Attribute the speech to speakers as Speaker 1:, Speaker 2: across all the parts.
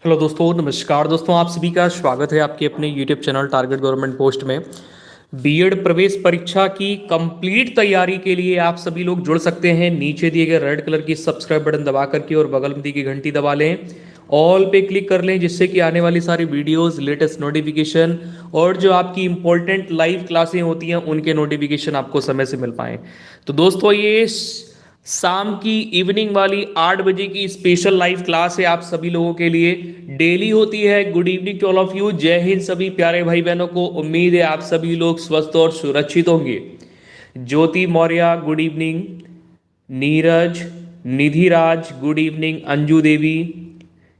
Speaker 1: Hello दोस्तों, नमस्कार दोस्तों। आप सभी का स्वागत है आपके अपने YouTube channel target government post में। बीएड प्रवेश परीक्षा की कंप्लीट तैयारी के लिए आप सभी लोग जुड़ सकते हैं। नीचे दिए गए रेड कलर की सब्सक्राइब बटन दबा करके और बगल में दी गई घंटी दबा लें, ऑल पे क्लिक कर लें, जिससे कि आने वाली सारी वीडियोस, लेटेस्ट नोटिफिकेशन और जो आपकी इंपॉर्टेंट लाइव क्लासें होती हैं उनके नोटिफिकेशन आपको समय से मिल पाएँ। तो दोस्तों, ये शाम की इवनिंग वाली 8 बजे की स्पेशल लाइव क्लास है आप सभी लोगों के लिए। डेली होती है। Good evening to all of you. जय हिंद सभी प्यारे भाई बहनों को। उम्मीद है आप सभी लोग स्वस्थ और सुरक्षित होंगे। Jyoti Maurya good evening, Neeraj, Nidhiraj good evening, Anju Devi,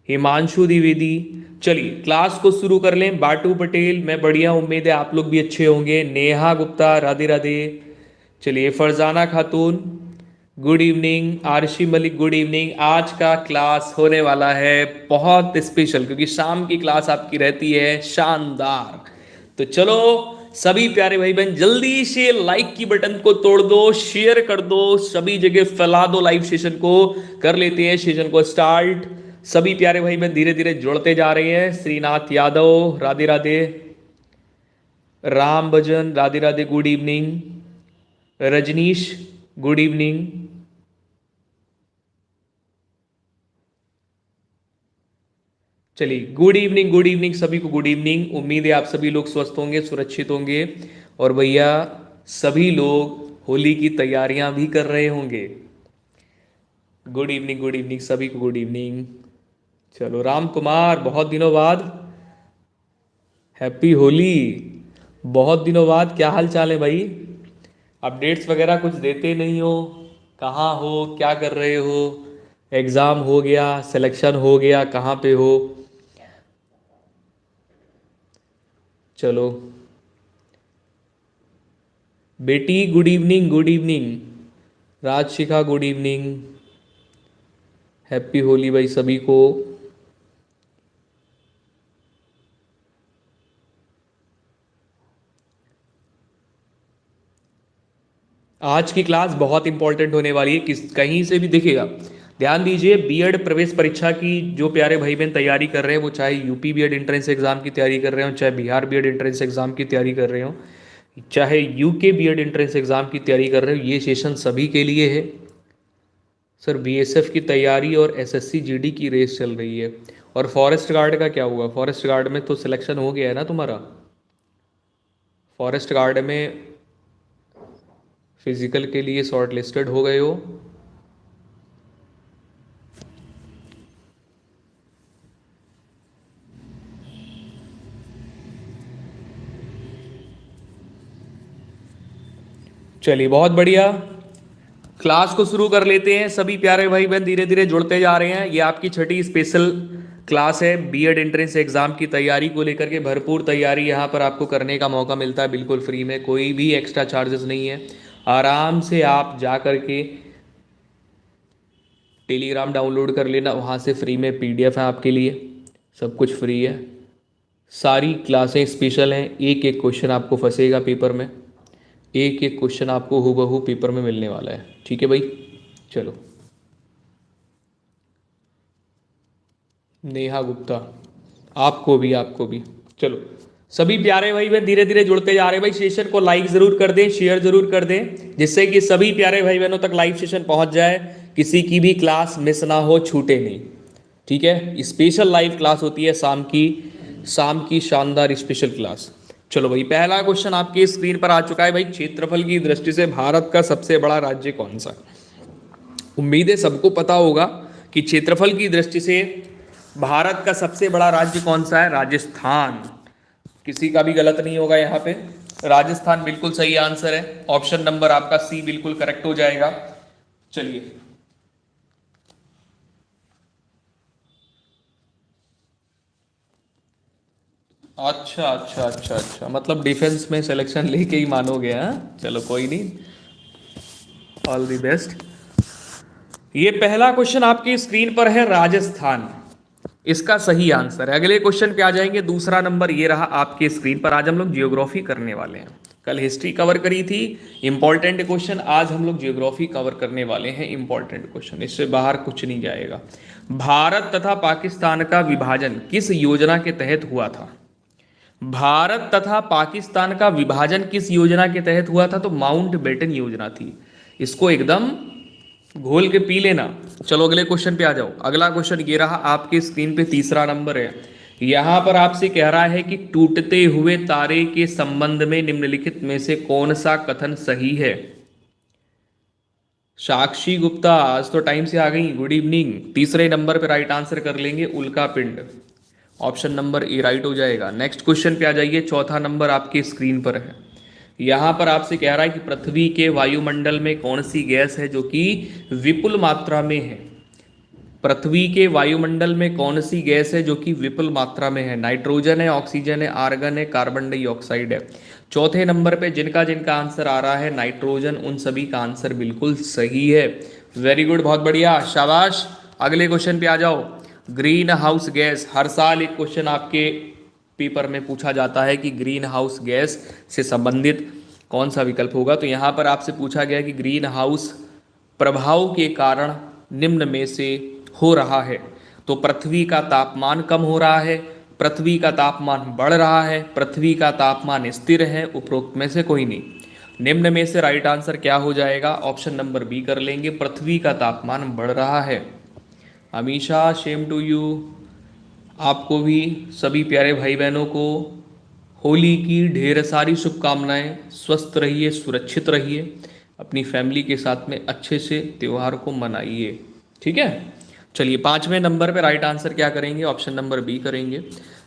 Speaker 1: Himanshu Dwivedi. चलिए क्लास को शुरू कर लें। बाटू पटेल, मैं बढ़िया, उम्मीद है आप लोग भी अच्छे होंगे। नेहा गुप्ता, राधे राधे। चलिए Farzana Khatoon good evening, Aarshi Malik good evening. आज का क्लास होने वाला है बहुत स्पेशल, क्योंकि शाम की क्लास आपकी रहती है शानदार। तो चलो सभी प्यारे भाई बहन, जल्दी से लाइक की बटन को तोड़ दो, शेयर कर दो, सभी जगह फैला दो लाइव सेशन को। कर लेते हैं सेशन को स्टार्ट। सभी प्यारे भाई बहन धीरे धीरे जुड़ते जा रहे हैं। Shrinath Yadav Radhe Radhe, Ram Bhajan Radhe Radhe good evening, Rajnish good evening. चलिए गुड इवनिंग सभी को गुड इवनिंग। उम्मीद है आप सभी लोग स्वस्थ होंगे, सुरक्षित होंगे। और भैया सभी लोग होली की तैयारियां भी कर रहे होंगे। गुड इवनिंग सभी को गुड इवनिंग। चलो राम कुमार, बहुत दिनों बाद, हैप्पी होली। बहुत दिनों बाद, क्या हाल चाल है भाई? अपडेट्स वगैरह कुछ देते नहीं हो, कहाँ हो, क्या कर रहे हो? एग्ज़ाम हो गया, सिलेक्शन हो गया, कहाँ पे हो? चलो बेटी good evening, good evening. Rajshikha good evening, happy Holi भाई सभी को। आज की क्लास बहुत इंपॉर्टेंट होने वाली है, किस कहीं से भी दिखेगा। ध्यान दीजिए, बीएड प्रवेश परीक्षा की जो प्यारे भाई बहन तैयारी कर रहे हैं, वो चाहे यूपी बीएड एंट्रेंस एग्जाम की तैयारी कर रहे हो, चाहे बिहार बीएड एंट्रेंस एग्जाम की तैयारी कर रहे हो, चाहे यूके बीएड एंट्रेंस एग्जाम की तैयारी कर रहे हो, ये सेशन सभी के लिए है। सर बीएसएफ की तैयारी और एसएससी जीडी की रेस चल रही है। और फॉरेस्ट गार्ड का क्या हुआ? फॉरेस्ट गार्ड में तो सिलेक्शन हो गया है ना तुम्हारा? फॉरेस्ट गार्ड में फिजिकल के लिए शॉर्ट लिस्टेड हो गए हो। चलिए बहुत बढ़िया, क्लास को शुरू कर लेते हैं। सभी प्यारे भाई बहन धीरे धीरे जुड़ते जा रहे हैं। ये आपकी छठी स्पेशल क्लास है। बीएड एंट्रेंस एग्जाम की तैयारी को लेकर के भरपूर तैयारी यहाँ पर आपको करने का मौका मिलता है, बिल्कुल फ्री में, कोई भी एक्स्ट्रा चार्जेस नहीं है। आराम से आप जा कर के टेलीग्राम डाउनलोड कर लेना, वहाँ से फ्री में पीडीएफ है आपके लिए, सब कुछ फ्री है। सारी क्लासें स्पेशल हैं। एक एक क्वेश्चन आपको फंसेगा पेपर में, एक एक क्वेश्चन आपको हूबहू पेपर में मिलने वाला है। ठीक है भाई, चलो। नेहा गुप्ता, आपको भी चलो। सभी प्यारे भाई बहन धीरे धीरे जुड़ते जा रहे हैं। भाई सेशन को लाइक जरूर कर दें, शेयर जरूर कर दें, जिससे कि सभी प्यारे भाई बहनों तक लाइव सेशन पहुंच जाए, किसी की भी क्लास मिस ना हो, छूटे नहीं। ठीक है, स्पेशल लाइव क्लास होती है शाम की शानदार स्पेशल क्लास। चलो भाई, पहला क्वेश्चन आपके स्क्रीन पर आ चुका है। भाई क्षेत्रफल की दृष्टि से भारत का सबसे बड़ा राज्य कौन सा? उम्मीद है सबको पता होगा कि क्षेत्रफल की दृष्टि से भारत का सबसे बड़ा राज्य कौन सा है? राजस्थान। किसी का भी गलत नहीं होगा यहाँ पे, राजस्थान बिल्कुल सही आंसर है। ऑप्शन नंबर आपका सी बिल्कुल करेक्ट हो जाएगा। चलिए अच्छा, मतलब डिफेंस में सिलेक्शन लेके ही मानोगे? हाँ चलो कोई नहीं, ऑल द बेस्ट। ये पहला क्वेश्चन आपकी स्क्रीन पर है, राजस्थान इसका सही आंसर है। अगले क्वेश्चन पे आ जाएंगे। दूसरा नंबर ये रहा आपके स्क्रीन पर। आज हम लोग जियोग्राफी करने वाले हैं। कल हिस्ट्री कवर करी थी, इंपॉर्टेंट क्वेश्चन। आज हम लोग ज्योग्राफी कवर करने वाले हैं, इंपॉर्टेंट क्वेश्चन, इससे बाहर कुछ नहीं जाएगा। भारत तथा पाकिस्तान का विभाजन किस योजना के तहत हुआ था? भारत तथा पाकिस्तान का विभाजन किस योजना के तहत हुआ था? तो माउंट बेटन योजना थी। इसको एकदम घोल के पी लेना। चलो अगले क्वेश्चन पे आ जाओ। अगला क्वेश्चन ये रहा आपके स्क्रीन पे, तीसरा नंबर है। यहां पर आपसे कह रहा है कि टूटते हुए तारे के संबंध में निम्नलिखित में से कौन सा कथन सही है? साक्षी गुप्ता, आज तो टाइम से आ गई, गुड इवनिंग। तीसरे नंबर पे राइट आंसर कर लेंगे उल्का पिंड, ऑप्शन नंबर ए राइट हो जाएगा। नेक्स्ट क्वेश्चन पे आ जाइए, चौथा नंबर आपकी स्क्रीन पर है। यहां पर आपसे कह रहा है कि पृथ्वी के वायुमंडल में कौन सी गैस है जो कि विपुल मात्रा में है? पृथ्वी के वायुमंडल में कौन सी गैस है जो कि विपुल मात्रा में है? नाइट्रोजन है, ऑक्सीजन है, आर्गन है, कार्बन डाइऑक्साइड है। चौथे नंबर पे जिनका जिनका आंसर आ रहा है नाइट्रोजन, उन सभी का आंसर बिल्कुल सही है। वेरी गुड, बहुत बढ़िया, शाबाश। अगले क्वेश्चन पे आ जाओ। ग्रीन हाउस गैस, हर साल एक क्वेश्चन आपके पेपर में पूछा जाता है कि ग्रीन हाउस गैस से संबंधित कौन सा विकल्प होगा। तो यहाँ पर आपसे पूछा गया कि ग्रीन हाउस प्रभाव के कारण निम्न में से हो रहा है। तो पृथ्वी का तापमान कम हो रहा है, पृथ्वी का तापमान बढ़ रहा है, पृथ्वी का तापमान स्थिर है, उपरोक्त में से कोई नहीं। निम्न में से राइट आंसर क्या हो जाएगा? ऑप्शन नंबर बी कर लेंगे, पृथ्वी का तापमान बढ़ रहा है। Amisha, same to you. आपको भी, सभी प्यारे भाई बहनों को होली की ढेर सारी शुभकामनाएं। स्वस्थ रहिए, सुरक्षित रहिए, अपनी फैमिली के साथ में अच्छे से त्यौहार को मनाइए, ठीक है। चलिए, पांचवें नंबर पे राइट आंसर क्या करेंगे? ऑप्शन नंबर बी करेंगे।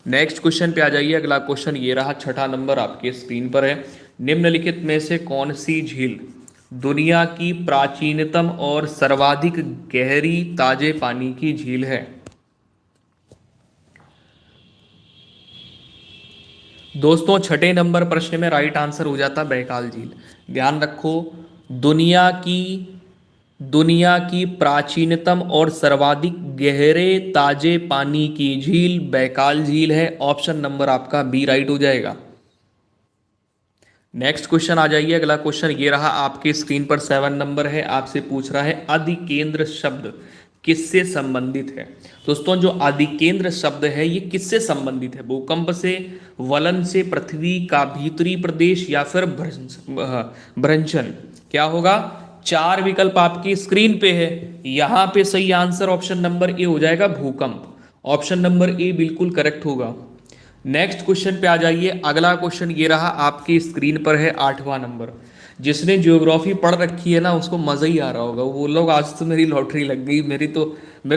Speaker 1: नेक्स्ट क्वेश्चन पे आ जाइए। अगला क्वेश्चन ये रहा, छठा नंबर आपके स्क्रीन पर है। निम्नलिखित में से कौन सी झील दुनिया की प्राचीनतम और सर्वाधिक गहरी ताजे पानी की झील है? दोस्तों, छठे नंबर प्रश्न में राइट आंसर हो जाता बैकाल झील। ध्यान रखो, दुनिया की प्राचीनतम और सर्वाधिक गहरे ताजे पानी की झील बैकाल झील है। ऑप्शन नंबर आपका बी राइट हो जाएगा। नेक्स्ट क्वेश्चन आ जाइए। अगला क्वेश्चन ये रहा आपके स्क्रीन पर, 7 नंबर है। आपसे पूछ रहा है अधिकेंद्र शब्द किससे संबंधित है? दोस्तों, जो अधिकेंद्र शब्द है ये किससे संबंधित है? भूकंप से, वलन से, पृथ्वी का भीतरी प्रदेश, या फिर भ्रंशन? क्या होगा? 4 विकल्प आपकी स्क्रीन पे है। यहां पे सही आंसर ऑप्शन नंबर ए हो जाएगा, भूकंप। ऑप्शन नंबर ए बिल्कुल करेक्ट होगा। नेक्स्ट क्वेश्चन पे आ जाइए। अगला क्वेश्चन ये रहा आपकी स्क्रीन पर है, 8वां नंबर। जिसने ज्योग्राफी पढ़ रखी है ना, उसको मजा ही आ रहा होगा। वो लोग, आज तो मेरी लॉटरी लग गई, मेरे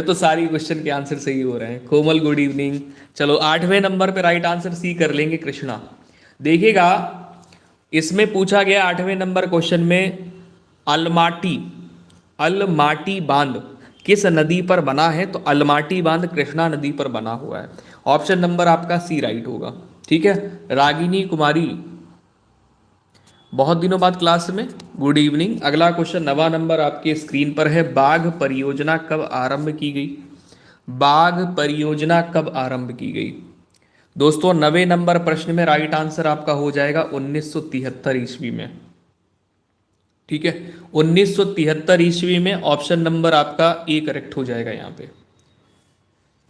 Speaker 1: तो सारी क्वेश्चन के आंसर सही हो रहे हैं। कोमल, गुड इवनिंग। चलो, 8वें नंबर पे राइट आंसर सी कर लेंगे, कृष्णा। देखिएगा, इसमें पूछा गया 8वें नंबर क्वेश्चन में, अलमाटी बांध किस नदी पर बना है? तो अलमाटी बांध कृष्णा नदी पर बना हुआ है। ऑप्शन नंबर आपका सी राइट होगा, ठीक है। रागिनी कुमारी, बहुत दिनों बाद क्लास में, गुड इवनिंग। अगला क्वेश्चन 9वां नंबर आपके स्क्रीन पर है। बाघ परियोजना कब आरंभ की गई? बाघ परियोजना कब आरंभ की गई? दोस्तों, 9वें नंबर प्रश्न में राइट आंसर आपका हो जाएगा 1973 ईस्वी में, ठीक है। 1973 ईस्वी में ऑप्शन नंबर आपका ए करेक्ट हो जाएगा यहाँ पे।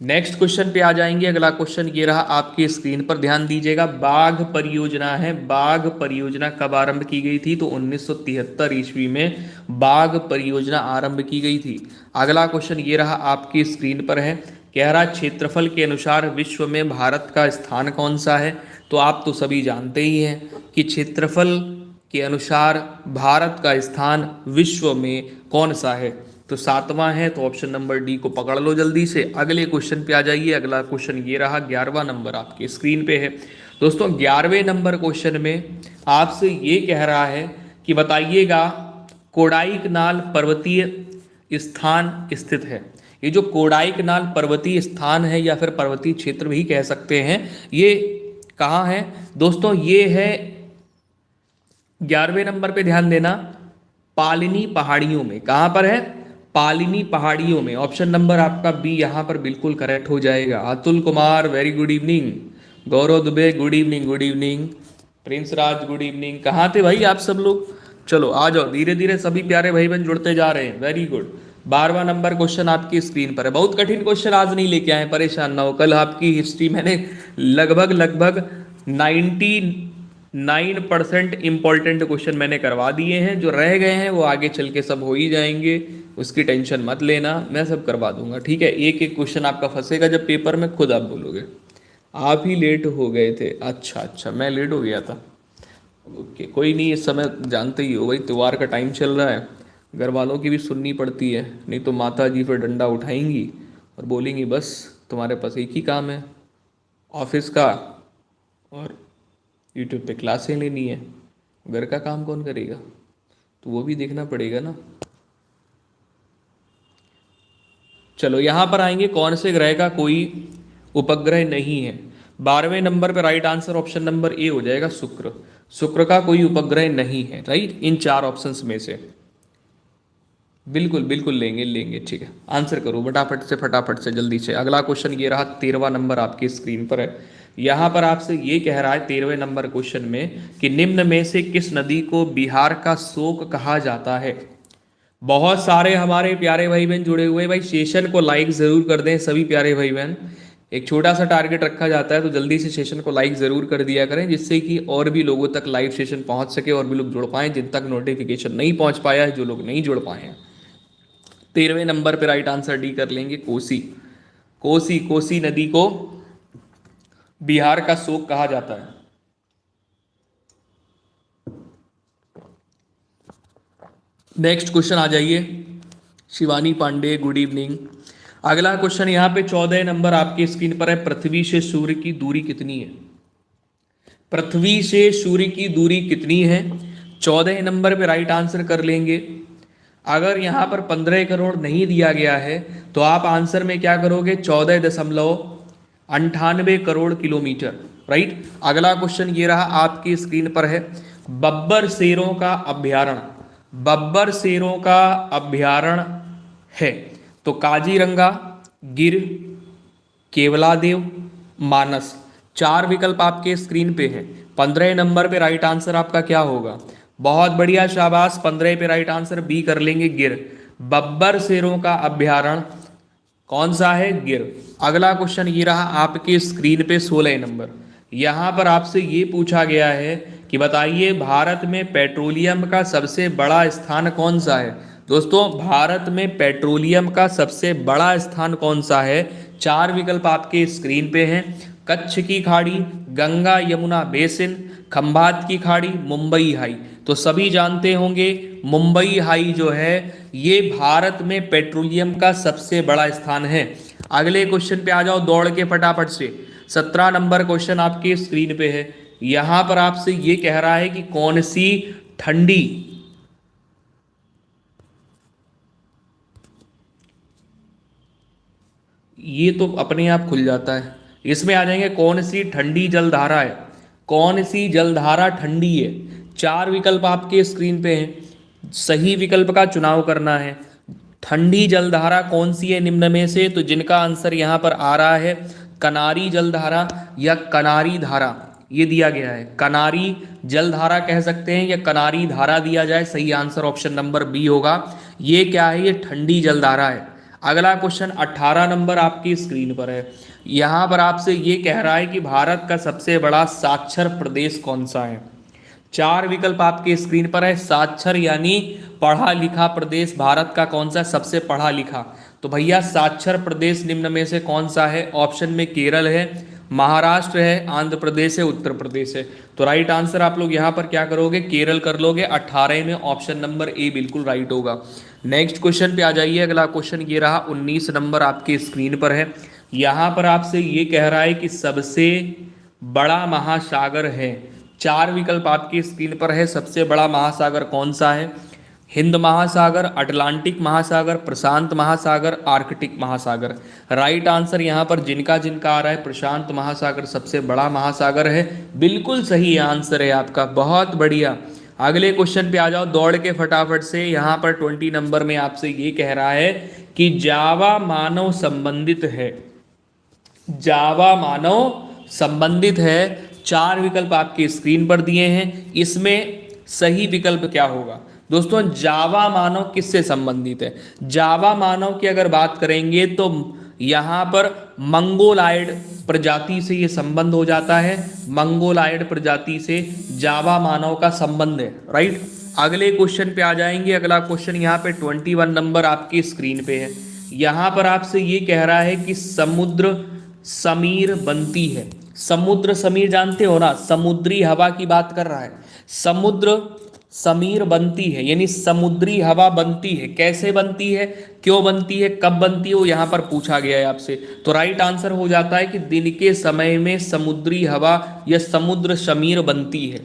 Speaker 1: नेक्स्ट क्वेश्चन पे आ जाएंगे। अगला क्वेश्चन ये रहा आपके स्क्रीन पर, ध्यान दीजिएगा। बाघ परियोजना है, बाघ परियोजना कब आरंभ की गई थी? तो 1973 ईस्वी में बाघ परियोजना आरंभ की गई थी। अगला क्वेश्चन ये रहा आपकी स्क्रीन पर है, कह रहा क्षेत्रफल के अनुसार विश्व में भारत का स्थान कौन सा है? तो आप तो सभी जानते ही हैं कि क्षेत्रफल के अनुसार भारत का स्थान विश्व में कौन सा है? तो 7वां है, तो ऑप्शन नंबर डी को पकड़ लो जल्दी से। अगले क्वेश्चन पे आ जाइए। अगला क्वेश्चन ये रहा, 11वां नंबर आपके स्क्रीन पे है। दोस्तों, 11वें नंबर क्वेश्चन में आपसे ये कह रहा है कि बताइएगा, कोडाईकनाल पर्वतीय स्थान स्थित है। ये जो कोडाईकनाल पर्वतीय स्थान है, या फिर पर्वतीय क्षेत्र भी कह सकते हैं, ये कहाँ है? दोस्तों, ये है 11वें नंबर पे, ध्यान देना, पालिनी पहाड़ियों में। कहाँ पर है? पालिनी पहाड़ियों में। ऑप्शन नंबर आपका बी यहाँ पर बिल्कुल करेक्ट हो जाएगा। Atul Kumar, very good evening. Gaurav Dubey, good evening, good evening. Prince Raj good evening, कहाँ थे भाई आप सब लोग? चलो आ जाओ, धीरे धीरे सभी प्यारे भाई बहन जुड़ते जा रहे हैं, वेरी गुड। 12वां नंबर क्वेश्चन आपकी स्क्रीन पर है। बहुत कठिन क्वेश्चन आज नहीं लेके आए, परेशान ना हो। कल आपकी हिस्ट्री मैंने लगभग लगभग 99% इंपॉर्टेंट क्वेश्चन मैंने करवा दिए हैं। जो रह गए हैं वो आगे चल के सब हो ही जाएंगे, उसकी टेंशन मत लेना, मैं सब करवा दूंगा, ठीक है। एक एक क्वेश्चन आपका फंसेगा जब पेपर में, खुद आप बोलोगे आप ही लेट हो गए थे। अच्छा अच्छा, मैं लेट हो गया था, ओके कोई नहीं। इस समय जानते ही हो भाई, त्योहार का टाइम चल रहा है, घर वालों की भी सुननी पड़ती है, नहीं तो माता जी फिर डंडा उठाएंगी और बोलेंगी बस तुम्हारे पास एक ही काम है, ऑफिस का और यूट्यूब पे क्लासें लेनी है, घर का काम कौन करेगा? तो वो भी देखना पड़ेगा ना। चलो यहाँ पर आएंगे, कौन से ग्रह का कोई उपग्रह नहीं है। 12वें नंबर पे राइट आंसर ऑप्शन नंबर ए हो जाएगा, शुक्र। शुक्र का कोई उपग्रह नहीं है, राइट, इन 4 ऑप्शंस में से। बिल्कुल बिल्कुल लेंगे लेंगे, ठीक है। आंसर करो फटाफट से जल्दी से। अगला क्वेश्चन ये रहा, 13वां नंबर आपकी स्क्रीन पर है। यहाँ पर आपसे ये कह रहा है 13वें नंबर क्वेश्चन में कि निम्न में से किस नदी को बिहार का शोक कहा जाता है। बहुत सारे हमारे प्यारे भाई बहन जुड़े हुए, भाई सेशन को लाइक जरूर कर दें सभी प्यारे भाई बहन। एक छोटा सा टारगेट रखा जाता है, तो जल्दी से सेशन को लाइक जरूर कर दिया करें, जिससे कि और भी लोगों तक लाइव सेशन पहुंच सके और भी लोग जुड़ पाएं, जिन तक नोटिफिकेशन नहीं पहुंच पाया है, जो लोग नहीं जुड़ पाए हैं। 13वें नंबर पे राइट आंसर डी कर लेंगे, कोसी। कोसी, कोसी नदी को बिहार का शोक कहा जाता है। नेक्स्ट क्वेश्चन आ जाइए, शिवानी पांडे गुड इवनिंग। अगला क्वेश्चन यहाँ पे 14 नंबर आपकी स्क्रीन पर है, पृथ्वी से सूर्य की दूरी कितनी है? पृथ्वी से सूर्य की दूरी कितनी है? 14 नंबर पे राइट आंसर कर लेंगे। अगर यहाँ पर 15 करोड़ नहीं दिया गया है तो आप आंसर में क्या करोगे? 14.98 करोड़ किलोमीटर, राइट। अगला क्वेश्चन ये रहा, आपकी स्क्रीन पर है, बब्बर शेरों का अभ्यारण्य। बब्बर शेरों का अभ्यारण्य है तो काजीरंगा, गिर, केवलादेव, मानस। 4 विकल्प आपके स्क्रीन पे हैं। 15 नंबर पे राइट आंसर आपका क्या होगा? बहुत बढ़िया, शाबाश। 15 पे राइट आंसर बी कर लेंगे, गिर। बब्बर शेरों का अभ्यारण्य कौन सा है? गिर। अगला क्वेश्चन ये रहा आपके स्क्रीन पे 16 नंबर। यहां पर आपसे ये पूछा गया है कि बताइए भारत में पेट्रोलियम का सबसे बड़ा स्थान कौन सा है। दोस्तों, भारत में पेट्रोलियम का सबसे बड़ा स्थान कौन सा है? 4 विकल्प आपके स्क्रीन पे हैं, कच्छ की खाड़ी, गंगा यमुना बेसिन, खंभात की खाड़ी, मुंबई हाई। तो सभी जानते होंगे मुंबई हाई जो है ये भारत में पेट्रोलियम का सबसे बड़ा स्थान है। अगले क्वेश्चन पे आ जाओ दौड़ के फटाफट से। 17 नंबर क्वेश्चन आपके स्क्रीन पे है। यहां पर आपसे ये कह रहा है कि कौन सी ठंडी, ये तो अपने आप खुल जाता है, इसमें आ जाएंगे कौन सी ठंडी जलधारा है, कौन सी जलधारा ठंडी है। 4 विकल्प आपके स्क्रीन पे हैं, सही विकल्प का चुनाव करना है। ठंडी जलधारा कौन सी है निम्न में से? तो जिनका आंसर यहाँ पर आ रहा है कनारी जलधारा या कनारी धारा, ये दिया गया है। कनारी जलधारा कह सकते हैं या कनारी धारा दिया जाए, सही आंसर ऑप्शन नंबर बी होगा। ये क्या है? ये ठंडी जलधारा है। अगला क्वेश्चन 18 नंबर आपकी स्क्रीन पर है। यहाँ पर आपसे ये कह रहा है कि भारत का सबसे बड़ा साक्षर प्रदेश कौन सा है। 4 विकल्प आपके स्क्रीन पर है। साक्षर यानी पढ़ा लिखा प्रदेश भारत का कौन सा सबसे पढ़ा लिखा? तो भैया साक्षर प्रदेश निम्न में से कौन सा है? ऑप्शन में केरल है, महाराष्ट्र है, आंध्र प्रदेश है, उत्तर प्रदेश है। तो राइट आंसर आप लोग यहाँ पर क्या करोगे? केरल कर लोगे। 18 में ऑप्शन नंबर ए बिल्कुल राइट होगा। नेक्स्ट क्वेश्चन पे आ जाइए। अगला क्वेश्चन ये रहा, 19 नंबर आपके स्क्रीन पर है। यहाँ पर आपसे ये कह रहा है कि सबसे बड़ा महासागर है। 4 विकल्प आपकी स्क्रीन पर है। सबसे बड़ा महासागर कौन सा है? हिंद महासागर, अटलांटिक महासागर, प्रशांत महासागर, आर्कटिक महासागर। राइट आंसर यहाँ पर जिनका जिनका आ रहा है प्रशांत महासागर सबसे बड़ा महासागर है। बिल्कुल सही आंसर है आपका, बहुत बढ़िया। अगले क्वेश्चन पे आ जाओ दौड़ के फटाफट से। यहाँ पर 20 नंबर में आपसे ये कह रहा है कि जावा मानव संबंधित है। जावा मानव संबंधित है। चार विकल्प आपके स्क्रीन पर दिए हैं, इसमें सही विकल्प क्या होगा? दोस्तों जावा मानव किससे संबंधित है? जावा मानव की अगर बात करेंगे तो यहाँ पर मंगोलायड प्रजाति से ये संबंध हो जाता है, मंगोलायड प्रजाति से जावा मानव का संबंध है, राइट। अगले क्वेश्चन पे आ जाएंगे। अगला क्वेश्चन यहाँ पे 21 नंबर आपकी स्क्रीन पे है। यहाँ पर आपसे ये कह रहा है कि समुद्र समीर बनती है। समुद्र समीर जानते हो ना, समुद्री हवा की बात कर रहा है। समुद्र समीर बनती है यानी समुद्री हवा बनती है। कैसे बनती है, क्यों बनती है, कब बनती है, वो यहाँ पर पूछा गया है आपसे। तो राइट आंसर हो जाता है कि दिन के समय में समुद्री हवा या समुद्र समीर बनती है,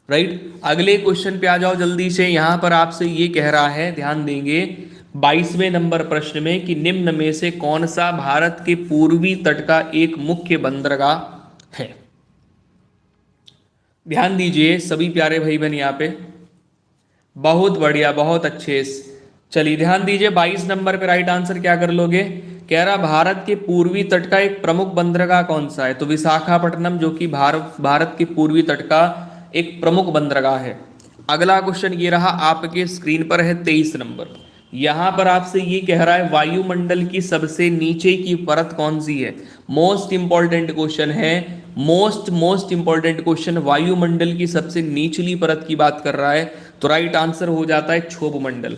Speaker 1: राइट। अगले क्वेश्चन पे आ जाओ जल्दी से। यहाँ पर आपसे ये कह रहा है, ध्यान देंगे 22वें नंबर प्रश्न में कि निम्न में से कौन सा भारत के पूर्वी तट का एक मुख्य बंदरगाह है? ध्यान दीजिए सभी प्यारे भाई बहन यहाँ पे। बहुत बढ़िया, बहुत अच्छे। चलिए ध्यान दीजिए 22 नंबर पे राइट आंसर क्या कर लोगे? कह रहा भारत के पूर्वी तट का एक प्रमुख बंदरगाह कौन सा है? तो विशाखापट्टनम, जो कि भारत के पूर्वी तट का एक प्रमुख बंदरगाह है। अगला क्वेश्चन ये रहा आपके स्क्रीन पर है 23 नंबर। यहां पर आपसे ये कह रहा है वायुमंडल की सबसे नीचे की परत कौन सी है? मोस्ट इंपॉर्टेंट क्वेश्चन है, मोस्ट इंपॉर्टेंट क्वेश्चन। वायुमंडल की सबसे निचली परत की बात कर रहा है, तो राइट आंसर हो जाता है क्षोभ मंडल।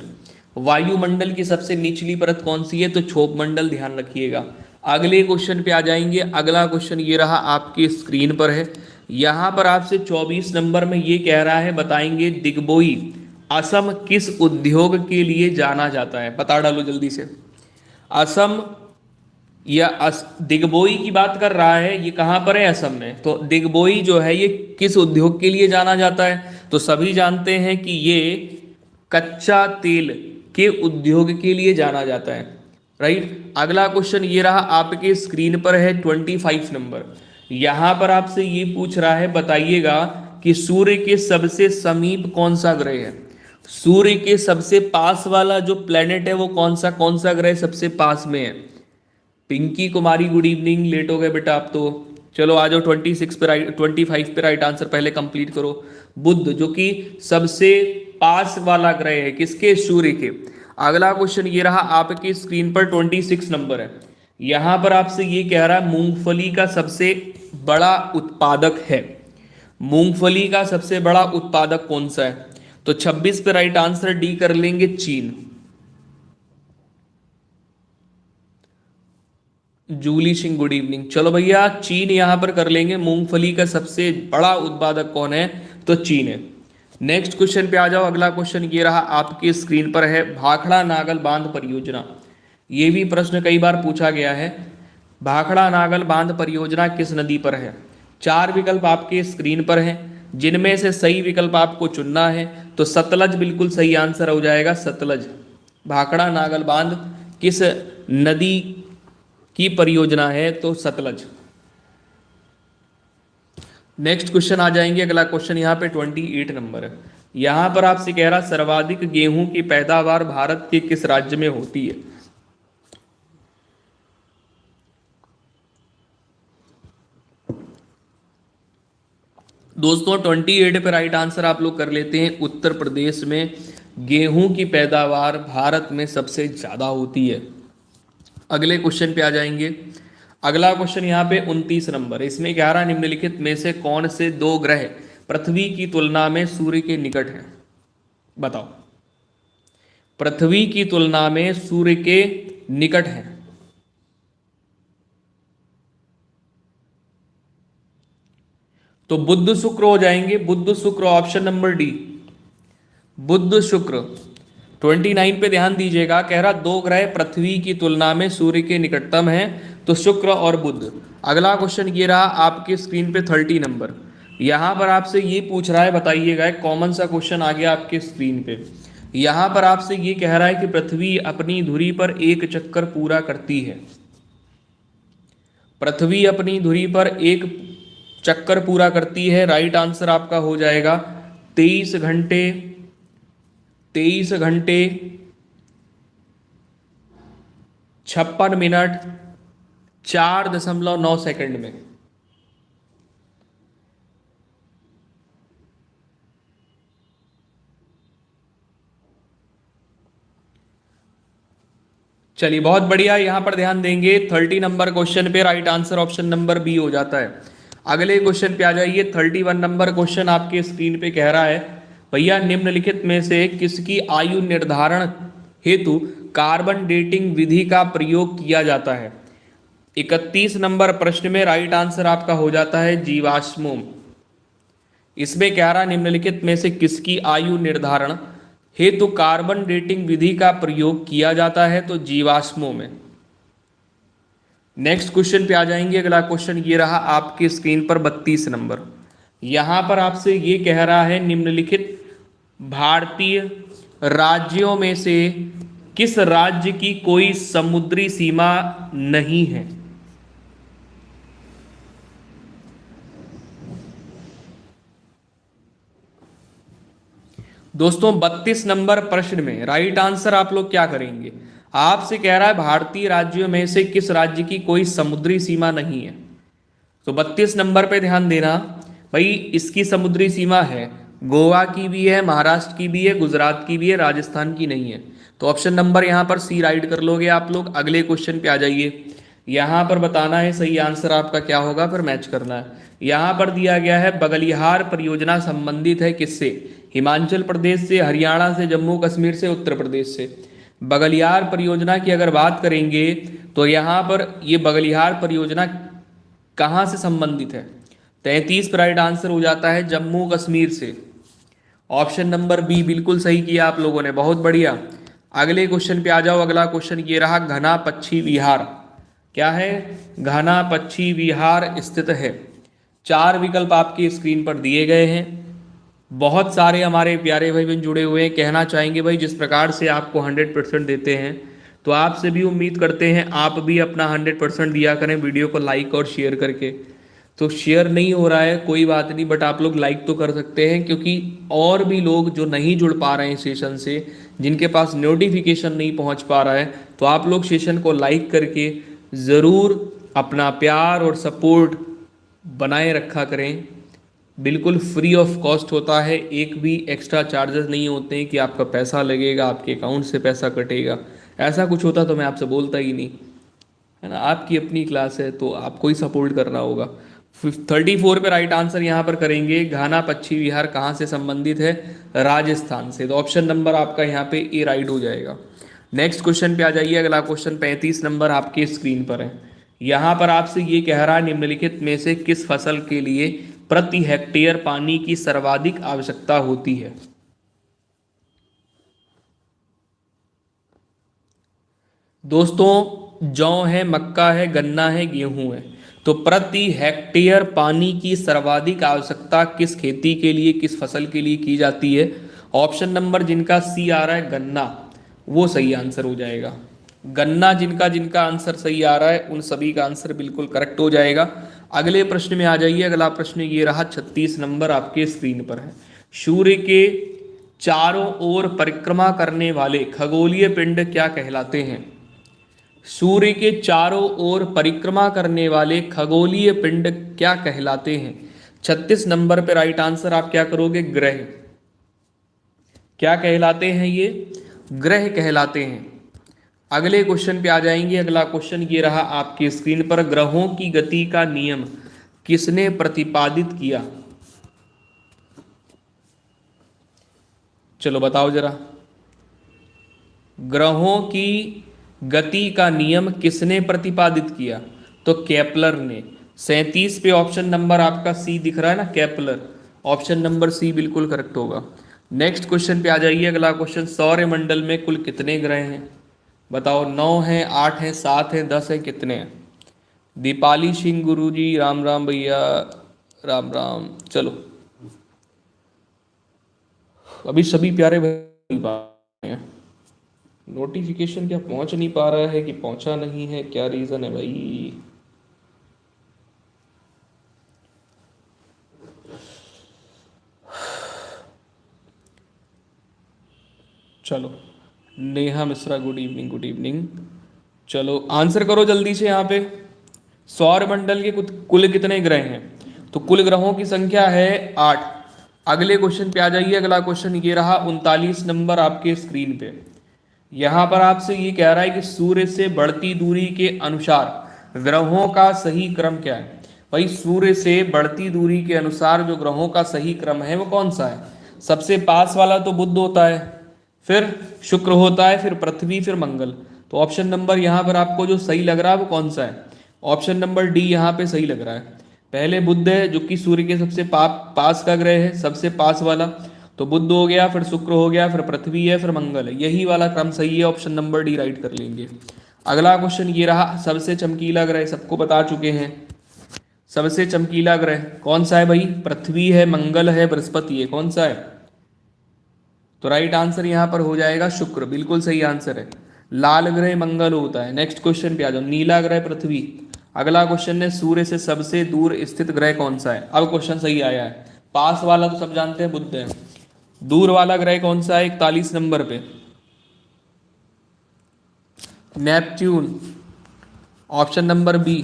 Speaker 1: वायुमंडल की सबसे निचली परत कौन सी है? तो क्षोभ मंडल, ध्यान रखिएगा। अगले क्वेश्चन पे आ जाएंगे। अगला क्वेश्चन ये रहा आपकी स्क्रीन पर है। यहां पर आपसे 24 नंबर में ये कह रहा है, बताएंगे दिग्बोई असम किस उद्योग के लिए जाना जाता है? बता डालो जल्दी से। असम या दिग्बोई की बात कर रहा है, ये कहां पर है? असम में। तो दिग्बोई जो है ये किस उद्योग के लिए जाना जाता है? तो सभी जानते हैं कि ये कच्चा तेल के उद्योग के लिए जाना जाता है, राइट। अगला क्वेश्चन ये रहा आपके स्क्रीन पर है 25 नंबर। यहां पर आपसे ये पूछ रहा है, बताइएगा कि सूर्य के सबसे समीप कौन सा ग्रह है? सूर्य के सबसे पास वाला जो प्लेनेट है वो कौन सा ग्रह सबसे पास में है? पिंकी कुमारी गुड इवनिंग, लेट हो गए बेटा आप तो। चलो आ जाओ 26 पे राइट, 25 पे राइट आंसर पहले कंप्लीट करो। बुध, जो कि सबसे पास वाला ग्रह है किसके? सूर्य के। अगला क्वेश्चन ये रहा आपकी स्क्रीन पर 26 नंबर है। यहां पर आपसे ये कह रहा है मूंगफली का सबसे बड़ा उत्पादक है। मूंगफली का सबसे बड़ा उत्पादक कौन सा है? तो 26 पे राइट आंसर डी कर लेंगे, चीन। Julie Singh good evening. चलो भैया चीन यहां पर कर लेंगे। मूंगफली का सबसे बड़ा उत्पादक कौन है? तो चीन है। नेक्स्ट क्वेश्चन पे आ जाओ। अगला क्वेश्चन ये रहा आपकी स्क्रीन पर है, भाखड़ा नागल बांध परियोजना। ये भी प्रश्न कई बार पूछा गया है। भाखड़ा नागल बांध परियोजना किस नदी पर है? चार विकल्प आपके स्क्रीन पर हैं, जिनमें से सही विकल्प आपको चुनना है। तो सतलज बिल्कुल सही आंसर हो जाएगा, सतलज। भाखड़ा नागल बांध किस नदी की परियोजना है? तो सतलज। नेक्स्ट क्वेश्चन आ जाएंगे। अगला क्वेश्चन यहाँ पे 28 नंबर है। यहां पर आपसे कह रहा सर्वाधिक गेहूं की पैदावार भारत के किस राज्य में होती है? दोस्तों 28 पे राइट आंसर आप लोग कर लेते हैं, उत्तर प्रदेश में गेहूं की पैदावार भारत में सबसे ज्यादा होती है। अगले क्वेश्चन पे आ जाएंगे। अगला क्वेश्चन यहाँ पे 29 नंबर, इसमें 11 निम्नलिखित में से कौन से दो ग्रह पृथ्वी की तुलना में सूर्य के निकट हैं? बताओ। पृथ्वी की तुलना में सूर्य के निकट हैं। तो बुध शुक्र हो जाएंगे, Budh Shukra, option number D, Budh Shukra. 29 पे ध्यान दीजिएगा, कह रहा दो ग्रह पृथ्वी की तुलना में सूर्य के निकटतम हैं, तो शुक्र और बुध। अगला क्वेश्चन ये रहा आपके स्क्रीन पे 30 नंबर। यहां पर आपसे ये पूछ रहा है, बताइएगा, एक कॉमन सा क्वेश्चन आ गया आपके स्क्रीन पे। यहां पर आपसे ये कह रहा है कि पृथ्वी अपनी धुरी पर एक चक्कर पूरा करती है। पृथ्वी अपनी धुरी पर एक चक्कर पूरा करती है। राइट आंसर आपका हो जाएगा 23 घंटे 56 मिनट 4.9 सेकंड में। चलिए बहुत बढ़िया, यहाँ पर ध्यान देंगे 30 नंबर क्वेश्चन पे right answer option number B हो जाता है। अगले क्वेश्चन पे आ जाइए। 31 नंबर क्वेश्चन आपके स्क्रीन पे कह रहा है, भैया निम्नलिखित में से किसकी आयु निर्धारण हेतु कार्बन डेटिंग विधि का प्रयोग किया जाता है। 31 नंबर प्रश्न में राइट आंसर आपका हो जाता है जीवाश्मों। इसमें कह रहा निम्नलिखित में से किसकी आयु निर्धारण हेतु कार्बन डेटिंग विधि का प्रयोग किया जाता है, तो जीवाश्मों में। नेक्स्ट क्वेश्चन पे आ जाएंगे। अगला क्वेश्चन ये रहा आपकी स्क्रीन पर 32 नंबर। यहां पर आपसे ये कह रहा है निम्नलिखित भारतीय राज्यों में से किस राज्य की कोई समुद्री सीमा नहीं है। दोस्तों 32 नंबर प्रश्न में राइट आंसर आप लोग क्या करेंगे। आपसे कह रहा है भारतीय राज्यों में से किस राज्य की कोई समुद्री सीमा नहीं है। तो 32 नंबर पे ध्यान देना भाई, इसकी समुद्री सीमा है, गोवा की भी है, महाराष्ट्र की भी है, गुजरात की भी है, राजस्थान की नहीं है। तो ऑप्शन नंबर यहाँ पर सी राइट कर लोगे आप लोग। अगले क्वेश्चन पे आ जाइए। यहाँ पर बताना है सही आंसर आपका क्या होगा, फिर मैच करना है। यहाँ पर दिया गया है बगलिहार परियोजना संबंधित है किससे, हिमाचल प्रदेश से, हरियाणा से, जम्मू कश्मीर से, उत्तर प्रदेश से। बगलियार परियोजना की अगर बात करेंगे तो यहाँ पर ये बगलिहार परियोजना कहाँ से संबंधित है। 33 पर राइट आंसर हो जाता है जम्मू कश्मीर से। ऑप्शन नंबर बी बिल्कुल सही किया आप लोगों ने, बहुत बढ़िया। अगले क्वेश्चन पे आ जाओ। अगला क्वेश्चन ये रहा, घना पक्षी विहार क्या है, घना पक्षी विहार स्थित है। 4 विकल्प आपकी स्क्रीन पर दिए गए हैं। बहुत सारे हमारे प्यारे भाई बहन जुड़े हुए हैं। कहना चाहेंगे भाई जिस प्रकार से आपको 100% देते हैं, तो आपसे भी उम्मीद करते हैं आप भी अपना 100% दिया करें वीडियो को लाइक और शेयर करके। तो शेयर नहीं हो रहा है कोई बात नहीं, बट आप लोग लाइक तो कर सकते हैं, क्योंकि और भी लोग जो नहीं जुड़ पा रहे हैं सेशन से, जिनके पास नोटिफिकेशन नहीं पहुंच पा रहा है, तो आप लोग सेशन को लाइक करके ज़रूर अपना प्यार और सपोर्ट बनाए रखा करें। बिल्कुल फ्री ऑफ कॉस्ट होता है, एक भी एक्स्ट्रा चार्जेस नहीं होते हैं कि आपका पैसा लगेगा, आपके अकाउंट से पैसा कटेगा। ऐसा कुछ होता तो मैं आपसे बोलता ही नहीं, है ना। आपकी अपनी क्लास है तो आपको ही सपोर्ट करना होगा। 34 पे राइट आंसर यहाँ पर करेंगे, घाना पक्षी विहार कहाँ से संबंधित है, राजस्थान से। तो ऑप्शन नंबर आपका यहाँ पे ए राइट हो जाएगा। नेक्स्ट क्वेश्चन पे आ जाइए। अगला क्वेश्चन 35 नंबर आपके स्क्रीन पर है। यहाँ पर आपसे ये कह रहा है निम्नलिखित में से किस फसल के लिए प्रति हेक्टेयर पानी की सर्वाधिक आवश्यकता होती है। दोस्तों जौ है, मक्का है, गन्ना है, गेहूं है। तो प्रति हेक्टेयर पानी की सर्वाधिक आवश्यकता किस खेती के लिए, किस फसल के लिए की जाती है। ऑप्शन नंबर जिनका सी आ रहा है गन्ना, वो सही आंसर हो जाएगा। गन्ना जिनका जिनका आंसर सही आ रहा है उन सभी का आंसर बिल्कुल करेक्ट हो जाएगा। अगले प्रश्न में आ जाइए। अगला प्रश्न ये रहा 36 नंबर आपके स्क्रीन पर है। सूर्य के चारों ओर परिक्रमा करने वाले खगोलीय पिंड क्या कहलाते हैं। सूर्य के चारों ओर परिक्रमा करने वाले खगोलीय पिंड क्या कहलाते हैं। 36 नंबर पे राइट आंसर आप क्या करोगे, ग्रह। क्या कहलाते हैं ये, ग्रह कहलाते हैं। अगले क्वेश्चन पे आ जाएंगे। अगला क्वेश्चन ये रहा आपकी स्क्रीन पर, ग्रहों की गति का नियम किसने प्रतिपादित किया। चलो बताओ जरा, ग्रहों की गति का नियम किसने प्रतिपादित किया। तो केपलर ने। 37 पे ऑप्शन नंबर आपका सी दिख रहा है ना, केपलर। ऑप्शन नंबर सी बिल्कुल करेक्ट होगा। नेक्स्ट क्वेश्चन पे आ जाइए। अगला क्वेश्चन, सौर मंडल में कुल कितने ग्रह हैं। बताओ, 9 हैं, 8 हैं, 7 हैं, 10 हैं, कितने हैं। दीपाली सिंह गुरुजी, राम राम भैया, राम राम। चलो अभी सभी प्यारे भाई हैं, नोटिफिकेशन क्या पहुंच नहीं पा रहा है कि पहुंचा नहीं है, क्या रीजन है भाई। चलो Neha Mishra, good evening, good evening. चलो आंसर करो जल्दी से। यहाँ पे सौर मंडल के कुल कितने ग्रह हैं। तो कुल ग्रहों की संख्या है 8। अगले क्वेश्चन पे आ जाइए। अगला क्वेश्चन ये रहा 39 नंबर आपके स्क्रीन पे। यहां पर आपसे ये कह रहा है कि सूर्य से बढ़ती दूरी के अनुसार ग्रहों का सही क्रम क्या है। भाई सूर्य से बढ़ती दूरी के अनुसार जो ग्रहों का सही क्रम है वो कौन सा है। सबसे पास वाला तो बुध होता है, फिर शुक्र होता है, फिर पृथ्वी, फिर मंगल। तो ऑप्शन नंबर यहाँ पर आपको जो सही लग रहा है वो कौन सा है। ऑप्शन नंबर डी यहाँ पे सही लग रहा है। पहले बुध है जो कि सूर्य के सबसे पास का ग्रह है, सबसे पास वाला, तो बुध हो गया, फिर शुक्र हो गया, फिर पृथ्वी है, फिर मंगल है। यही वाला क्रम सही है, ऑप्शन नंबर डी राइट कर लेंगे। अगला क्वेश्चन ये रहा, सबसे चमकीला ग्रह सबको बता चुके हैं। सबसे चमकीला ग्रह कौन सा है भाई। पृथ्वी है, मंगल है, बृहस्पति है, कौन सा है। तो राइट आंसर यहां पर हो जाएगा शुक्र, बिल्कुल सही आंसर है। लाल ग्रह मंगल होता है। नेक्स्ट क्वेश्चन पे आ जाओ, नीला ग्रह पृथ्वी। अगला क्वेश्चन है सूर्य से सबसे दूर स्थित ग्रह कौन सा है। अब क्वेश्चन सही आया है। पास वाला तो सब जानते हैं बुध है, दूर वाला ग्रह कौन सा है 41 नंबर पे। Neptune, option number B.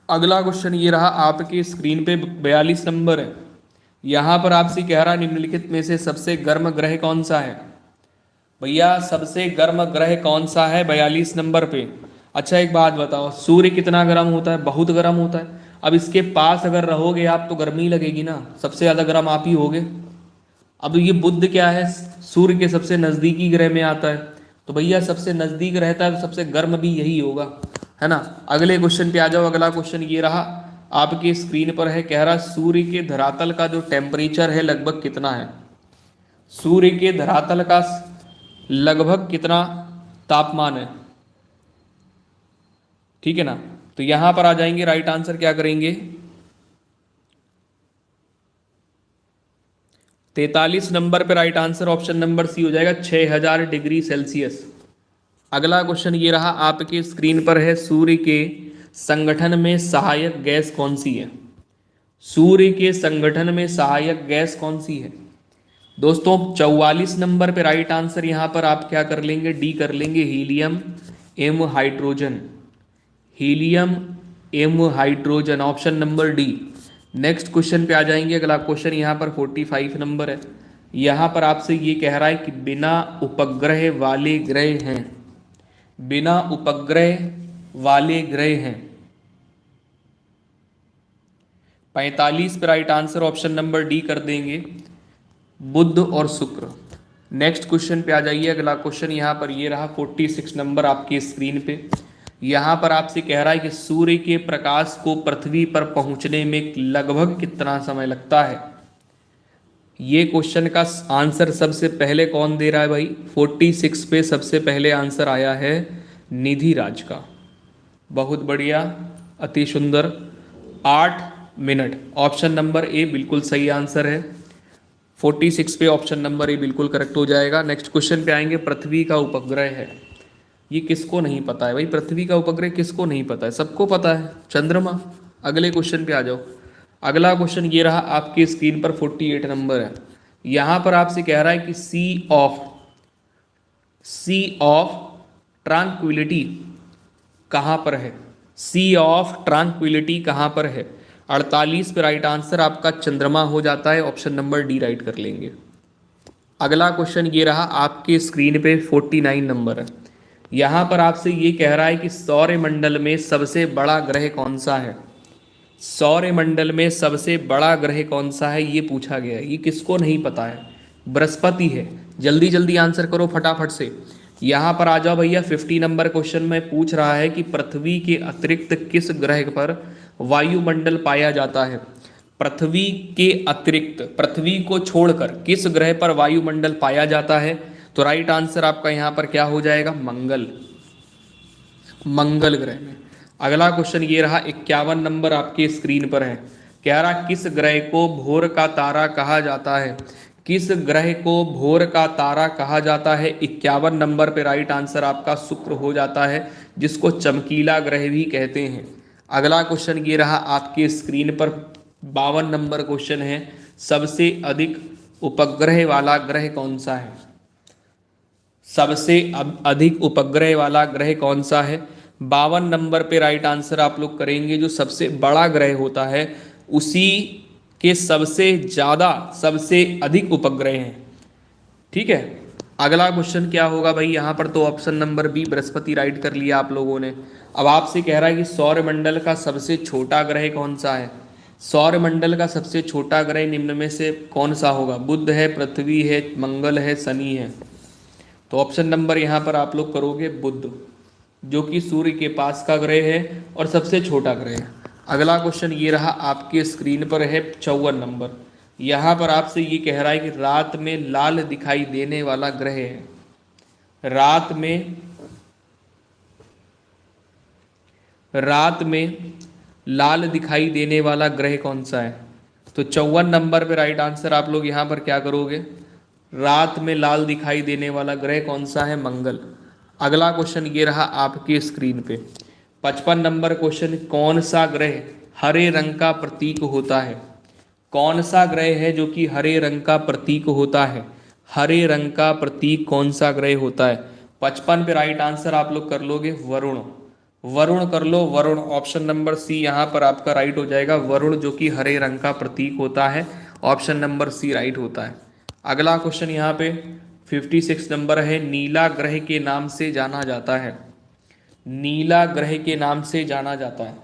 Speaker 1: अगला क्वेश्चन ये रहा आपके स्क्रीन पे 42 नंबर है। यहां पर आपसे कह रहा निम्नलिखित में से सबसे गर्म ग्रह कौन सा है। भैया सबसे गर्म ग्रह कौन सा है 42 नंबर पे। अच्छा एक बात बताओ, सूर्य कितना गर्म होता है, बहुत गर्म होता है। अब इसके पास अगर रहोगे आप तो गर्मी लगेगी ना, सबसे ज्यादा गर्म आप ही होगे। अब ये बुध क्या है, सूर्य के सबसे नजदीकी ग्रह में आता है, तो भैया सबसे नजदीक रहता है तो सबसे गर्म भी यही होगा, है ना। अगले क्वेश्चन पे आ जाओ। अगला क्वेश्चन ये रहा आपके स्क्रीन पर है, कह रहा सूर्य के धरातल का जो टेम्परेचर है लगभग कितना है। सूर्य के धरातल का लगभग कितना तापमान है, ठीक है ना। तो यहां पर आ जाएंगे, राइट आंसर क्या करेंगे 43 नंबर पे right answer option number C हो जाएगा, 6000 डिग्री सेल्सियस। अगला क्वेश्चन ये रहा आपके स्क्रीन पर है, सूर्य के संगठन में सहायक गैस कौन सी है। सूर्य के संगठन में सहायक गैस कौन सी है। दोस्तों 44 नंबर पे राइट आंसर यहां पर आप क्या कर लेंगे, डी कर लेंगे, हीलियम एम हाइड्रोजन। हीलियम एम hydrogen, option number D. Next question पे आ जाएंगे। अगला क्वेश्चन यहाँ पर 45 नंबर है। यहाँ पर आपसे ये कह रहा है कि बिना उपग्रह वाले ग्रह हैं, बिना उपग्रह वाले ग्रह हैं। 45 पे right answer option number D कर देंगे, बुध और शुक्र। नेक्स्ट क्वेश्चन पे आ जाइए। अगला क्वेश्चन यहाँ पर ये रहा 46 नंबर आपकी स्क्रीन पे। यहाँ पर आपसे कह रहा है कि सूर्य के प्रकाश को पृथ्वी पर पहुंचने में लगभग कितना समय लगता है। ये क्वेश्चन का आंसर सबसे पहले कौन दे रहा है भाई, 46 पे सबसे पहले आंसर आया है निधि राज का। बहुत बढ़िया, अति सुंदर, 8 मिनट। ऑप्शन नंबर ए बिल्कुल सही आंसर है। 46 पे ऑप्शन नंबर ए बिल्कुल करेक्ट हो जाएगा। नेक्स्ट क्वेश्चन पे आएंगे, पृथ्वी का उपग्रह है, ये किसको नहीं पता है भाई। पृथ्वी का उपग्रह किसको नहीं पता है, सबको पता है, चंद्रमा। अगले क्वेश्चन पे आ जाओ। अगला क्वेश्चन ये रहा आपकी स्क्रीन पर 48 नंबर है। यहां पर आपसे कह रहा है कि सी ऑफ ट्रांक्विलिटी कहां पर है। सी ऑफ ट्रांक्विलिटी कहां पर है। 48 पे राइट आंसर आपका चंद्रमा हो जाता है, ऑप्शन नंबर डी राइट कर लेंगे। अगला क्वेश्चन ये रहा आपके स्क्रीन पे 49 नंबर है। यहां पर आपसे ये कह रहा है कि सौरमंडल में सबसे बड़ा ग्रह कौन सा है। सौरमंडल में सबसे बड़ा ग्रह कौन सा है ये पूछा गया है, ये किसको नहीं पता है। बृहस्पति है। जल्दी जल्दी आंसर करो फटाफट से। यहां पर आ जाओ भैया। 50 नंबर क्वेश्चन में पूछ रहा है कि पृथ्वी के अतिरिक्त किस ग्रह पर वायुमंडल पाया जाता है। पृथ्वी के अतिरिक्त, पृथ्वी को छोड़कर किस ग्रह पर वायुमंडल पाया जाता है। तो राइट आंसर आपका यहां पर क्या हो जाएगा, मंगल, मंगल ग्रह में। अगला क्वेश्चन ये रहा 51 नंबर आपके स्क्रीन पर है। कह रहा किस ग्रह को भोर का तारा कहा जाता है। किस ग्रह को भोर का तारा कहा जाता है। 51 नंबर पे राइट आंसर आपका शुक्र हो जाता है, जिसको चमकीला ग्रह भी कहते हैं। अगला क्वेश्चन ये रहा आपके स्क्रीन पर 52 नंबर क्वेश्चन है, सबसे अधिक उपग्रह वाला ग्रह कौन सा है। सबसे अधिक उपग्रह वाला ग्रह कौन सा है। 52 नंबर पे राइट आंसर आप लोग करेंगे, जो सबसे बड़ा ग्रह होता है उसी के सबसे ज़्यादा, सबसे अधिक उपग्रह हैं, ठीक है। अगला क्वेश्चन क्या होगा भाई, यहाँ पर तो option number B Brihaspati right कर लिया आप लोगों ने। अब आपसे कह रहा है कि सौरमंडल का सबसे छोटा ग्रह कौन सा है। सौरमंडल का सबसे छोटा ग्रह निम्न में से कौन सा होगा, बुध है, पृथ्वी है, मंगल है, शनि है। तो ऑप्शन नंबर यहाँ पर आप लोग करोगे बुध, जो कि सूर्य के पास का ग्रह है और सबसे छोटा ग्रह है। अगला क्वेश्चन ये रहा आपके स्क्रीन पर है 54 नंबर। यहाँ पर आपसे ये कह रहा है कि रात में लाल दिखाई देने वाला ग्रह है, रात में लाल दिखाई देने वाला ग्रह कौन सा है। तो 54 नंबर पे राइट आंसर आप लोग यहाँ पर क्या करोगे, रात में लाल दिखाई देने वाला ग्रह कौन सा है, मंगल। अगला क्वेश्चन ये रहा आपके स्क्रीन पे 55 नंबर क्वेश्चन, कौन सा ग्रह हरे रंग का प्रतीक होता है। कौन सा ग्रह है जो कि हरे रंग का प्रतीक होता है, हरे रंग का प्रतीक कौन सा ग्रह होता है। 55 पे राइट आंसर आप लोग कर लोगे वरुण, वरुण कर लो, वरुण। ऑप्शन नंबर सी यहाँ पर आपका राइट हो जाएगा, वरुण जो कि हरे रंग का प्रतीक होता है। ऑप्शन नंबर सी राइट होता है। अगला क्वेश्चन यहाँ पे 56 नंबर है, नीला ग्रह के नाम से जाना जाता है, नीला ग्रह के नाम से जाना जाता है।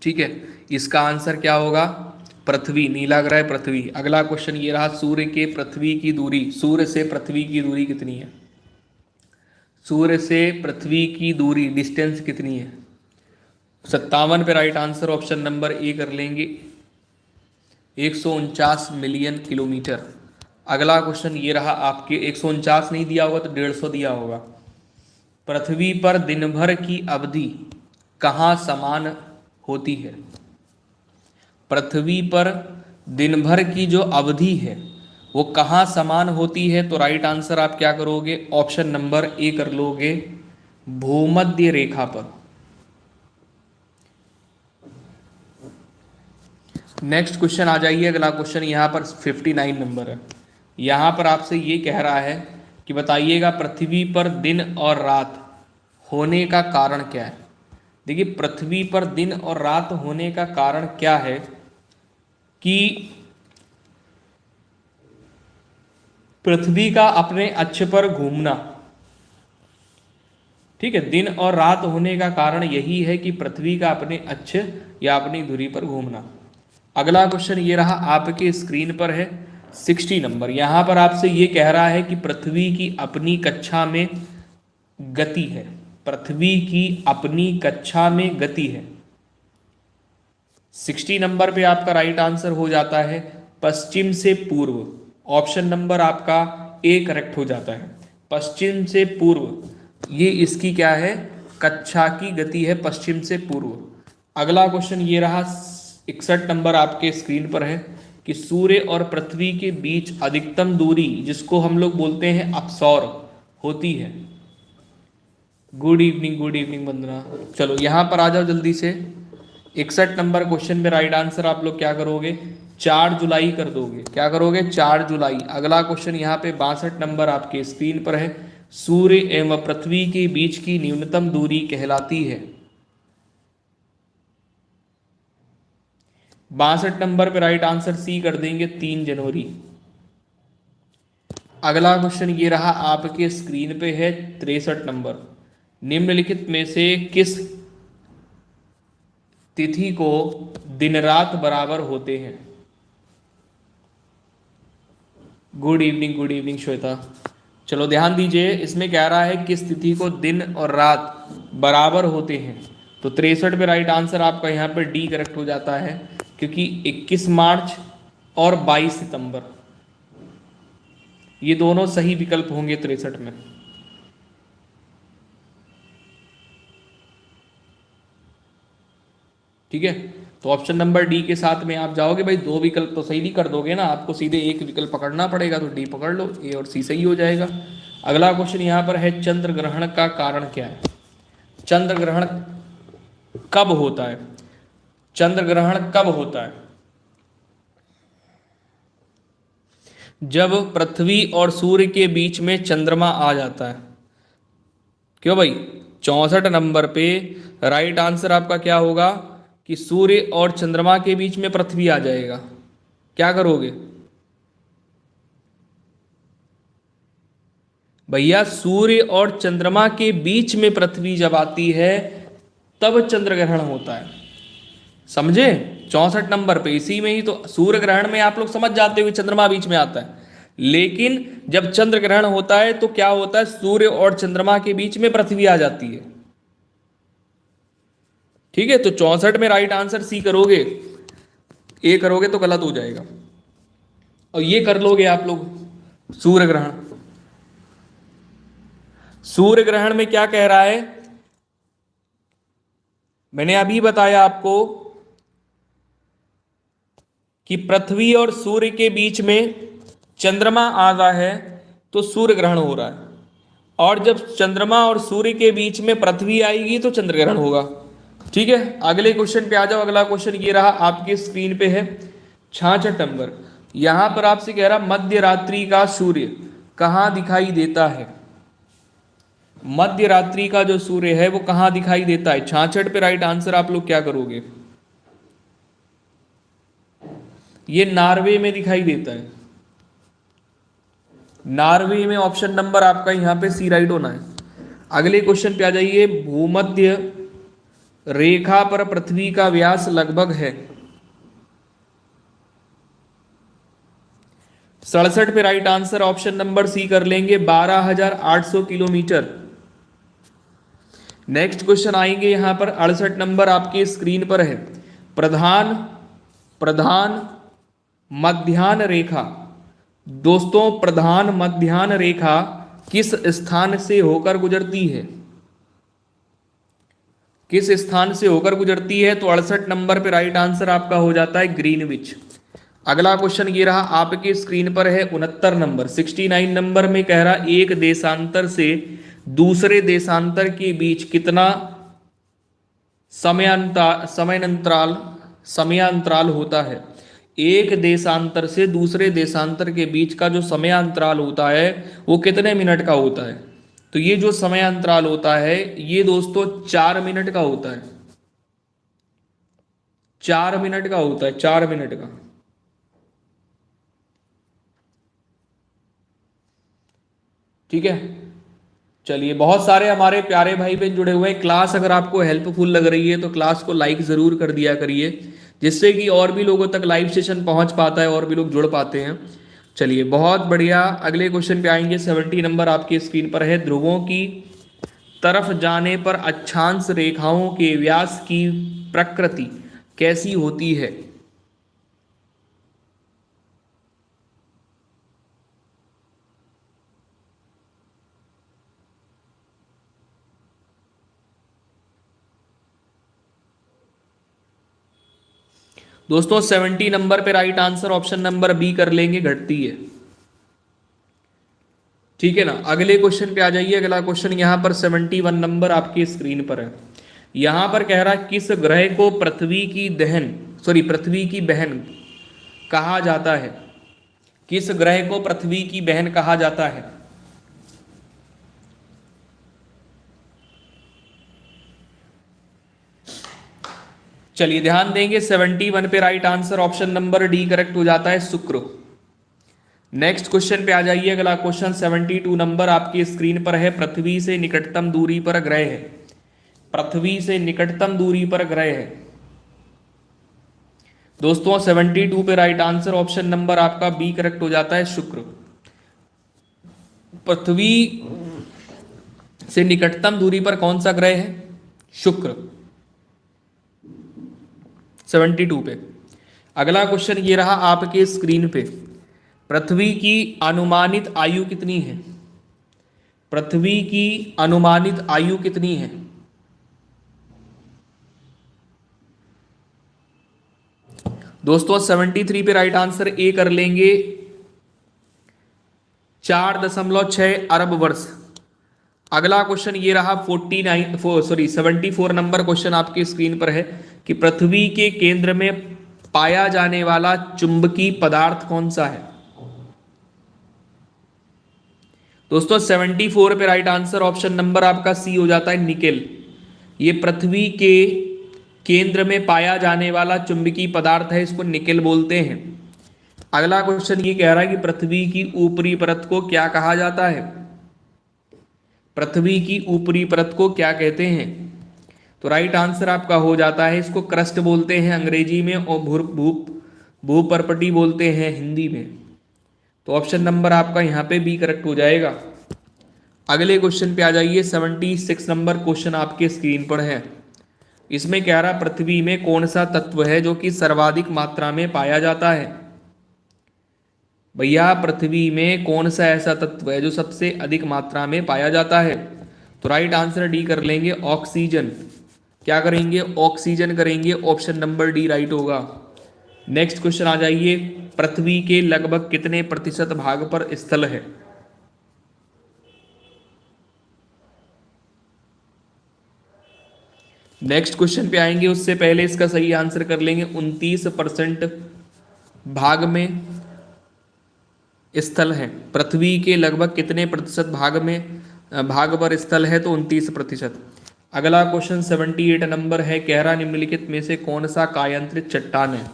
Speaker 1: ठीक है, इसका आंसर क्या होगा, पृथ्वी, नीला ग्रह पृथ्वी। अगला क्वेश्चन ये रहा, सूर्य के पृथ्वी की दूरी, सूर्य से पृथ्वी की दूरी कितनी है। सूर्य से पृथ्वी की दूरी डिस्टेंस कितनी है। 57 पे राइट आंसर ऑप्शन नंबर ए कर लेंगे, 149 मिलियन किलोमीटर। अगला क्वेश्चन ये रहा आपके, 149 नहीं दिया होगा तो 150 दिया होगा। पृथ्वी पर दिन भर की अवधि कहाँ समान होती है। पृथ्वी पर दिन भर की जो अवधि है वो कहाँ समान होती है। तो राइट आंसर आप क्या करोगे, ऑप्शन नंबर ए कर लोगे, भूमध्य रेखा पर। नेक्स्ट क्वेश्चन आ जाइए। अगला क्वेश्चन यहाँ पर 59 नंबर है। यहाँ पर आपसे ये कह रहा है कि बताइएगा पृथ्वी पर दिन और रात होने का कारण क्या है। देखिए, पृथ्वी पर दिन और रात होने का कारण क्या है कि पृथ्वी का अपने अक्ष पर घूमना। ठीक है, दिन और रात होने का कारण यही है कि पृथ्वी का अपने अक्ष या अपनी धुरी पर घूमना। अगला क्वेश्चन ये रहा आपके स्क्रीन पर है 60 नंबर। यहां पर आपसे ये कह रहा है कि पृथ्वी की अपनी कक्षा में गति है, पृथ्वी की अपनी कक्षा में गति है। 60 नंबर पे आपका राइट आंसर हो जाता है पश्चिम से पूर्व। ऑप्शन नंबर आपका ए करेक्ट हो जाता है, पश्चिम से पूर्व। ये इसकी क्या है, कक्षा की गति है, पश्चिम से पूर्व। अगला क्वेश्चन ये रहा 61 नंबर आपके स्क्रीन पर है कि सूर्य और पृथ्वी के बीच अधिकतम दूरी, जिसको हम लोग बोलते हैं अपसौर, होती है। गुड इवनिंग वंदना। चलो यहाँ पर आ जाओ जल्दी से। 61 नंबर क्वेश्चन में राइट आंसर आप लोग क्या करोगे, 4 जुलाई कर दोगे। क्या करोगे, 4 जुलाई। अगला क्वेश्चन यहाँ पे 62 नंबर आपके स्क्रीन पर है, सूर्य एवं पृथ्वी के बीच की न्यूनतम दूरी कहलाती है। 62 नंबर पे राइट आंसर सी कर देंगे, 3 जनवरी। अगला क्वेश्चन ये रहा आपके स्क्रीन पे है 63 नंबर, निम्नलिखित में से किस तिथि को दिन रात बराबर होते हैं। Good evening Shweta. चलो ध्यान दीजिए, इसमें कह रहा है किस तिथि को दिन और रात बराबर होते हैं। तो 63 पे राइट आंसर आपका यहाँ पर डी करेक्ट हो जाता है, क्योंकि 21 मार्च और 22 सितंबर ये दोनों सही विकल्प होंगे 63 में। ठीक है, तो ऑप्शन नंबर डी के साथ में आप जाओगे। भाई 2 विकल्प तो सही नहीं कर दोगे ना, आपको सीधे एक विकल्प पकड़ना पड़ेगा। तो डी पकड़ लो, ए और सी सही हो जाएगा। अगला क्वेश्चन यहाँ पर है, चंद्र ग्रहण का कारण क्या है। चंद्र ग्रहण कब होता है, चंद्र ग्रहण कब होता है। जब पृथ्वी और सूर्य के बीच में चंद्रमा आ जाता है। क्यों भाई, 64 नंबर पे राइट आंसर आपका क्या होगा कि सूर्य और चंद्रमा के बीच में पृथ्वी आ जाएगा। क्या करोगे भैया? सूर्य और चंद्रमा के बीच में पृथ्वी जब आती है तब चंद्र ग्रहण होता है, समझे? 64 नंबर पे इसी में ही तो सूर्य ग्रहण में आप लोग समझ जाते हो कि चंद्रमा बीच में आता है, लेकिन जब चंद्र ग्रहण होता है तो क्या होता है? सूर्य और चंद्रमा के बीच में पृथ्वी आ जाती है। ठीक है, तो 64 में राइट आंसर सी करोगे, ए करोगे तो गलत हो जाएगा। और ये कर लोगे आप लोग सूर्य ग्रहण। सूर्य ग्रहण में क्या कह रहा है? मैंने अभी बताया आपको कि पृथ्वी और सूर्य के बीच में चंद्रमा आ रहा है तो सूर्य ग्रहण हो रहा है, और जब चंद्रमा और सूर्य के बीच में पृथ्वी आएगी तो चंद्र ग्रहण होगा। ठीक है, अगले क्वेश्चन पे आ जाओ। अगला क्वेश्चन ये रहा, आपके स्क्रीन पे है 66 नंबर। यहां पर आपसे कह रहा मध्य रात्रि का सूर्य कहां दिखाई देता है? मध्य रात्रि का जो सूर्य है वो कहां दिखाई देता है? 66 पे राइट आंसर आप लोग क्या करोगे? ये नॉर्वे में दिखाई देता है। नॉर्वे में ऑप्शन नंबर आपका यहां पे सी राइट होना है। अगले क्वेश्चन पे आ जाइए। भूमध्य रेखा पर पृथ्वी का व्यास लगभग है 67 पे right answer option number C कर लेंगे, 12,800 किलोमीटर। नेक्स्ट क्वेश्चन आएंगे यहां पर 68 नंबर आपके स्क्रीन पर है। प्रधान प्रधान मध्याह्न रेखा, दोस्तों प्रधान मध्याह्न रेखा किस स्थान से होकर गुजरती है? किस स्थान से होकर गुजरती है? तो 68 नंबर पे राइट आंसर आपका हो जाता है ग्रीनविच। अगला क्वेश्चन ये रहा, आपके स्क्रीन पर है 69 नंबर। 69 नंबर में कह रहा एक देशांतर से दूसरे देशांतर के बीच कितना समयांतराल होता है? एक देशांतर से दूसरे देशांतर के बीच का जो समयांतराल होता है वो कितने मिनट का होता है? तो ये जो समयांतराल होता है ये दोस्तों 4 मिनट का होता है। 4 मिनट का होता है, 4 मिनट का। ठीक है, चलिए, बहुत सारे हमारे प्यारे भाई बहन जुड़े हुए हैं। क्लास अगर आपको हेल्पफुल लग रही है तो क्लास को लाइक जरूर कर दिया करिए, जिससे कि और भी लोगों तक लाइव सेशन पहुंच पाता है और भी लोग जुड़ पाते हैं। चलिए, बहुत बढ़िया। अगले क्वेश्चन पे आएंगे। 70 नंबर आपकी स्क्रीन पर है। ध्रुवों की तरफ जाने पर अक्षांश रेखाओं के व्यास की प्रकृति कैसी होती है? दोस्तों 70 नंबर पे right answer option number B कर लेंगे, घटती है। ठीक है ना। अगले क्वेश्चन पे आ जाइए। अगला क्वेश्चन यहां पर 71 नंबर आपकी स्क्रीन पर है। यहां पर कह रहा है किस ग्रह को पृथ्वी की बहन कहा जाता है? किस ग्रह को पृथ्वी की बहन कहा जाता है? चलिए ध्यान देंगे। 71 पे right answer option number D correct हो जाता है, शुक्र। नेक्स्ट क्वेश्चन पे आ जाइए। अगला क्वेश्चन 72 नंबर आपकी स्क्रीन पर है। पृथ्वी से निकटतम दूरी पर ग्रह है। पृथ्वी से निकटतम दूरी पर ग्रह है दोस्तों 72 पे राइट आंसर ऑप्शन नंबर आपका बी करेक्ट हो जाता है, शुक्र। पृथ्वी से निकटतम दूरी पर कौन सा ग्रह है? शुक्र, 72 पे। अगला क्वेश्चन ये रहा आपके स्क्रीन पे। पृथ्वी की अनुमानित आयु कितनी है? पृथ्वी की अनुमानित आयु कितनी है? दोस्तों 73 पे राइट आंसर ए कर लेंगे, 4.6 अरब वर्ष। अगला क्वेश्चन ये रहा 74 नंबर क्वेश्चन आपकी स्क्रीन पर है कि पृथ्वी के केंद्र में पाया जाने वाला चुंबकीय पदार्थ कौन सा है? दोस्तों 74 पे राइट आंसर ऑप्शन नंबर आपका सी हो जाता है, निकेल। ये पृथ्वी के केंद्र में पाया जाने वाला चुंबकीय पदार्थ है, इसको निकेल बोलते हैं। अगला क्वेश्चन ये कह रहा है कि पृथ्वी की ऊपरी परत को क्या कहा जाता है? पृथ्वी की ऊपरी परत को क्या कहते हैं? तो राइट आंसर आपका हो जाता है, इसको क्रस्ट बोलते हैं अंग्रेजी में और भूपर्पटी बोलते हैं हिंदी में। तो ऑप्शन नंबर आपका यहाँ पे बी करेक्ट हो जाएगा। अगले क्वेश्चन पे आ जाइए। 76 नंबर क्वेश्चन आपके स्क्रीन पर है। इसमें कह रहा पृथ्वी में कौन सा तत्व है जो कि सर्वाधिक मात्रा में पाया जाता है? भैया पृथ्वी में कौन सा ऐसा तत्व है जो सबसे अधिक मात्रा में पाया जाता है? तो राइट आंसर डी कर लेंगे, ऑक्सीजन। क्या करेंगे? ऑक्सीजन करेंगे। ऑप्शन नंबर डी राइट होगा। नेक्स्ट क्वेश्चन आ जाइए। पृथ्वी के लगभग कितने प्रतिशत भाग पर स्थल है? नेक्स्ट क्वेश्चन पे आएंगे, उससे पहले इसका सही आंसर कर लेंगे। 29% भाग में स्थल है। पृथ्वी के लगभग कितने प्रतिशत भाग पर स्थल है? तो 29%। अगला क्वेश्चन 78 नंबर है। कह रहा निम्नलिखित में से कौन सा कायांतरित चट्टान है?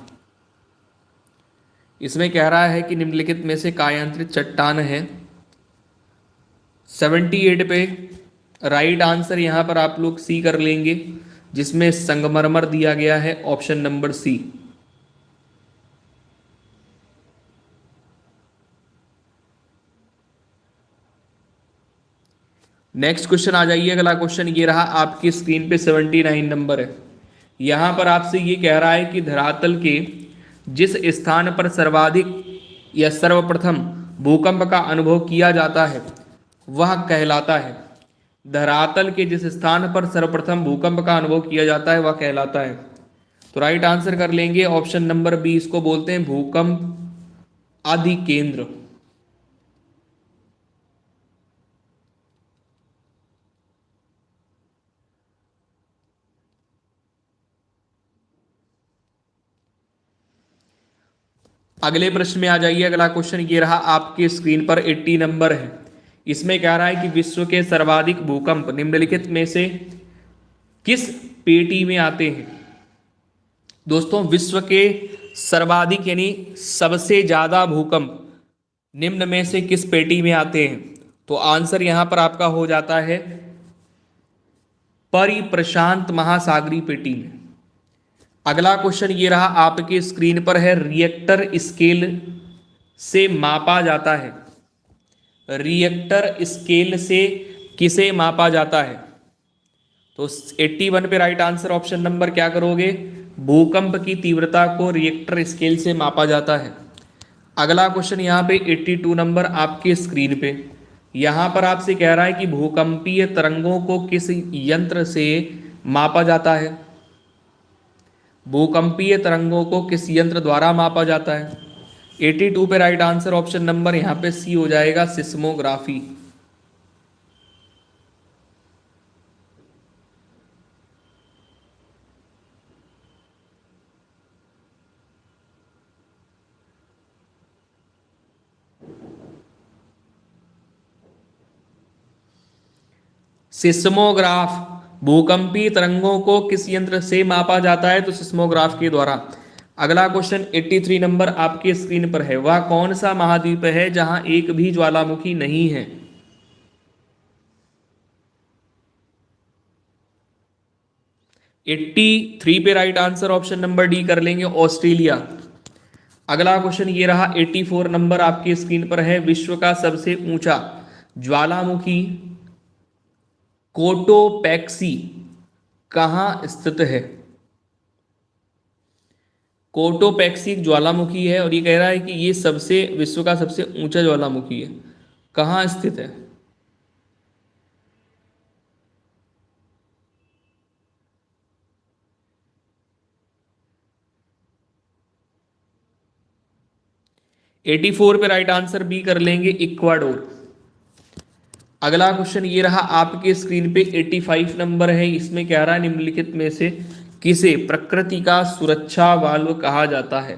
Speaker 1: इसमें कह रहा है कि निम्नलिखित में से कायांतरित चट्टान है। 78 पे राइट आंसर यहां पर आप लोग सी कर लेंगे, जिसमें संगमरमर दिया गया है। Option number C. Next question आ जाइए। अगला क्वेश्चन ये रहा आपकी स्क्रीन पे। 79 नंबर है। यहां पर आपसे ये कह रहा है कि धरातल के जिस स्थान पर सर्वाधिक या सर्वप्रथम भूकंप का अनुभव किया जाता है वह कहलाता है। धरातल के जिस स्थान पर सर्वप्रथम भूकंप का अनुभव किया जाता है वह कहलाता है। तो राइट आंसर कर लेंगे ऑप्शन नंबर बी, इसको बोलते हैं भूकंप आदि केंद्र। अगले प्रश्न में आ जाइए। अगला क्वेश्चन ये रहा आपके स्क्रीन पर। 80 नंबर है। इसमें कह रहा है कि विश्व के सर्वाधिक भूकंप निम्नलिखित में से किस पेटी में आते हैं? दोस्तों विश्व के सर्वाधिक यानी सबसे ज्यादा भूकंप निम्न में से किस पेटी में आते हैं? तो आंसर यहां पर आपका हो जाता है परिप्रशांत महासागरीय पेटी में। अगला क्वेश्चन ये रहा आपके स्क्रीन पर है। रिएक्टर स्केल से मापा जाता है। रिएक्टर स्केल से किसे मापा जाता है? तो 81 पे राइट आंसर ऑप्शन नंबर क्या करोगे? भूकंप की तीव्रता को रिएक्टर स्केल से मापा जाता है। अगला क्वेश्चन यहाँ पे 82 नंबर आपके स्क्रीन पे। यहाँ पर आपसे कह रहा है कि भूकंपीय तरंगों को किस यंत्र से मापा जाता है? भूकंपीय तरंगों को किस यंत्र द्वारा मापा जाता है? 82 पे राइट आंसर ऑप्शन नंबर यहाँ पे सी हो जाएगा, सिस्मोग्राफी। सिस्मोग्राफ भूकंपीय तरंगों को किस यंत्र से मापा जाता है? तो सिस्मोग्राफ के द्वारा। अगला क्वेश्चन 83 नंबर आपके स्क्रीन पर है। वह कौन सा महाद्वीप है जहां एक भी ज्वालामुखी नहीं है? 83 पे right answer option number D कर लेंगे, ऑस्ट्रेलिया। अगला क्वेश्चन ये रहा 84 नंबर आपकी स्क्रीन पर है। विश्व का सबसे ऊंचा ज्वालामुखी कोटोपैक्सी कहाँ स्थित है? कोटोपैक्सी एक ज्वालामुखी है और ये कह रहा है कि ये विश्व का सबसे ऊंचा ज्वालामुखी है। कहाँ स्थित है? एटी 84 पे राइट आंसर बी कर लेंगे, इक्वाडोर। अगला क्वेश्चन ये रहा आपके स्क्रीन पे। 85 नंबर है। इसमें कह रहा है निम्नलिखित में से किसे प्रकृति का सुरक्षा वाल्व कहा जाता है?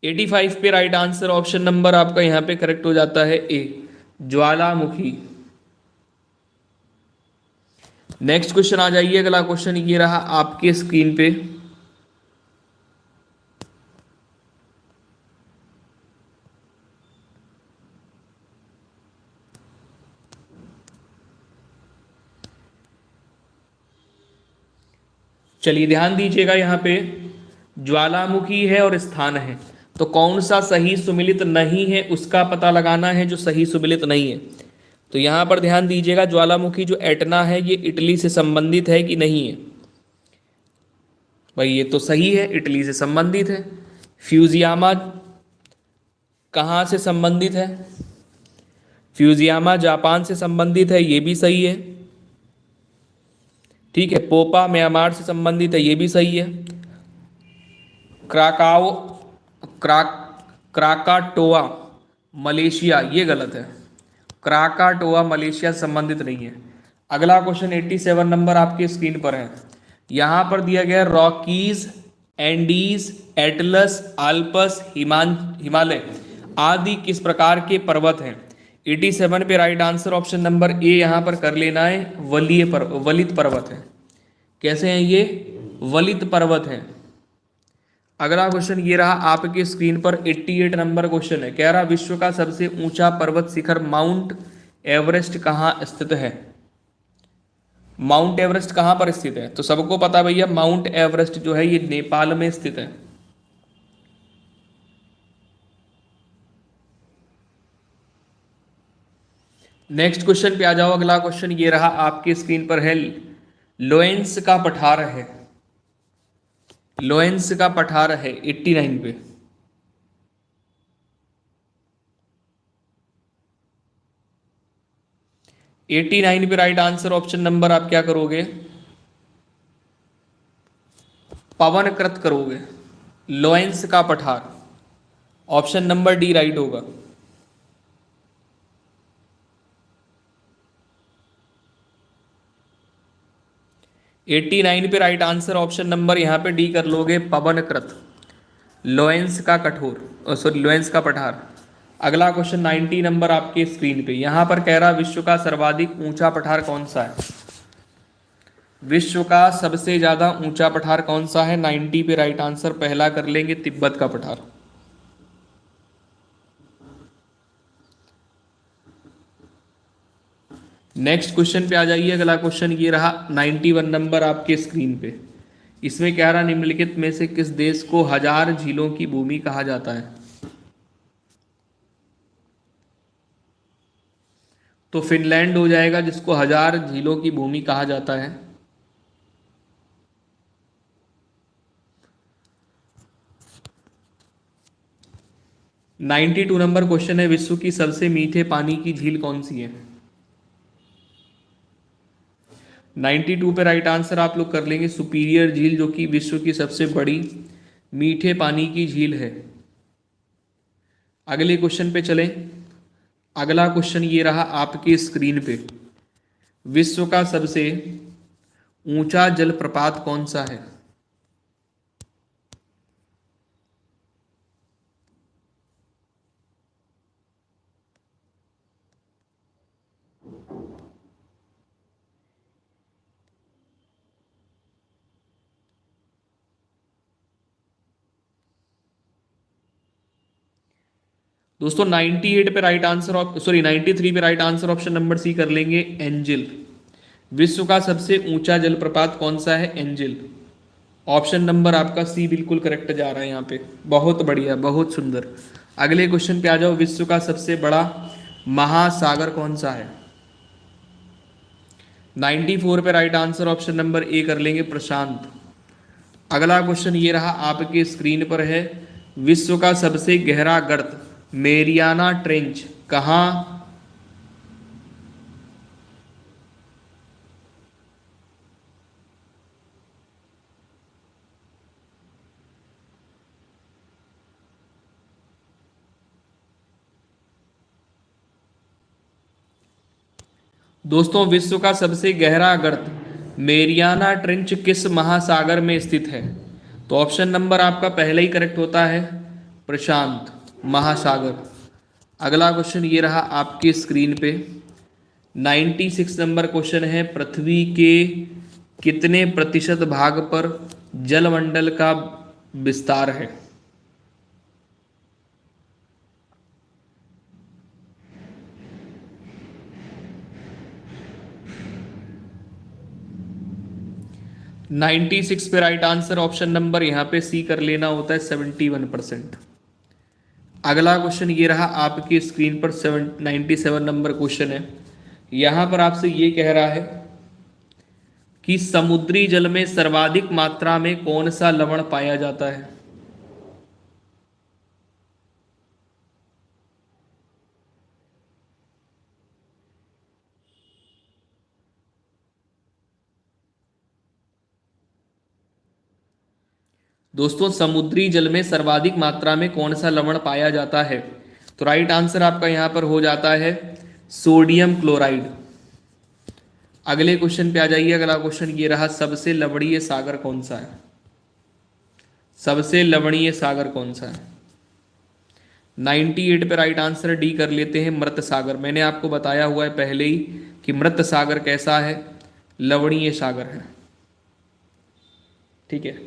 Speaker 1: एटी 85 पे राइट आंसर ऑप्शन नंबर आपका यहां पे करेक्ट हो जाता है, ए, ज्वालामुखी। नेक्स्ट क्वेश्चन आ जाइए। अगला क्वेश्चन ये रहा आपके स्क्रीन पे। चलिए ध्यान दीजिएगा, यहाँ पे ज्वालामुखी है और स्थान है, तो कौन सा सही सुमिलित नहीं है उसका पता लगाना है, जो सही सुमिलित नहीं है। तो यहाँ पर ध्यान दीजिएगा, ज्वालामुखी जो एटना है ये इटली से संबंधित है कि नहीं है। भाई ये तो सही है, इटली से संबंधित है। फ्यूजियामा कहाँ से संबंधित है? फ्यूजियामा जापान से संबंधित है, ये भी सही है। ठीक है, पोपा म्यांमार से संबंधित है, ये भी सही है। क्राकाओ क्राक क्राकाटोआ मलेशिया, ये गलत है। क्राकाटोआ मलेशिया से संबंधित नहीं है। अगला क्वेश्चन 87 नंबर आपके स्क्रीन पर है। यहां पर दिया गया Rockies, Andes, Atlas, Alps, Himalaya आदि किस प्रकार के पर्वत हैं? 87 पे राइट आंसर ऑप्शन नंबर ए यहां पर कर लेना है, वलित पर्वत है। कैसे हैं ये? वलित पर्वत है। अगला क्वेश्चन ये रहा आपके स्क्रीन पर, 88 नंबर क्वेश्चन है। कह रहा विश्व का सबसे ऊंचा पर्वत शिखर माउंट एवरेस्ट कहाँ स्थित है? माउंट एवरेस्ट कहाँ पर स्थित है? तो सबको पता भैया, माउंट एवरेस्ट जो है ये नेपाल में स्थित है। नेक्स्ट क्वेश्चन पे आ जाओ। अगला क्वेश्चन ये रहा आपके स्क्रीन पर है, लोएंस का पठार है। लोएंस का पठार है 89 पे। एटी नाइन पे राइट आंसर ऑप्शन नंबर आप क्या करोगे? पवनकृत करोगे। लोएंस का पठार, ऑप्शन नंबर डी राइट होगा। 89 पे राइट आंसर ऑप्शन नंबर यहाँ पे डी कर लोगे, पवनकृत। लोएंस का कठोर, सॉरी लोएंस का पठार। अगला क्वेश्चन 90 नंबर आपके स्क्रीन पे। यहाँ पर कह रहा विश्व का सर्वाधिक ऊंचा पठार कौन सा है? विश्व का सबसे ज्यादा ऊंचा पठार कौन सा है? 90 पे राइट आंसर पहला कर लेंगे, तिब्बत का पठार। नेक्स्ट क्वेश्चन पे आ जाइए। अगला क्वेश्चन ये रहा 91 नंबर आपके स्क्रीन पे। इसमें कह रहा निम्नलिखित में से किस देश को हजार झीलों की भूमि कहा जाता है? तो फिनलैंड हो जाएगा, जिसको हजार झीलों की भूमि कहा जाता है। नाइन्टी टू नंबर क्वेश्चन है, विश्व की सबसे मीठे पानी की झील कौन सी है? 92 पे राइट आंसर आप लोग कर लेंगे, सुपीरियर झील, जो कि विश्व की सबसे बड़ी मीठे पानी की झील है। अगले क्वेश्चन पे चलें। अगला क्वेश्चन ये रहा आपके स्क्रीन पे, विश्व का सबसे ऊंचा जलप्रपात कौन सा है? दोस्तों 98 पे राइट आंसर, सॉरी 93 पे right answer option number C कर लेंगे, एंजिल। विश्व का सबसे ऊंचा जलप्रपात कौन सा है? एंजिल। ऑप्शन नंबर आपका सी बिल्कुल करेक्ट जा रहा है यहाँ पे। बहुत बढ़िया, बहुत सुंदर। अगले क्वेश्चन पे आ जाओ। विश्व का सबसे बड़ा महासागर कौन सा है? 94 पे राइट आंसर ऑप्शन नंबर ए कर लेंगे, प्रशांत। अगला क्वेश्चन ये रहा आपके स्क्रीन पर है, विश्व का सबसे गहरा गर्त मेरियाना ट्रेंच कहाँ? दोस्तों विश्व का सबसे गहरा गर्त मेरियाना ट्रेंच किस महासागर में स्थित है? तो ऑप्शन नंबर आपका पहले ही करेक्ट होता है, प्रशांत महासागर। अगला क्वेश्चन ये रहा आपके स्क्रीन पे। 96 नंबर क्वेश्चन है, पृथ्वी के कितने प्रतिशत भाग पर जलमंडल का विस्तार है? 96 पे राइट आंसर ऑप्शन नंबर यहाँ पे सी कर लेना होता है 71%। अगला क्वेश्चन ये रहा आपकी स्क्रीन पर 97 नंबर क्वेश्चन है। यहाँ पर आपसे ये कह रहा है कि समुद्री जल में सर्वाधिक मात्रा में कौन सा लवण पाया जाता है। दोस्तों समुद्री जल में सर्वाधिक मात्रा में कौन सा लवण पाया जाता है? तो राइट आंसर आपका यहां पर हो जाता है सोडियम क्लोराइड। अगले क्वेश्चन पे आ जाइए। अगला क्वेश्चन ये रहा, सबसे लवणीय सागर कौन सा है? सबसे लवणीय सागर कौन सा है? 98 पे राइट आंसर डी कर लेते हैं, मृत सागर। मैंने आपको बताया हुआ है पहले ही कि मृत सागर कैसा है, लवणीय सागर है। ठीक है,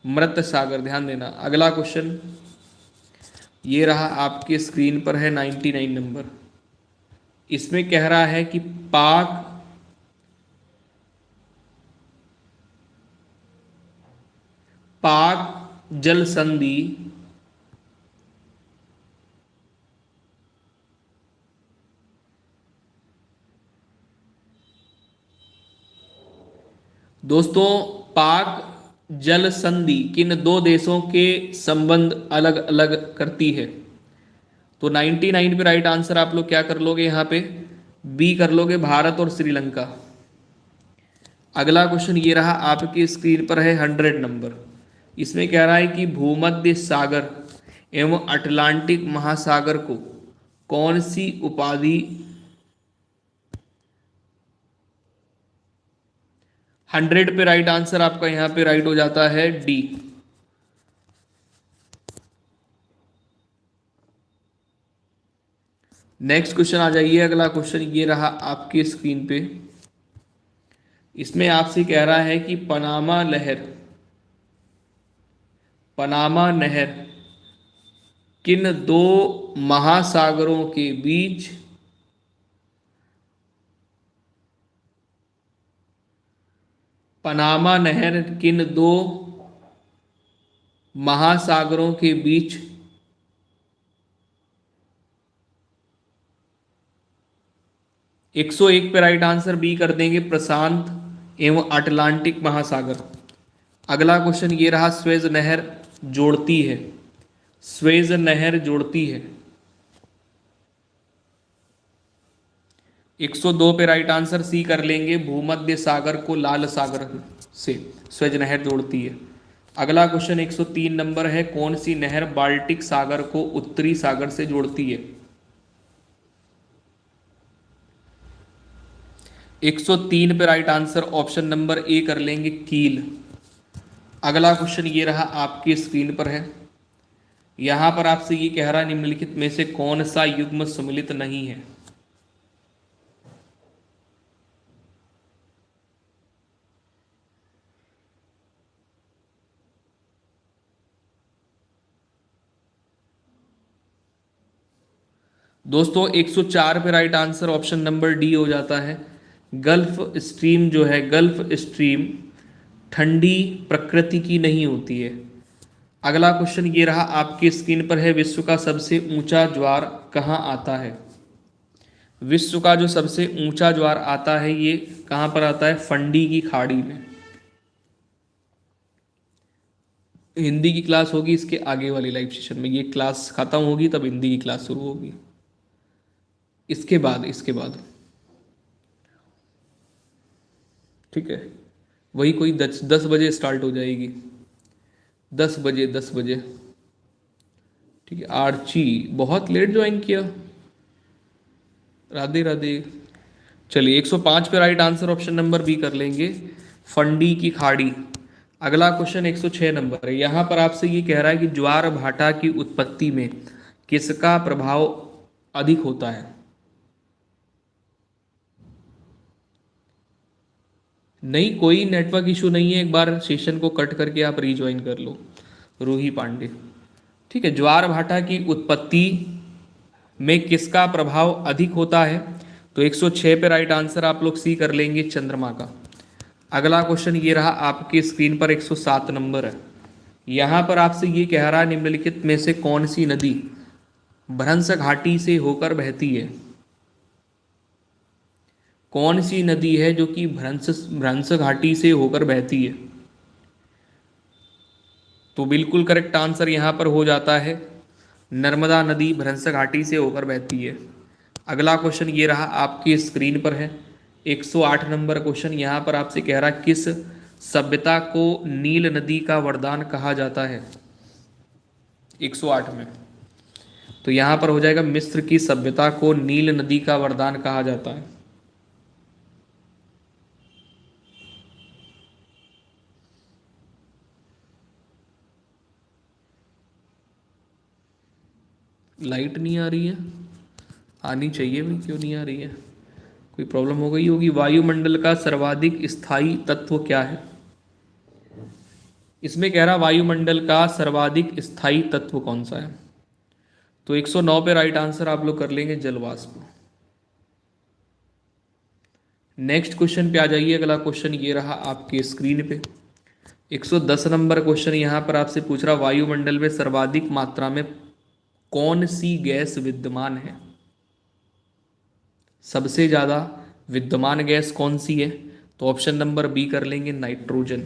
Speaker 1: मृत सागर, ध्यान देना। अगला क्वेश्चन ये रहा आपके स्क्रीन पर है 99 नंबर। इसमें कह रहा है कि पाक जल संधि दोस्तों पाक जल संधि किन दो देशों के संबंध अलग अलग करती है? तो 99 पे राइट आंसर आप लोग क्या कर लोगे, यहाँ पे बी कर लोगे, भारत और श्रीलंका। अगला क्वेश्चन ये रहा आपकी स्क्रीन पर है 100 नंबर। इसमें कह रहा है कि भूमध्य सागर एवं अटलांटिक महासागर को कौन सी उपाधि 100 पे राइट आंसर आपका यहां पे राइट हो जाता है डी। नेक्स्ट क्वेश्चन आ जाइए। अगला क्वेश्चन ये रहा आपकी स्क्रीन पे। इसमें आपसे कह रहा है कि पनामा नहर किन दो महासागरों के बीच पनामा नहर किन दो महासागरों के बीच 101 पे राइट आंसर बी कर देंगे, प्रशांत एवं अटलांटिक महासागर। अगला क्वेश्चन ये रहा, स्वेज नहर जोड़ती है, स्वेज नहर जोड़ती है। 102 पे राइट आंसर सी कर लेंगे, भूमध्य सागर को लाल सागर से स्वेज नहर जोड़ती है। अगला क्वेश्चन 103 नंबर है, कौन सी नहर बाल्टिक सागर को उत्तरी सागर से जोड़ती है? 103 पे राइट आंसर ऑप्शन नंबर ए कर लेंगे, कील। अगला क्वेश्चन ये रहा आपकी स्क्रीन पर है। यहां पर आपसे ये कह रहा है निम्नलिखित में से कौन सा युग्म सम्मिलित नहीं है? दोस्तों 104 पे right answer option number D हो जाता है, गल्फ स्ट्रीम जो है, गल्फ स्ट्रीम ठंडी प्रकृति की नहीं होती है। अगला क्वेश्चन ये रहा आपकी स्क्रीन पर है, विश्व का सबसे ऊंचा ज्वार कहाँ आता है? विश्व का जो सबसे ऊंचा ज्वार आता है ये कहाँ पर आता है? फंडी की खाड़ी में। हिंदी की क्लास होगी इसके आगे वाली लाइव सेशन में, ये क्लास खत्म होगी तब हिंदी की क्लास शुरू होगी। इसके बाद ठीक है, वही कोई 10 बजे स्टार्ट हो जाएगी, 10 बजे। ठीक है, आर्ची बहुत लेट ज्वाइन किया, राधे राधे। चलिए 105 पे right answer option number B कर लेंगे, फंडी की खाड़ी। अगला क्वेश्चन 106 नंबर है। यहाँ पर आपसे ये कह रहा है कि ज्वार भाटा की उत्पत्ति में किसका प्रभाव अधिक होता है? नहीं, कोई नेटवर्क इशू नहीं है, एक बार सेशन को कट करके आप रीज्वाइन कर लो, रूही पांडे। ठीक है, ज्वार भाटा की उत्पत्ति में किसका प्रभाव अधिक होता है? तो 106 पे राइट आंसर आप लोग सी कर लेंगे, चंद्रमा का। अगला क्वेश्चन ये रहा आपकी स्क्रीन पर 107 नंबर है। यहां पर आपसे ये कह रहा है निम्नलिखित में से कौन सी नदी भ्रंश घाटी से होकर बहती है। कौन सी नदी है जो कि भ्रंश घाटी से होकर बहती है। तो बिल्कुल करेक्ट आंसर यहां पर हो जाता है नर्मदा नदी भ्रंश घाटी से होकर बहती है। अगला क्वेश्चन ये रहा आपकी स्क्रीन पर है 108 नंबर क्वेश्चन। यहां पर आपसे कह रहा किस सभ्यता को नील नदी का वरदान कहा जाता है 108 में। तो यहां पर हो जाएगा मिस्र की सभ्यता को नील नदी का वरदान कहा जाता है। लाइट नहीं आ रही है, आनी चाहिए भाई, क्यों नहीं आ रही है, कोई प्रॉब्लम हो गई होगी। वायुमंडल का सर्वाधिक स्थायी तत्व क्या है। इसमें कह रहा वायुमंडल का सर्वाधिक स्थायी तत्व कौन सा है। तो 109 पे राइट आंसर आप लोग कर लेंगे जलवाष्प। नेक्स्ट क्वेश्चन पे आ जाइए। अगला क्वेश्चन ये रहा आपके स्क्रीन पे 110 नंबर क्वेश्चन। यहां पर आपसे पूछ रहा वायुमंडल में सर्वाधिक मात्रा में कौन सी गैस विद्यमान है। सबसे ज्यादा विद्यमान गैस कौन सी है। तो ऑप्शन नंबर बी कर लेंगे नाइट्रोजन।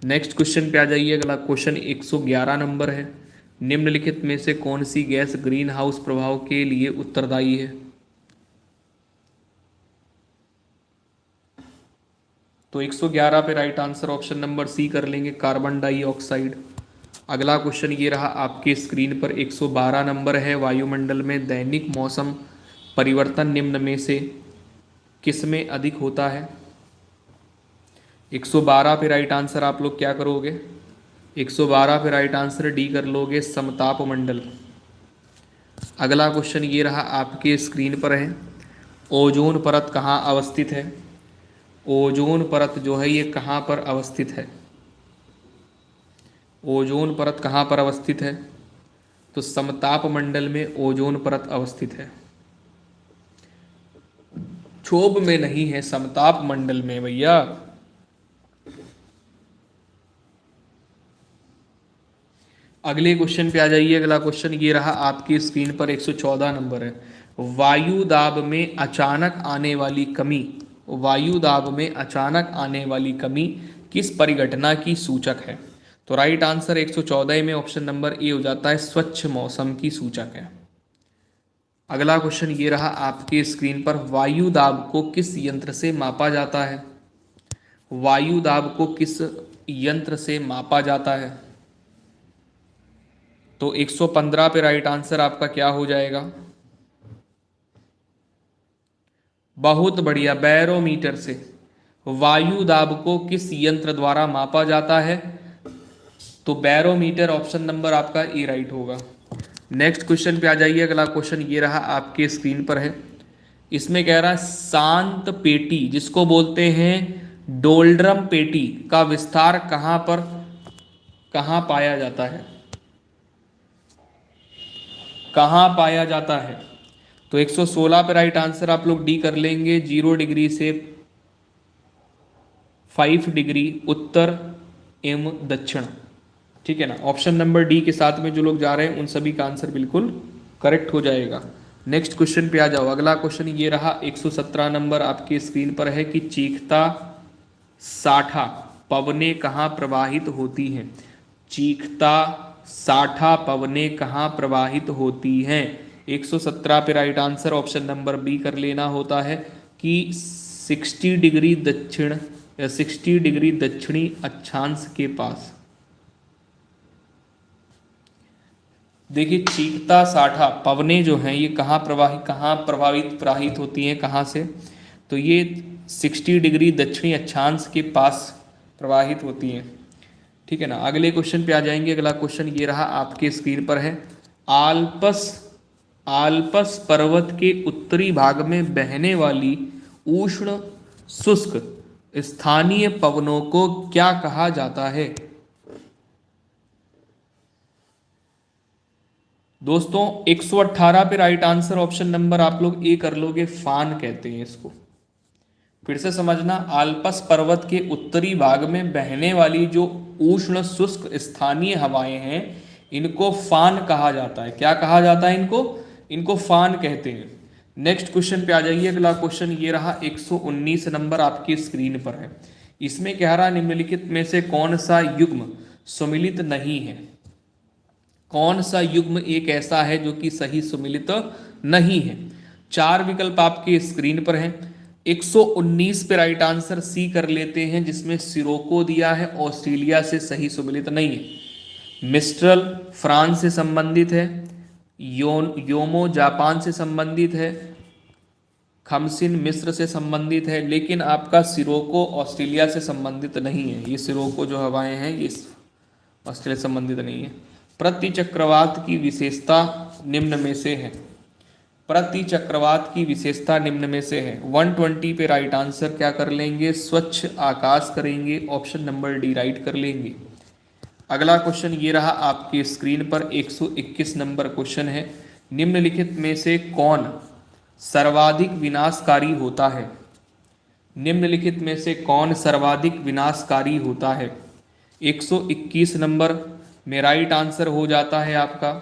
Speaker 1: नेक्स्ट क्वेश्चन पे आ जाइए। अगला क्वेश्चन 111 नंबर है। निम्नलिखित में से कौन सी गैस ग्रीन हाउस प्रभाव के लिए उत्तरदायी है। तो 111 पे right answer option number C कर लेंगे कार्बन डाइऑक्साइड। अगला क्वेश्चन ये रहा आपके स्क्रीन पर 112 नंबर है। वायुमंडल में दैनिक मौसम परिवर्तन निम्न में से किस में अधिक होता है। 112 पे राइट आंसर आप लोग क्या करोगे 112 पे राइट आंसर डी कर लोगे समताप मंडल। अगला क्वेश्चन ये रहा आपके स्क्रीन पर है ओजोन परत कहाँ अवस्थित है। ओजोन परत जो है ये कहाँ पर अवस्थित है। ओजोन परत कहाँ पर अवस्थित है। तो समताप मंडल में ओजोन परत अवस्थित है, क्षोभ में नहीं है, समताप मंडल में भैया। अगले क्वेश्चन पे आ जाइए। अगला क्वेश्चन ये रहा आपकी स्क्रीन पर 114 नंबर है। वायु दाब में अचानक आने वाली कमी, वायु दाब में अचानक आने वाली कमी किस परिघटना की सूचक है। तो राइट आंसर 114 में ऑप्शन नंबर ए हो जाता है स्वच्छ मौसम की सूचक है। अगला क्वेश्चन ये रहा आपके स्क्रीन पर वायु दाब को किस यंत्र से मापा जाता है। वायु दाब को किस यंत्र से मापा जाता है। तो 115 पे राइट आंसर आपका क्या हो जाएगा। बहुत बढ़िया, बैरोमीटर से वायु दाब को किस यंत्र द्वारा मापा जाता है। तो बैरोमीटर ऑप्शन नंबर आपका ए राइट होगा। नेक्स्ट क्वेश्चन पे आ जाइए। अगला क्वेश्चन ये रहा आपके स्क्रीन पर है। इसमें कह रहा है शांत पेटी जिसको बोलते हैं डोल्ड्रम पेटी का विस्तार कहाँ पाया जाता है। कहाँ पाया जाता है। तो 116 पे राइट आंसर आप लोग डी कर लेंगे 0 डिग्री से 5 डिग्री उत्तर एवं दक्षिण। ठीक है ना, ऑप्शन नंबर डी के साथ में जो लोग जा रहे हैं उन सभी का आंसर बिल्कुल करेक्ट हो जाएगा। नेक्स्ट क्वेश्चन पे आ जाओ। अगला क्वेश्चन ये रहा 117 नंबर आपकी स्क्रीन पर है कि चीखता साठा पवनें कहाँ प्रवाहित होती हैं। चीखता साठा पवनें कहाँ प्रवाहित होती हैं। 117 पे right answer option number B कर लेना होता है कि 60 डिग्री दक्षिण या 60 डिग्री दक्षिणी अक्षांश के पास। देखिए चीखता साठा पवनें जो हैं ये कहाँ प्रवाहित होती हैं कहाँ से। तो ये 60 डिग्री दक्षिणी अक्षांश के पास प्रवाहित होती हैं। ठीक है ना। अगले क्वेश्चन पे आ जाएंगे। अगला क्वेश्चन ये रहा आपके स्क्रीन पर है आल्पस पर्वत के उत्तरी भाग में बहने वाली उष्ण शुष्क स्थानीय पवनों को क्या कहा जाता है। दोस्तों 118 पे राइट आंसर ऑप्शन नंबर आप लोग ए कर लोगे फान कहते हैं इसको। फिर से समझना, आल्पस पर्वत के उत्तरी भाग में बहने वाली जो उष्ण शुष्क स्थानीय हवाएं हैं, इनको फान कहा जाता है। क्या कहा जाता है इनको? इनको फान कहते हैं। नेक्स्ट क्वेश्चन पे आ जाइए। अगला क्वेश्चन ये रहा, 119 नंबर आपकी स्क्रीन पर है। इसमें कह रहा, निम्नलिखित में से कौन सा युग्म सुमिलित नहीं है? कौन सा युग्म एक ऐसा है जो कि सही सुमिलित नहीं है? चार विकल्प आपके स्क्रीन पर हैं। 119 पे राइट आंसर सी कर लेते हैं, जिसमें सिरोको दिया है, ऑस्ट्रेलिया से सही सुमिलित नहीं है। मिस्ट्रल फ्रांस से संबंधित है, योमो जापान से संबंधित है, खमसिन मिस्र से संबंधित है, लेकिन आपका सिरोको ऑस्ट्रेलिया से संबंधित नहीं है। ये सिरोको जो हवाएं हैं ये ऑस्ट्रेलिया से संबंधित नहीं है। प्रतिचक्रवात की विशेषता निम्न में से है। प्रतिचक्रवात की विशेषता निम्न में से है। 120 पे राइट आंसर क्या कर लेंगे? स्वच्छ आकाश करेंगे। ऑप्शन नंबर डी राइट कर लेंगे। अगला क्वेश्चन ये रहा आपकी स्क्रीन पर, 121 नंबर क्वेश्चन है। निम्नलिखित में से कौन सर्वाधिक विनाशकारी होता है? निम्नलिखित में से कौन सर्वाधिक विनाशकारी होता है? 121 नंबर में राइट आंसर हो जाता है आपका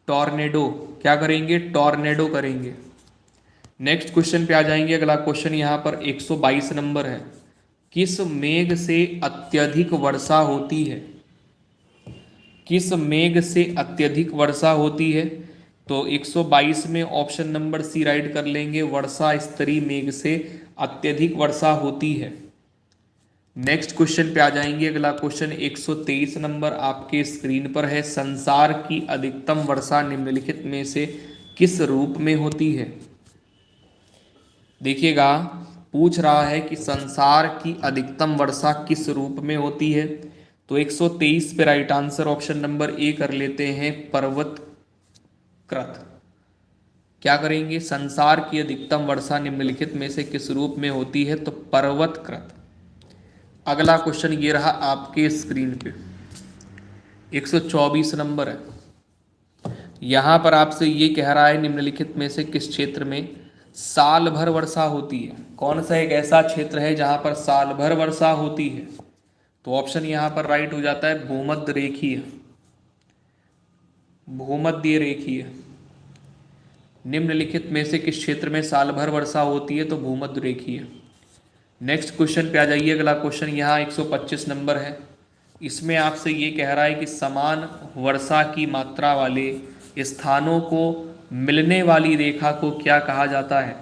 Speaker 1: टॉर्नेडो। क्या करेंगे? टॉर्नेडो करेंगे। नेक्स्ट क्वेश्चन पे आ जाएंगे। अगला क्वेश्चन यहाँ पर 122 नंबर है। किस मेघ से अत्यधिक वर्षा होती है? किस मेघ से अत्यधिक वर्षा होती है? तो 122 में ऑप्शन नंबर सी राइट कर लेंगे, वर्षा स्तरीय मेघ से अत्यधिक वर्षा होती है। नेक्स्ट क्वेश्चन पे आ जाएंगे। अगला क्वेश्चन 123 नंबर आपके स्क्रीन पर है। संसार की अधिकतम वर्षा निम्नलिखित में से किस रूप में होती है? देखिएगा, पूछ रहा है कि संसार की अधिकतम वर्षा किस रूप में होती है। तो 123 पे राइट आंसर ऑप्शन नंबर ए कर लेते हैं, पर्वतकृत। क्या करेंगे? संसार की अधिकतम वर्षा निम्नलिखित में से किस रूप में होती है? तो पर्वतकृत। अगला क्वेश्चन ये रहा आपके स्क्रीन पे, 124 नंबर है। यहां पर आपसे ये कह रहा है, निम्नलिखित में से किस क्षेत्र में साल भर वर्षा होती है? कौन सा एक ऐसा क्षेत्र है जहां पर साल भर वर्षा होती है? तो ऑप्शन यहां पर राइट हो जाता है भूमध्य रेखीय। भूमध्य रेखीय। निम्नलिखित में से किस क्षेत्र में साल भर वर्षा होती है? तो भूमध्य रेखीय। नेक्स्ट क्वेश्चन पे आ जाइए। अगला क्वेश्चन यहाँ 125 नंबर है। इसमें आपसे ये कह रहा है कि समान वर्षा की मात्रा वाले स्थानों को मिलने वाली रेखा को क्या कहा जाता है?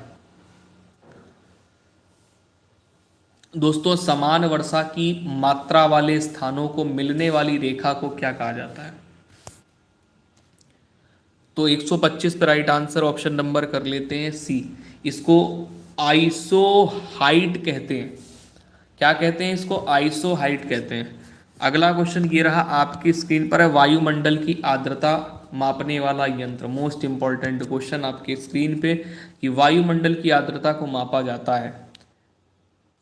Speaker 1: दोस्तों, समान वर्षा की मात्रा वाले स्थानों को मिलने वाली रेखा को क्या कहा जाता है? तो 125 पे राइट आंसर ऑप्शन नंबर कर लेते हैं सी। इसको आइसोहाइट कहते हैं। क्या कहते हैं इसको? आइसोहाइट कहते हैं। अगला क्वेश्चन ये रहा आपकी स्क्रीन पर है, वायुमंडल की आर्द्रता मापने वाला यंत्र। मोस्ट इंपॉर्टेंट क्वेश्चन आपके स्क्रीन पे, कि वायुमंडल की आर्द्रता को मापा जाता है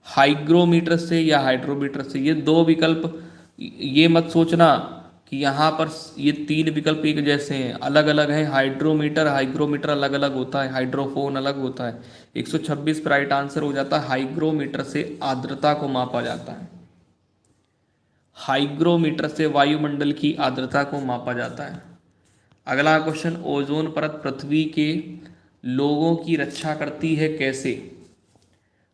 Speaker 1: हाइग्रोमीटर से या हाइड्रोमीटर से। ये दो विकल्प, ये मत सोचना कि यहाँ पर ये तीन विकल्प एक जैसे हैं, अलग अलग हैं। हाइड्रोमीटर हाइग्रोमीटर अलग अलग होता है, हाइड्रोफोन अलग होता है। 126 पर राइट आंसर हो जाता है हाइग्रोमीटर से आर्द्रता को मापा जाता है। हाइग्रोमीटर से वायुमंडल की आर्द्रता को मापा जाता है। अगला क्वेश्चन, ओजोन परत पृथ्वी के लोगों की रक्षा करती है कैसे?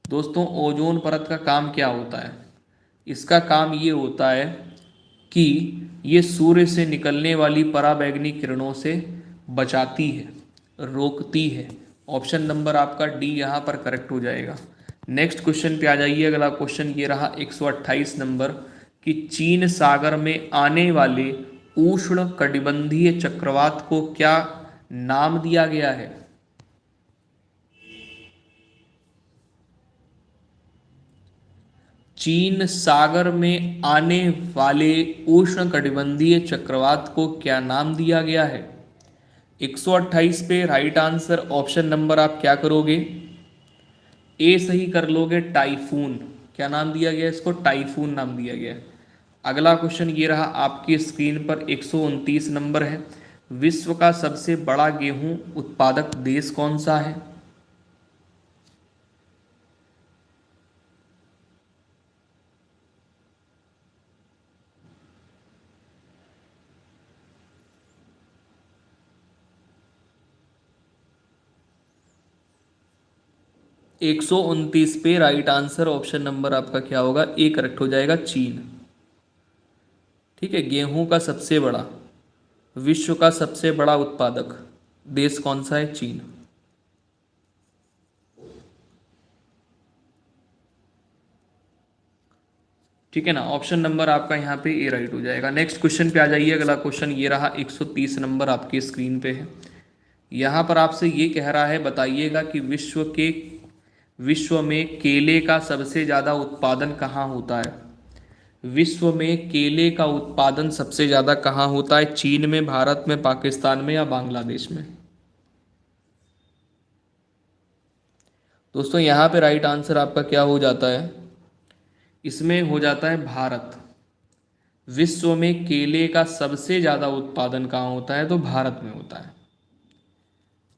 Speaker 1: दोस्तों, ओजोन परत का काम क्या होता है? इसका काम ये होता है कि ये सूर्य से निकलने वाली पराबैंगनी किरणों से बचाती है, रोकती है। ऑप्शन नंबर आपका डी यहाँ पर करेक्ट हो जाएगा। नेक्स्ट क्वेश्चन पे आ जाइए। अगला क्वेश्चन ये रहा 128 नंबर, कि चीन सागर में आने वाले उष्ण कटिबंधीय चक्रवात को क्या नाम दिया गया है? चीन सागर में आने वाले उष्ण कटिबंधीय चक्रवात को क्या नाम दिया गया है? 128 पे राइट आंसर ऑप्शन नंबर आप क्या करोगे? ए सही कर लोगे, टाइफून। क्या नाम दिया गया इसको? टाइफून नाम दिया गया। अगला क्वेश्चन ये रहा आपकी स्क्रीन पर, 129 नंबर है। विश्व का सबसे बड़ा गेहूं उत्पादक देश कौन सा है? 129 पे राइट आंसर ऑप्शन नंबर आपका क्या होगा, ए करेक्ट हो जाएगा, चीन। ठीक है, गेहूं का सबसे बड़ा, विश्व का सबसे बड़ा उत्पादक देश कौन सा है, चीन। ठीक है ना, ऑप्शन नंबर आपका यहाँ पे ए राइट हो जाएगा। नेक्स्ट क्वेश्चन पे आ जाइए। अगला क्वेश्चन ये रहा, 130 नंबर आपके स्क्रीन पे है। यहाँ पर आपसे ये कह रहा है, बताइएगा कि विश्व में केले का सबसे ज़्यादा उत्पादन कहाँ होता है। विश्व में केले का उत्पादन सबसे ज़्यादा कहाँ होता है, चीन में, भारत में, पाकिस्तान में या बांग्लादेश में। दोस्तों यहाँ पे राइट आंसर आपका क्या हो जाता है, इसमें हो जाता है भारत। विश्व में केले का सबसे ज़्यादा उत्पादन कहाँ होता है, तो भारत में होता है।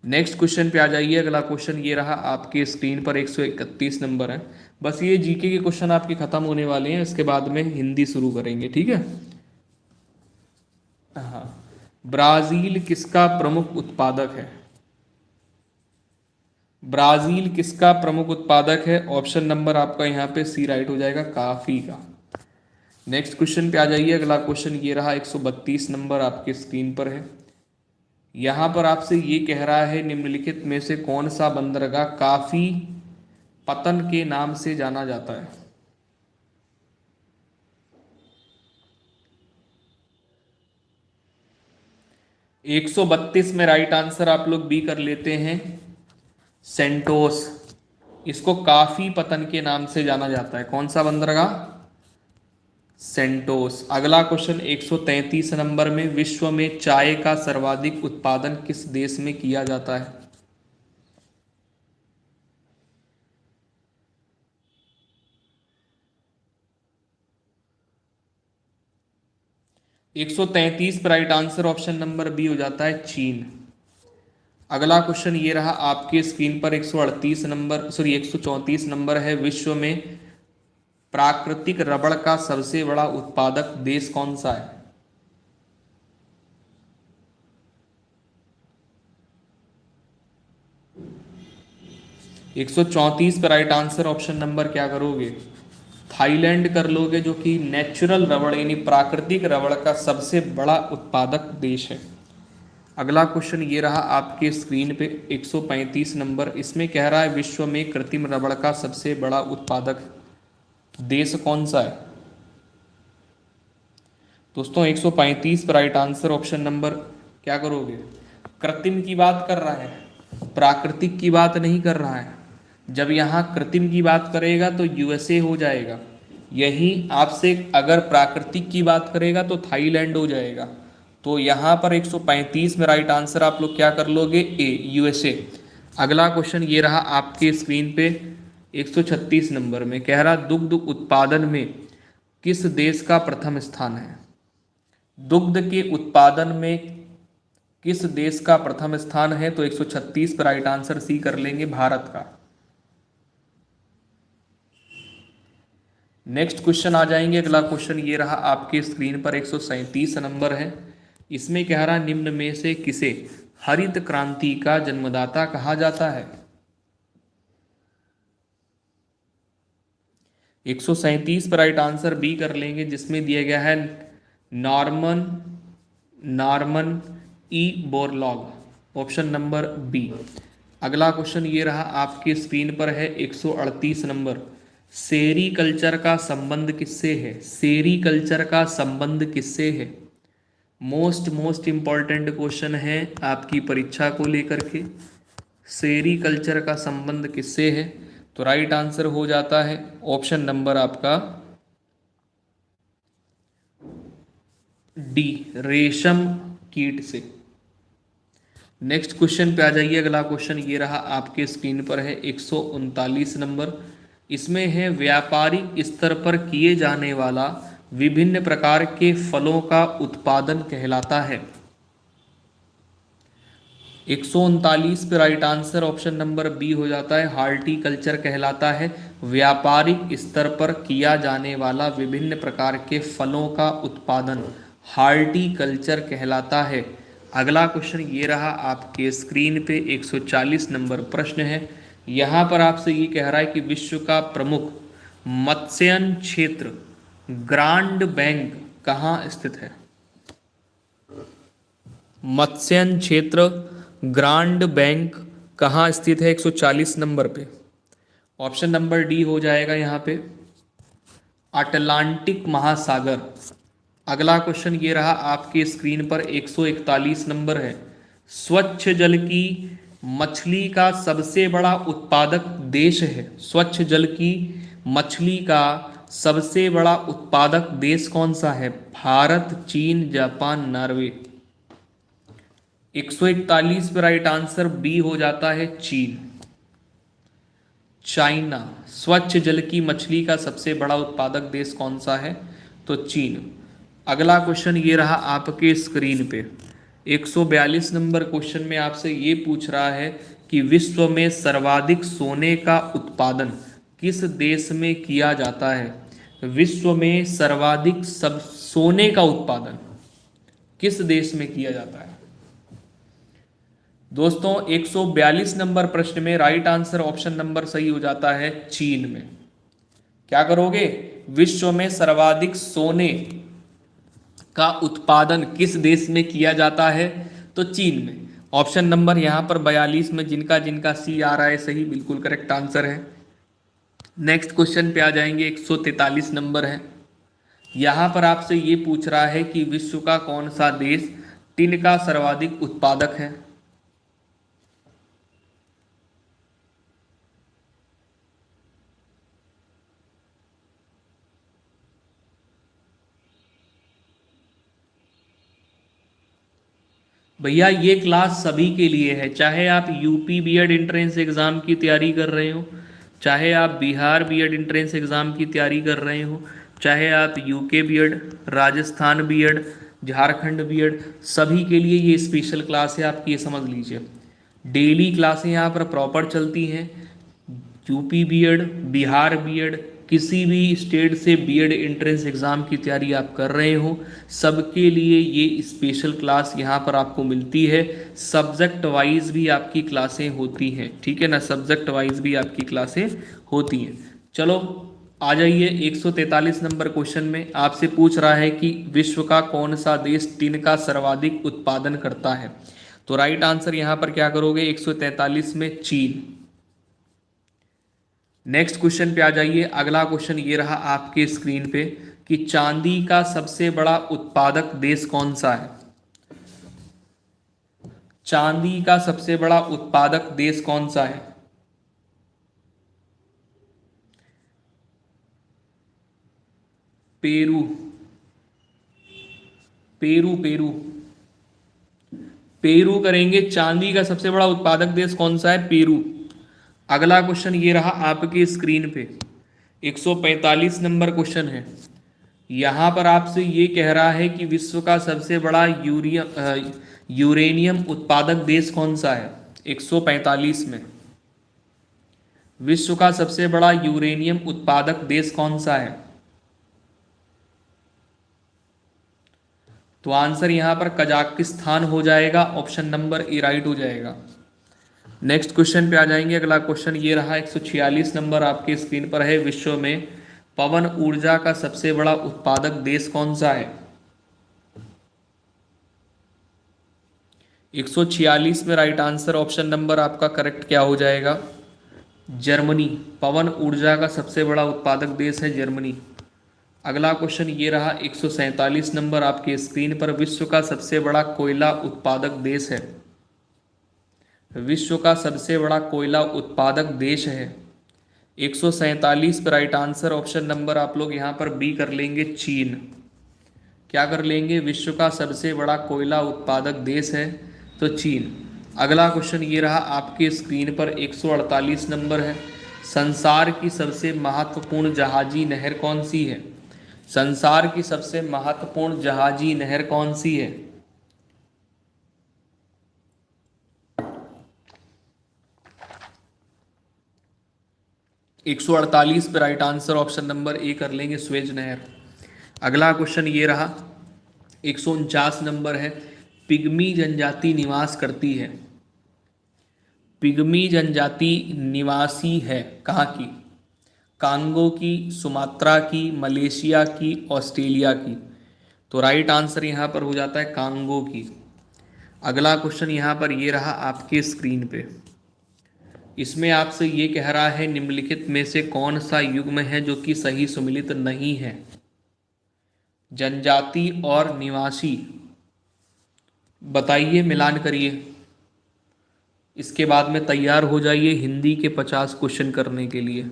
Speaker 1: नेक्स्ट क्वेश्चन पे आ जाइए। अगला क्वेश्चन ये रहा आपके स्क्रीन पर, 131 नंबर है। बस ये जीके के क्वेश्चन आपके खत्म होने वाले हैं, इसके बाद में हिंदी शुरू करेंगे। ठीक है, हाँ। ब्राजील किसका प्रमुख उत्पादक है, ब्राजील किसका प्रमुख उत्पादक है, ऑप्शन नंबर आपका यहाँ पे सी राइट हो जाएगा, कॉफी का। नेक्स्ट क्वेश्चन पे आ जाइए। अगला क्वेश्चन ये रहा, 132 नंबर आपके स्क्रीन पर है। यहाँ पर आपसे ये कह रहा है, निम्नलिखित में से कौन सा बंदरगाह काफी पतन के नाम से जाना जाता है। एक 132 में राइट आंसर आप लोग बी कर लेते हैं, सेंटोस। इसको काफी पतन के नाम से जाना जाता है। कौन सा बंदरगाह, सेंटोस। अगला क्वेश्चन 133 नंबर में, विश्व में चाय का सर्वाधिक उत्पादन किस देश में किया जाता है। एक 133 पर right answer option number B हो जाता है, चीन। अगला क्वेश्चन ये रहा आपके स्क्रीन पर, 138 नंबर, सॉरी 134 नंबर है। विश्व में प्राकृतिक रबड़ का सबसे बड़ा उत्पादक देश कौन सा है। एक 134 पर राइट आंसर ऑप्शन नंबर क्या करोगे, थाईलैंड कर लोगे, जो कि नेचुरल रबड़ यानी प्राकृतिक रबड़ का सबसे बड़ा उत्पादक देश है। अगला क्वेश्चन ये रहा आपके स्क्रीन पे, 135 नंबर। इसमें कह रहा है, विश्व में कृत्रिम रबड़ का सबसे बड़ा उत्पादक देश कौन सा है। दोस्तों 135 पर राइट आंसर ऑप्शन नंबर क्या करोगे, कृत्रिम की बात कर रहा है, प्राकृतिक की बात नहीं कर रहा है। जब यहाँ कृत्रिम की बात करेगा तो यूएसए हो जाएगा, यही आपसे अगर प्राकृतिक की बात करेगा तो थाईलैंड हो जाएगा। तो यहाँ पर 135 में राइट आंसर आप लोग क्या कर लोगे, ए, यूएसए। अगला क्वेश्चन ये रहा आपके स्क्रीन पे, 136 नंबर में कह रहा, दुग्ध उत्पादन में किस देश का प्रथम स्थान है। दुग्ध के उत्पादन में किस देश का प्रथम स्थान है, तो 136 पर राइट आंसर सी कर लेंगे, भारत का। नेक्स्ट क्वेश्चन आ जाएंगे। अगला क्वेश्चन ये रहा आपके स्क्रीन पर, 137 नंबर है। इसमें कह रहा, निम्न में से किसे हरित क्रांति का जन्मदाता कहा जाता है। 137 पर राइट आंसर बी कर लेंगे, जिसमें दिया गया है Norman E Borlaug, option number B. अगला क्वेश्चन ये रहा आपके स्क्रीन पर है, 138 नंबर। सेरीकल्चर का संबंध किससे है, सेरीकल्चर का संबंध किससे है। मोस्ट इंपॉर्टेंट क्वेश्चन है आपकी परीक्षा को लेकर के, सेरीकल्चर का संबंध किससे है। तो राइट आंसर हो जाता है ऑप्शन नंबर आपका डी, रेशम कीट से। नेक्स्ट क्वेश्चन पे आ जाइए। अगला क्वेश्चन ये रहा आपके स्क्रीन पर है, 139 नंबर। इसमें है, व्यापारिक स्तर पर किए जाने वाला विभिन्न प्रकार के फलों का उत्पादन कहलाता है। 139 पे right answer option number B हो जाता है, हार्टिकल्चर कहलाता है। व्यापारिक स्तर पर किया जाने वाला विभिन्न प्रकार के फलों का उत्पादन हार्टिकल्चर कहलाता है। अगला क्वेश्चन ये रहा आपके स्क्रीन पे, 140 नंबर प्रश्न है। यहाँ पर आपसे ये कह रहा है कि विश्व का प्रमुख मत्स्यन क्षेत्र ग्रांड बैंक कहाँ स्थित है? मत्स्यन क्षेत्र ग्रांड बैंक कहाँ स्थित है? 140 नंबर पे। ऑप्शन नंबर डी हो जाएगा यहाँ पे अटलांटिक महासागर। अगला क्वेश्चन ये रहा आपके स्क्रीन पर 141 नंबर है। स्वच्छ जल की मछली का सबसे बड़ा उत्पादक देश है। स्वच्छ जल की मछली का सबसे बड़ा उत्पादक देश कौन सा है? भारत, चीन, जापान, नॉर्वे। 141 पे राइट आंसर बी हो जाता है चीन, चाइना। स्वच्छ जल की मछली का सबसे बड़ा उत्पादक देश कौन सा है? तो चीन। अगला क्वेश्चन ये रहा आपके स्क्रीन पे 142 नंबर क्वेश्चन में आपसे ये पूछ रहा है कि विश्व में सर्वाधिक सोने का उत्पादन किस देश में किया जाता है? विश्व में सर्वाधिक सब सोने का उत्पादन किस देश में किया जाता है? दोस्तों 142 नंबर प्रश्न में राइट आंसर ऑप्शन नंबर सही हो जाता है चीन में। क्या करोगे? विश्व में सर्वाधिक सोने का उत्पादन किस देश में किया जाता है? तो चीन में। ऑप्शन नंबर यहाँ पर 42 में जिनका जिनका सी आ रहा है सही, बिल्कुल करेक्ट आंसर है। नेक्स्ट क्वेश्चन पे आ जाएंगे 143 नंबर है। यहाँ पर आपसे ये पूछ रहा है कि विश्व का कौन सा देश टिन का सर्वाधिक उत्पादक है? भैया ये क्लास सभी के लिए है, चाहे आप यूपी बीएड एंट्रेंस एग्ज़ाम की तैयारी कर रहे हो, चाहे आप बिहार बीएड एंट्रेंस एग्ज़ाम की तैयारी कर रहे हो, चाहे आप UK BEd, Rajasthan BEd, Jharkhand BEd, सभी के लिए ये स्पेशल क्लास है आपकी, ये समझ लीजिए। डेली क्लासें यहाँ पर प्रॉपर चलती हैं। यूपी बीएड, बिहार बीएड, किसी भी स्टेट से बीएड एंट्रेंस एग्ज़ाम की तैयारी आप कर रहे हो, सबके लिए ये स्पेशल क्लास यहाँ पर आपको मिलती है। सब्जेक्ट वाइज भी आपकी क्लासें होती हैं, ठीक है ना, सब्जेक्ट वाइज भी आपकी क्लासें होती हैं। चलो आ जाइए 143 नंबर क्वेश्चन में आपसे पूछ रहा है कि विश्व का कौन सा देश टिन का सर्वाधिक उत्पादन करता है? तो राइट आंसर यहाँ पर क्या करोगे? 143 में चीन। नेक्स्ट क्वेश्चन पे आ जाइए। अगला क्वेश्चन ये रहा आपके स्क्रीन पे कि चांदी का सबसे बड़ा उत्पादक देश कौन सा है? चांदी का सबसे बड़ा उत्पादक देश कौन सा है? पेरू, पेरू, पेरू, पेरू करेंगे। चांदी का सबसे बड़ा उत्पादक देश कौन सा है? पेरू। अगला क्वेश्चन ये रहा आपकी स्क्रीन पे 145 नंबर क्वेश्चन है। यहाँ पर आपसे ये कह रहा है कि विश्व का सबसे बड़ा यूरेनियम उत्पादक देश कौन सा है? 145 में विश्व का सबसे बड़ा यूरेनियम उत्पादक देश कौन सा है? तो आंसर यहाँ पर कजाकिस्तान हो जाएगा, ऑप्शन नंबर ए राइट हो जाएगा। नेक्स्ट क्वेश्चन पे आ जाएंगे। अगला क्वेश्चन ये रहा 146 नंबर आपके स्क्रीन पर है। विश्व में पवन ऊर्जा का सबसे बड़ा उत्पादक देश कौन सा है? 146 में राइट आंसर ऑप्शन नंबर आपका करेक्ट क्या हो जाएगा? जर्मनी। पवन ऊर्जा का सबसे बड़ा उत्पादक देश है जर्मनी। अगला क्वेश्चन ये रहा 147 नंबर आपके स्क्रीन पर। विश्व का सबसे बड़ा कोयला उत्पादक देश है। विश्व का सबसे बड़ा कोयला उत्पादक देश है 147 पर राइट आंसर ऑप्शन नंबर आप लोग यहाँ पर बी कर लेंगे, चीन। क्या कर लेंगे? विश्व का सबसे बड़ा कोयला उत्पादक देश है तो चीन। अगला क्वेश्चन ये रहा आपके स्क्रीन पर 148 नंबर है। संसार की सबसे महत्वपूर्ण जहाजी नहर कौन सी है? संसार की सबसे महत्वपूर्ण जहाजी नहर कौन सी है? एक 148 पे राइट आंसर ऑप्शन नंबर ए कर लेंगे, स्वेज नहर। अगला क्वेश्चन ये रहा 149 नंबर है। पिग्मी जनजाति निवास करती है। पिग्मी जनजाति निवासी है कहाँ की? कांगो की, सुमात्रा की, मलेशिया की, ऑस्ट्रेलिया की। तो राइट आंसर यहाँ पर हो जाता है कांगो की। अगला क्वेश्चन यहाँ पर ये रहा आपके स्क्रीन पे। इसमें आपसे ये कह रहा है निम्नलिखित में से कौन सा युग्म है जो कि सही सुमेलित नहीं है? जनजाति और निवासी, बताइए, मिलान करिए। इसके बाद में तैयार हो जाइए हिंदी के 50 क्वेश्चन करने के लिए।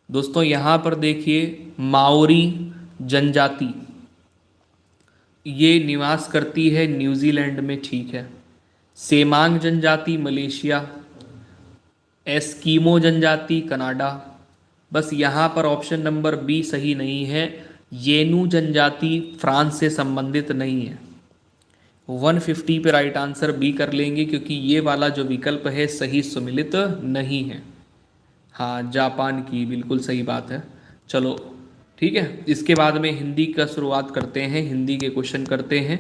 Speaker 1: दोस्तों यहाँ पर देखिए, माओरी जनजाति ये निवास करती है न्यूजीलैंड में, ठीक है। सेमांग जनजाति मलेशिया, एस्कीमो जनजाति कनाडा। बस यहाँ पर ऑप्शन नंबर बी सही नहीं है, येनु जनजाति फ्रांस से संबंधित नहीं है। 150 पे राइट आंसर बी कर लेंगे क्योंकि ये वाला जो विकल्प है सही सुमेलित नहीं है। हाँ, जापान की, बिल्कुल सही बात है। चलो ठीक है, इसके बाद में हिंदी का शुरुआत करते हैं, हिंदी के क्वेश्चन करते हैं।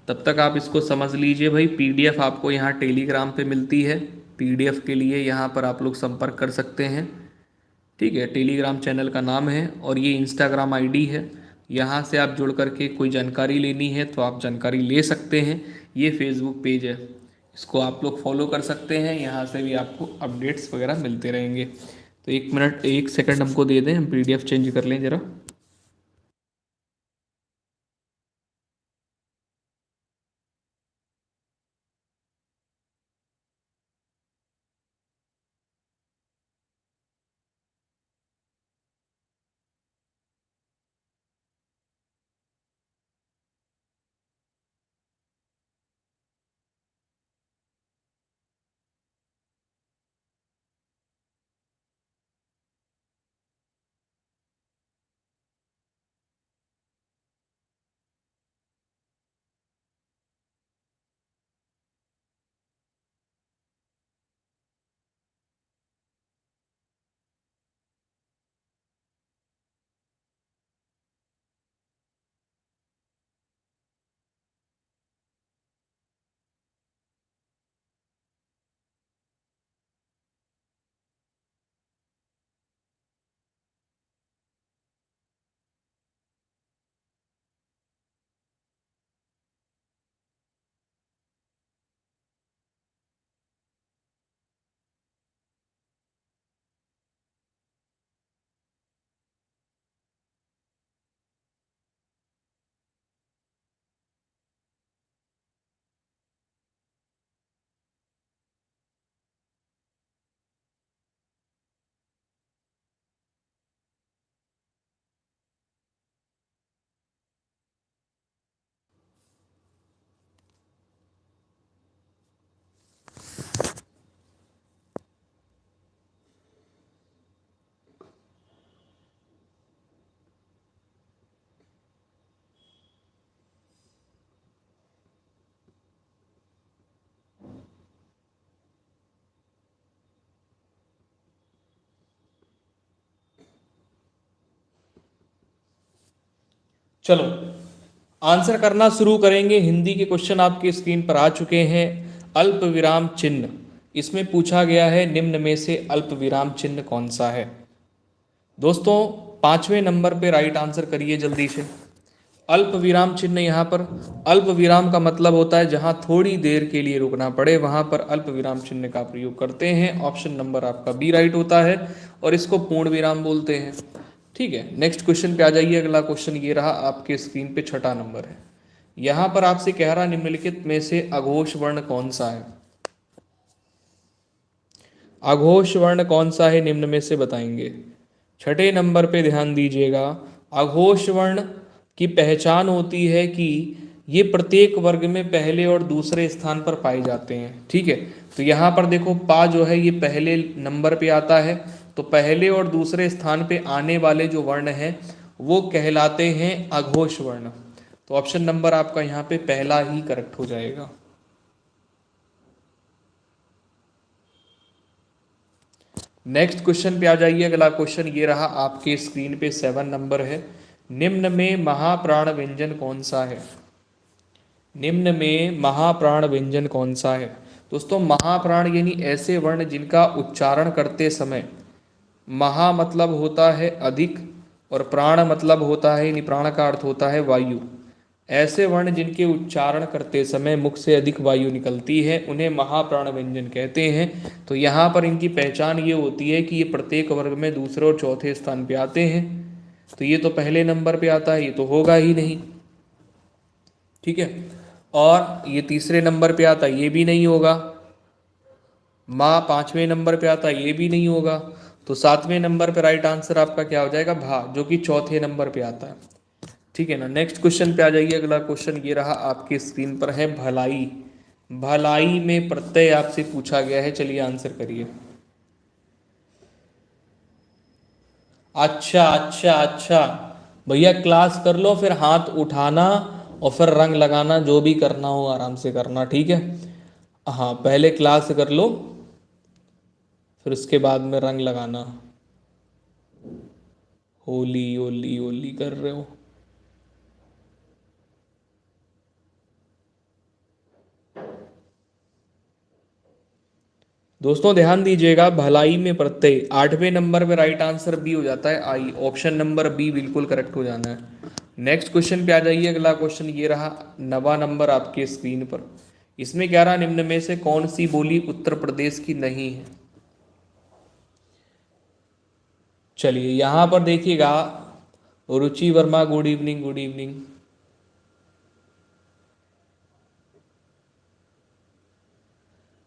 Speaker 1: तब तक आप इसको समझ लीजिए भाई। पीडीएफ आपको यहाँ टेलीग्राम पे मिलती है। पीडीएफ के लिए यहाँ पर आप लोग संपर्क कर सकते हैं, ठीक है। टेलीग्राम चैनल का नाम है और ये इंस्टाग्राम आईडी है। यहाँ से आप जुड़ करके कोई जानकारी लेनी है तो आप जानकारी ले सकते हैं। ये फेसबुक पेज है, इसको आप लोग फॉलो कर सकते हैं। यहाँ से भी आपको अपडेट्स वगैरह मिलते रहेंगे। तो 1 मिनट 1 सेकंड हमको दे दें, हम पीडीएफ चेंज कर लें ज़रा। चलो आंसर करना शुरू करेंगे। हिंदी के क्वेश्चन आपके स्क्रीन पर आ चुके हैं। अल्प विराम चिन्ह, इसमें पूछा गया है निम्न में से अल्प विराम चिन्ह कौन सा है? दोस्तों 5वें नंबर पे राइट आंसर करिए जल्दी से। अल्प विराम चिन्ह, यहाँ पर अल्प विराम का मतलब होता है जहाँ थोड़ी देर के लिए रुकना पड़े, वहाँ पर अल्प विराम चिन्ह का प्रयोग करते हैं। ऑप्शन नंबर आपका बी राइट होता है और इसको पूर्ण विराम बोलते हैं, ठीक है। नेक्स्ट क्वेश्चन पे आ जाइए। अगला क्वेश्चन ये रहा आपके स्क्रीन पे, 6ठा नंबर है। यहाँ पर आपसे कह रहा निम्नलिखित में से अघोष वर्ण कौन सा है? अघोष वर्ण कौन सा है निम्न में से बताएंगे। 6ठे नंबर पे ध्यान दीजिएगा। अघोष वर्ण की पहचान होती है कि ये प्रत्येक वर्ग में पहले और दूसरे स्थान पर पाए जाते हैं, ठीक है। तो यहाँ पर देखो पा जो है ये पहले नंबर पे आता है, तो पहले और दूसरे स्थान पे आने वाले जो वर्ण हैं वो कहलाते हैं अघोष वर्ण। तो ऑप्शन नंबर आपका यहाँ पे पहला ही करेक्ट हो जाएगा। नेक्स्ट क्वेश्चन पे आ जाइए। अगला क्वेश्चन ये रहा आपके स्क्रीन पे, 7 नंबर है। निम्न में महाप्राण व्यंजन कौन सा है? निम्न में महाप्राण व्यंजन कौन सा है? दोस्तों महाप्राण यानी ऐसे वर्ण जिनका उच्चारण करते समय महा मतलब होता है अधिक और प्राण मतलब होता है, यानी प्राण का अर्थ होता है वायु। ऐसे वर्ण जिनके उच्चारण करते समय मुख से अधिक वायु निकलती है उन्हें महाप्राण व्यंजन कहते हैं। तो यहाँ पर इनकी पहचान ये होती है कि ये प्रत्येक वर्ग में दूसरे और चौथे स्थान पे आते हैं। तो ये तो पहले नंबर पे आता है, ये तो होगा ही नहीं, ठीक है। और ये तीसरे नंबर पे आता है, ये भी नहीं होगा। माँ पांचवें नंबर पे आता है, ये भी नहीं होगा। तो सातवें नंबर पे राइट आंसर आपका क्या हो जाएगा, भा, जो कि चौथे नंबर पे आता है, ठीक है ना। नेक्स्ट क्वेश्चन पे आ जाइए। अगला क्वेश्चन ये रहा आपकी स्क्रीन पर है, भलाई। भलाई में प्रत्यय आपसे पूछा गया है, चलिए आंसर करिए। अच्छा अच्छा अच्छा, भैया क्लास कर लो, फिर हाथ उठाना और फिर रंग लगाना, जो भी करना हो आराम से करना, ठीक है। हाँ पहले क्लास कर लो, फिर उसके बाद में रंग लगाना। होली होली होली कर रहे हो। दोस्तों ध्यान दीजिएगा, भलाई में प्रत्यय, आठवें नंबर पे राइट आंसर बी हो जाता है, आई, ऑप्शन नंबर बी बिल्कुल करेक्ट हो जाना है। नेक्स्ट क्वेश्चन पे आ जाइए। अगला क्वेश्चन ये रहा, 9वां नंबर आपके स्क्रीन पर। इसमें कह रहा, निम्न में से कौन सी बोली उत्तर प्रदेश की नहीं है। चलिए यहां पर देखिएगा, Ruchi Verma good evening, good evening.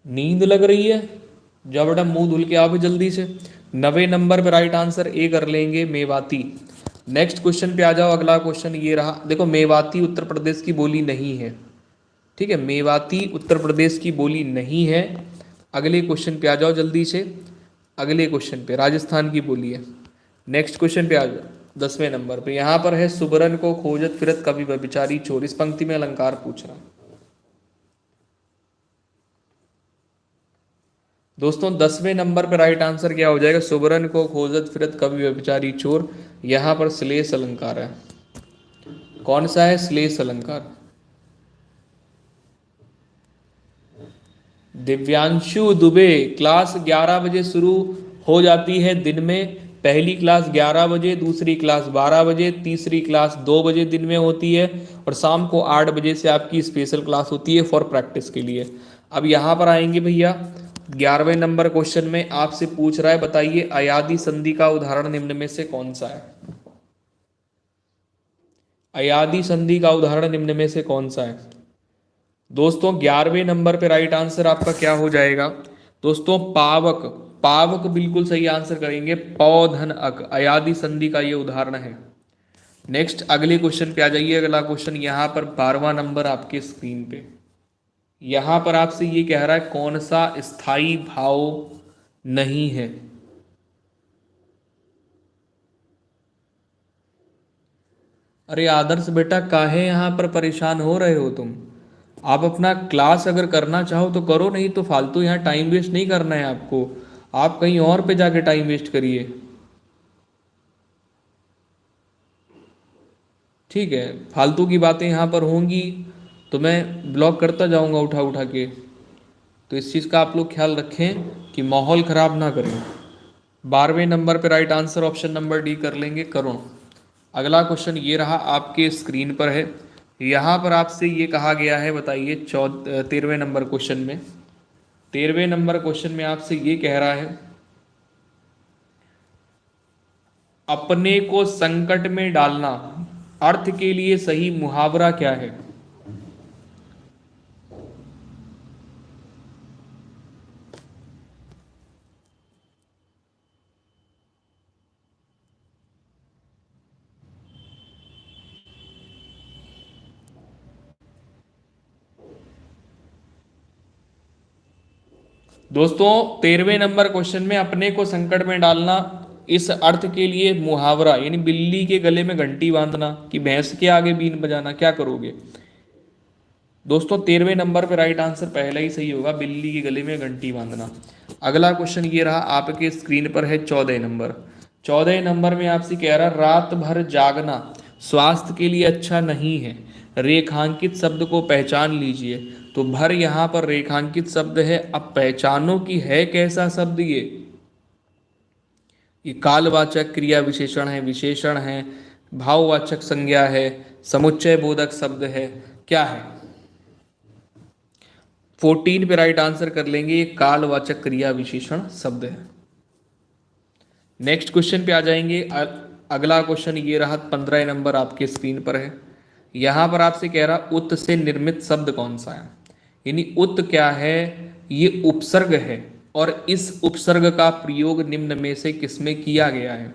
Speaker 1: नींद लग रही है, जब बेटा मुंह धुल के आओ जल्दी से। 9वें नंबर पे राइट आंसर ए कर लेंगे, मेवाती। नेक्स्ट क्वेश्चन पे आ जाओ। अगला क्वेश्चन ये रहा, देखो मेवाती उत्तर प्रदेश की बोली नहीं है, ठीक है, मेवाती उत्तर प्रदेश की बोली नहीं है। अगले क्वेश्चन पे आ जाओ जल्दी से। अगले क्वेश्चन पे राजस्थान की बोली है। नेक्स्ट क्वेश्चन पे आ जाओ, 10वें नंबर पे। यहाँ पर है, सुबरन को खोजत फिरत कवि व्यभिचारी चोर। इस पंक्ति में अलंकार पूछ रहा। दोस्तों 10वें नंबर पर राइट आंसर क्या हो जाएगा, सुबरन को खोजत फिरत कवि व्यभिचारी चोर। यहाँ पर श्लेष अलंकार है। कौन सा है, श्लेष अलंकार। दिव्यांशु दुबे, क्लास 11 बजे शुरू हो जाती है दिन में। पहली क्लास 11 बजे, दूसरी क्लास 12 बजे, तीसरी क्लास 2 बजे दिन में होती है, और शाम को 8 बजे से आपकी स्पेशल क्लास होती है फॉर प्रैक्टिस के लिए। अब यहाँ पर आएंगे भैया, 11वें नंबर क्वेश्चन में आपसे पूछ रहा है, बताइए अयादी संधि का उदाहरण निम्न में से कौन सा है। अयादी संधि का उदाहरण निम्न में से कौन सा है। दोस्तों 11वें नंबर पे राइट आंसर आपका क्या हो जाएगा, दोस्तों पावक। पावक बिल्कुल सही आंसर करेंगे, पौधन अक, अयादी संधि का ये उदाहरण है। नेक्स्ट अगले क्वेश्चन पे आ जाइए। अगला क्वेश्चन यहाँ पर 12वां नंबर आपके स्क्रीन पे। यहाँ पर आपसे ये कह रहा है, कौन सा स्थायी भाव नहीं है। अरे आदर्श बेटा, काहे यहाँ पर परेशान हो रहे हो तुम। आप अपना क्लास अगर करना चाहो तो करो, नहीं तो फालतू यहाँ टाइम वेस्ट नहीं करना है आपको। आप कहीं और पे जाके टाइम वेस्ट करिए, ठीक है। फालतू की बातें यहाँ पर होंगी तो मैं ब्लॉक करता जाऊँगा उठा उठा के। तो इस चीज़ का आप लोग ख्याल रखें कि माहौल ख़राब ना करें। 12वें नंबर पे right answer option number D कर लेंगे, करुण। अगला क्वेश्चन ये रहा, आपके स्क्रीन पर है। यहाँ पर आपसे ये कहा गया है, बताइए 13वें नंबर क्वेश्चन में। 13वें नंबर क्वेश्चन में आपसे ये कह रहा है, अपने को संकट में डालना अर्थ के लिए सही मुहावरा क्या है। दोस्तों 13वें नंबर क्वेश्चन में अपने को संकट में डालना, इस अर्थ के लिए मुहावरा यानी बिल्ली के गले में घंटी बांधना कि भैंस के आगे बीन बजाना, क्या करोगे। दोस्तों 13वें नंबर पे राइट आंसर पहला ही सही होगा, बिल्ली के गले में घंटी बांधना। अगला क्वेश्चन ये रहा, आपके स्क्रीन पर है 14 नंबर। 14 नंबर में आपसे कह रहा, रात भर जागना स्वास्थ्य के लिए अच्छा नहीं है। रेखांकित शब्द को पहचान लीजिए। तो भर यहाँ पर रेखांकित शब्द है। अब पहचानो कि है कैसा शब्द ये कालवाचक क्रिया विशेषण है, भाववाचक संज्ञा है, समुच्चय बोधक शब्द है, क्या है? 14 पे राइट आंसर कर लेंगे, ये कालवाचक क्रिया विशेषण शब्द है। नेक्स्ट क्वेश्चन पे आ जाएंगे। अगला क्वेश्चन ये रहा, 15 नंबर आपके स्क्रीन पर है। यहाँ पर आपसे कह रहा उत से निर्मित शब्द कौन सा है। यानी उत क्या है, ये उपसर्ग है और इस उपसर्ग का प्रयोग निम्न में से किसमें किया गया है।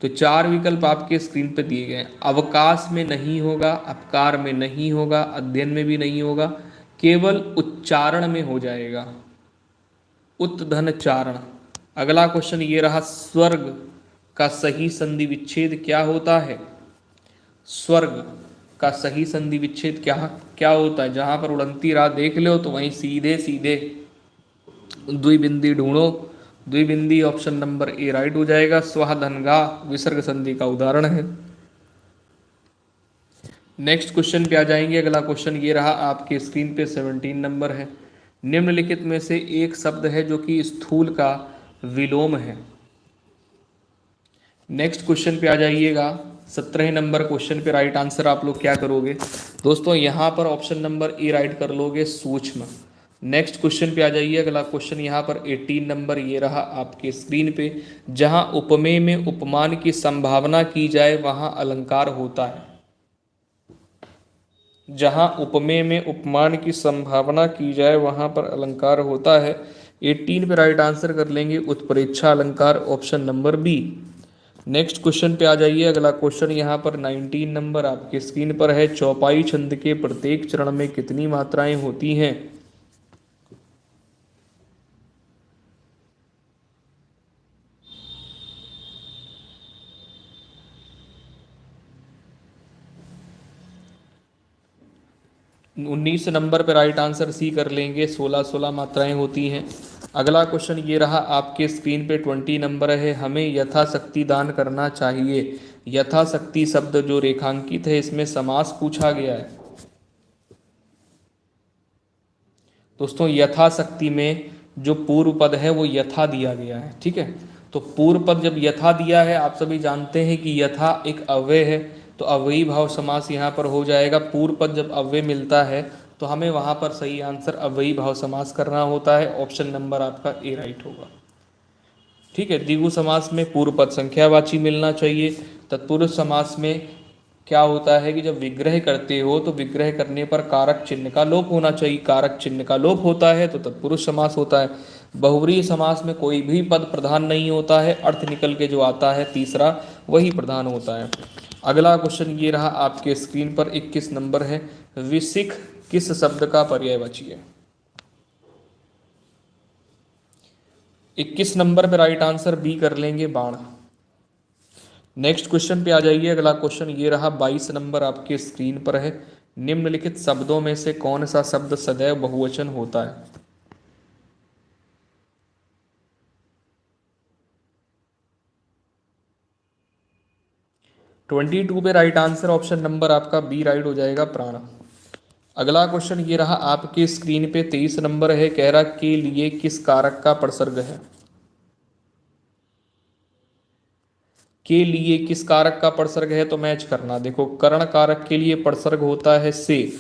Speaker 1: तो 4 विकल्प आपके स्क्रीन पर दिए गए हैं। अवकाश में नहीं होगा, अपकार में नहीं होगा, अध्ययन में भी नहीं होगा, केवल उच्चारण में हो जाएगा, उत्धन चारण। अगला क्वेश्चन ये रहा, स्वर्ग का सही संधि विच्छेद क्या होता है। स्वर्ग का सही संधि विच्छेद क्या होता है। जहां पर उड़ंती राह देख लो तो वहीं सीधे सीधे द्विबिंदी ढूंढो। द्विबिंदी ऑप्शन नंबर ए राइट हो जाएगा। स्वाधनगा विसर्ग संधि का उदाहरण है। नेक्स्ट क्वेश्चन पे आ जाएंगे। अगला क्वेश्चन ये रहा आपके स्क्रीन पे, 17 नंबर है। निम्नलिखित में से एक शब्द है जो कि स्थूल का विलोम है। नेक्स्ट क्वेश्चन पे आ जाइएगा। 17 नंबर क्वेश्चन पे राइट आंसर आप लोग क्या करोगे दोस्तों, यहाँ पर ऑप्शन नंबर ए राइट कर लोगे, सूक्ष्म। नेक्स्ट क्वेश्चन पे आ जाइए। अगला क्वेश्चन यहाँ पर 18 नंबर ये रहा आपके स्क्रीन पे। जहाँ उपमेय में उपमान की संभावना की जाए वहाँ अलंकार होता है। जहाँ उपमेय में उपमान की संभावना की जाए वहाँ पर अलंकार होता है। 18 पे राइट आंसर कर लेंगे, उत्प्रेक्षा अलंकार, option number B. Next question पे आ जाइए। अगला क्वेश्चन यहाँ पर 19 नंबर आपके स्क्रीन पर है। चौपाई छंद के प्रत्येक चरण में कितनी मात्राएं होती हैं। उन्नीस नंबर पर राइट आंसर सी कर लेंगे, 16 मात्राएं होती हैं। अगला क्वेश्चन ये रहा आपके स्क्रीन पे, 20 नंबर है। हमें यथाशक्ति दान करना चाहिए। यथाशक्ति शब्द जो रेखांकित है इसमें समास पूछा गया है। दोस्तों यथाशक्ति में जो पूर्व पद है वो यथा दिया गया है, ठीक है। तो पूर्व पद जब यथा दिया है, आप सभी जानते हैं कि यथा एक अव्यय है, तो अव्ययी भाव समास यहाँ पर हो जाएगा। पूर्व पद जब अव्यय मिलता है तो हमें वहाँ पर सही आंसर अव्ययी भाव समास करना होता है। ऑप्शन नंबर आपका ए राइट होगा, ठीक है। द्विगु समास में पूर्व पद संख्यावाची मिलना चाहिए। तत्पुरुष समास में क्या होता है कि जब विग्रह करते हो तो विग्रह करने पर कारक चिन्ह का लोप होना चाहिए। कारक चिन्ह का लोप होता है तो तत्पुरुष समास होता है। बहुव्रीहि समास में कोई भी पद प्रधान नहीं होता है, अर्थ निकल के जो आता है तीसरा वही प्रधान होता है। अगला क्वेश्चन ये रहा आपके स्क्रीन पर, 21 नंबर है। विशिख किस शब्द का पर्यायवाची है। 21 नंबर पे राइट आंसर बी कर लेंगे, बाण। नेक्स्ट क्वेश्चन पे आ जाइए। अगला क्वेश्चन ये रहा, 22 नंबर आपके स्क्रीन पर है। निम्नलिखित शब्दों में से कौन सा शब्द सदैव बहुवचन होता है। ट्वेंटी टू पे राइट आंसर ऑप्शन नंबर आपका बी राइट हो जाएगा, प्राण। अगला क्वेश्चन ये रहा आपके स्क्रीन पे, 23 नंबर है। कह रहा के लिए किस कारक का प्रसर्ग है। के लिए किस कारक का प्रसर्ग है, तो मैच करना। देखो, करण कारक के लिए प्रसर्ग होता है से,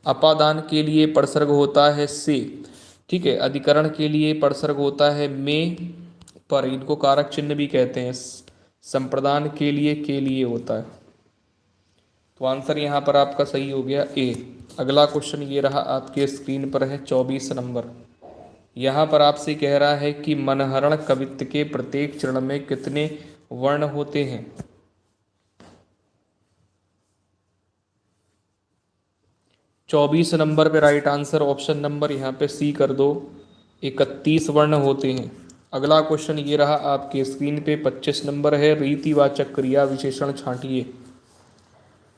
Speaker 1: अपादान के लिए प्रसर्ग होता है से, ठीक है। अधिकरण के लिए प्रसर्ग होता है में, पर इनको कारक चिन्ह भी कहते हैं। संप्रदान के लिए होता है। तो आंसर यहाँ पर आपका सही हो गया ए। अगला क्वेश्चन ये रहा आपके स्क्रीन पर है, 24 नंबर। यहाँ पर आपसे कह रहा है कि मनहरण कवित्व के प्रत्येक चरण में कितने वर्ण होते हैं। चौबीस नंबर पे राइट आंसर ऑप्शन नंबर यहाँ पे सी कर दो, 31 वर्ण होते हैं। अगला क्वेश्चन ये रहा आपके स्क्रीन पे, 25 नंबर है। रीतिवाचक क्रिया विशेषण छांटिए।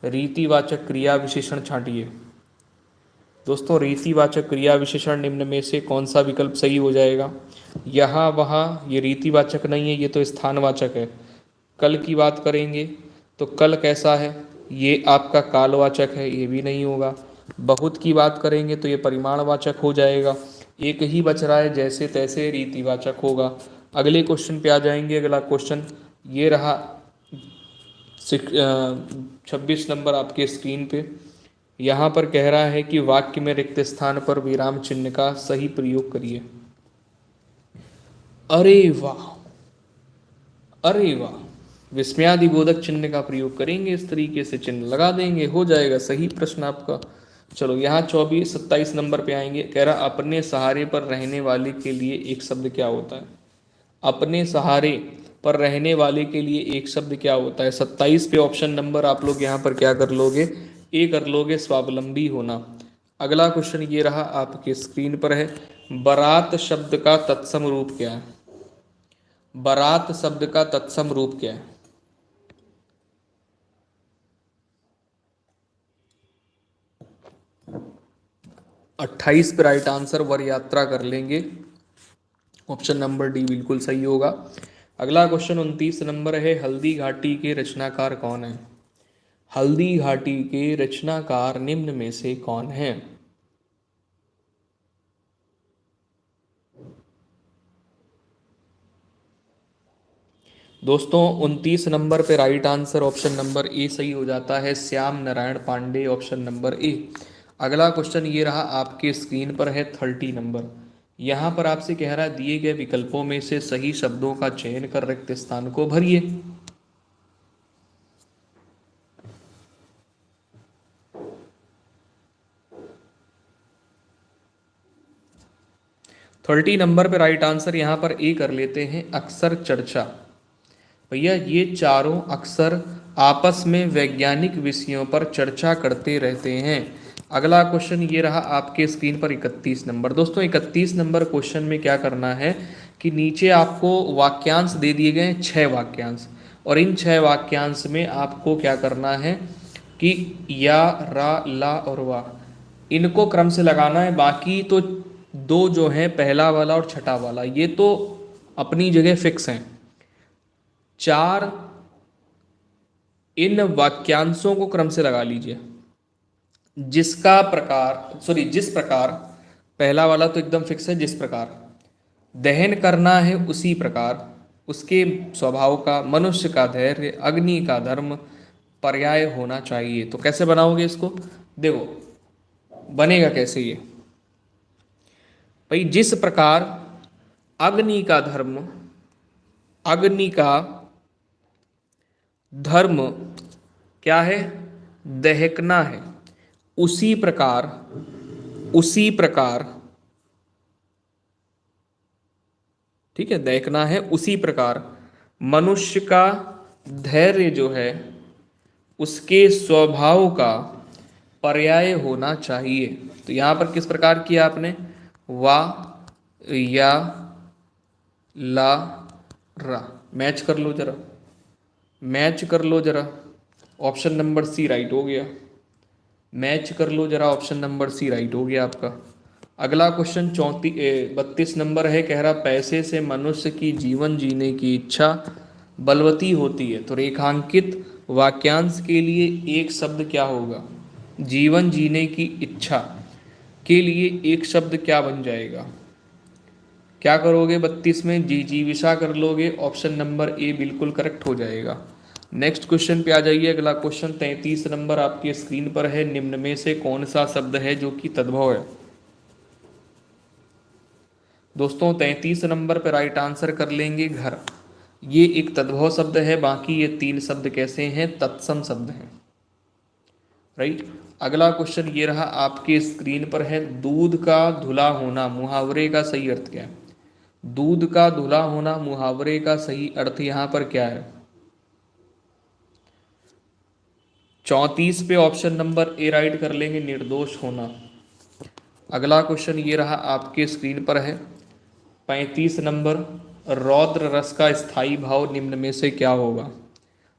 Speaker 1: रीतिवाचक क्रिया विशेषण छांटिए। दोस्तों रीतिवाचक क्रिया विशेषण निम्न में से कौन सा विकल्प सही हो जाएगा। यहाँ वहाँ ये रीतिवाचक नहीं है, ये तो स्थानवाचक है। कल की बात करेंगे तो कल कैसा है, ये आपका कालवाचक है, ये भी नहीं होगा। बहुत की बात करेंगे तो ये परिमाणवाचक हो जाएगा। एक ही बच रहा है, जैसे तैसे रीतिवाचक होगा। अगले क्वेश्चन पे आ जाएंगे। अगला क्वेश्चन ये रहा 26 नंबर आपके स्क्रीन पे। यहाँ पर कह रहा है कि वाक्य में रिक्त स्थान पर विराम चिन्ह का सही प्रयोग करिए। अरे वाह, अरे वाह, विस्मयादिबोधक चिन्ह का प्रयोग करेंगे, इस तरीके से चिन्ह लगा देंगे, हो जाएगा सही प्रश्न आपका। चलो यहाँ 27 नंबर पे आएंगे। कह रहा अपने सहारे पर रहने वाले के लिए एक शब्द क्या होता है। अपने सहारे पर रहने वाले के लिए एक शब्द क्या होता है। 27 पे ऑप्शन नंबर आप लोग यहाँ पर क्या कर लोगे, ए कर लोगे, स्वावलंबी होना। अगला क्वेश्चन ये रहा आपके स्क्रीन पर है, बारात शब्द का तत्सम रूप क्या है। बारात शब्द का तत्सम रूप क्या है। 28 पे राइट आंसर वर यात्रा कर लेंगे। ऑप्शन नंबर डी बिल्कुल सही होगा। अगला क्वेश्चन 29 नंबर है, हल्दी घाटी के रचनाकार कौन है। हल्दी घाटी के रचनाकार निम्न में से कौन है। दोस्तों 29 नंबर पे right answer option number A सही हो जाता है, Shyam Narayan Pandey, option number A. अगला क्वेश्चन ये रहा आपके स्क्रीन पर है 30 नंबर। यहाँ पर आपसे कह रहा है दिए गए विकल्पों में से सही शब्दों का चयन कर रिक्त स्थान को भरिए। थर्टी नंबर पे राइट आंसर यहाँ पर ए कर लेते हैं, अक्सर चर्चा। भैया ये चारों अक्सर आपस में वैज्ञानिक विषयों पर चर्चा करते रहते हैं। अगला क्वेश्चन ये रहा आपके स्क्रीन पर 31 नंबर। दोस्तों 31 नंबर क्वेश्चन में क्या करना है कि नीचे आपको वाक्यांश दे दिए गए हैं, 6 वाक्यांश, और इन 6 वाक्यांश में आपको क्या करना है कि या, रा, ला और वा, इनको क्रम से लगाना है। बाकी तो दो जो है, पहला वाला और छठा वाला, ये तो अपनी जगह फिक्स हैं। 4 इन वाक्यांशों को क्रम से लगा लीजिए। जिसका प्रकार, सॉरी जिस प्रकार, पहला वाला तो एकदम फिक्स है, जिस प्रकार दहन करना है उसी प्रकार उसके स्वभाव का, मनुष्य का धैर्य, अग्नि का धर्म पर्याय होना चाहिए। तो कैसे बनाओगे इसको, देखो बनेगा कैसे ये भाई। जिस प्रकार अग्नि का धर्म, अग्नि का धर्म क्या है, दहकना है, उसी प्रकार, उसी प्रकार, ठीक है, दहकना है उसी प्रकार मनुष्य का धैर्य जो है उसके स्वभाव का पर्याय होना चाहिए। तो यहां पर किस प्रकार किया आपने, वा, या, ला, रा, मैच कर लो जरा, मैच कर लो जरा, ऑप्शन नंबर सी राइट हो गया। मैच कर लो जरा, ऑप्शन नंबर सी राइट हो गया आपका। अगला क्वेश्चन 32 नंबर है। कह रहा पैसे से मनुष्य की जीवन जीने की इच्छा बलवती होती है। तो रेखांकित वाक्यांश के लिए एक शब्द क्या होगा, जीवन जीने की इच्छा के लिए एक शब्द क्या बन जाएगा। क्या करोगे 32 में, जी जीविशा कर लोगे, ऑप्शन नंबर ए बिल्कुल करेक्ट हो जाएगा। नेक्स्ट क्वेश्चन पे आ जाइए। अगला क्वेश्चन 33 नंबर आपके स्क्रीन पर है, निम्न में से कौन सा शब्द है जो कि तद्भव है। दोस्तों 33 नंबर पर राइट आंसर कर लेंगे घर। ये एक तद्भव शब्द है, बाकी ये 3 शब्द कैसे हैं, तत्सम शब्द हैं, राइट। अगला क्वेश्चन ये रहा आपके स्क्रीन पर है, दूध का धुला होना मुहावरे का सही अर्थ क्या है। दूध का धुला होना मुहावरे का सही अर्थ यहाँ पर क्या है। 34 पे ऑप्शन नंबर ए राइट कर लेंगे, निर्दोष होना। अगला क्वेश्चन ये रहा आपके स्क्रीन पर है 35 नंबर, रौद्र रस का स्थायी भाव निम्न में से क्या होगा।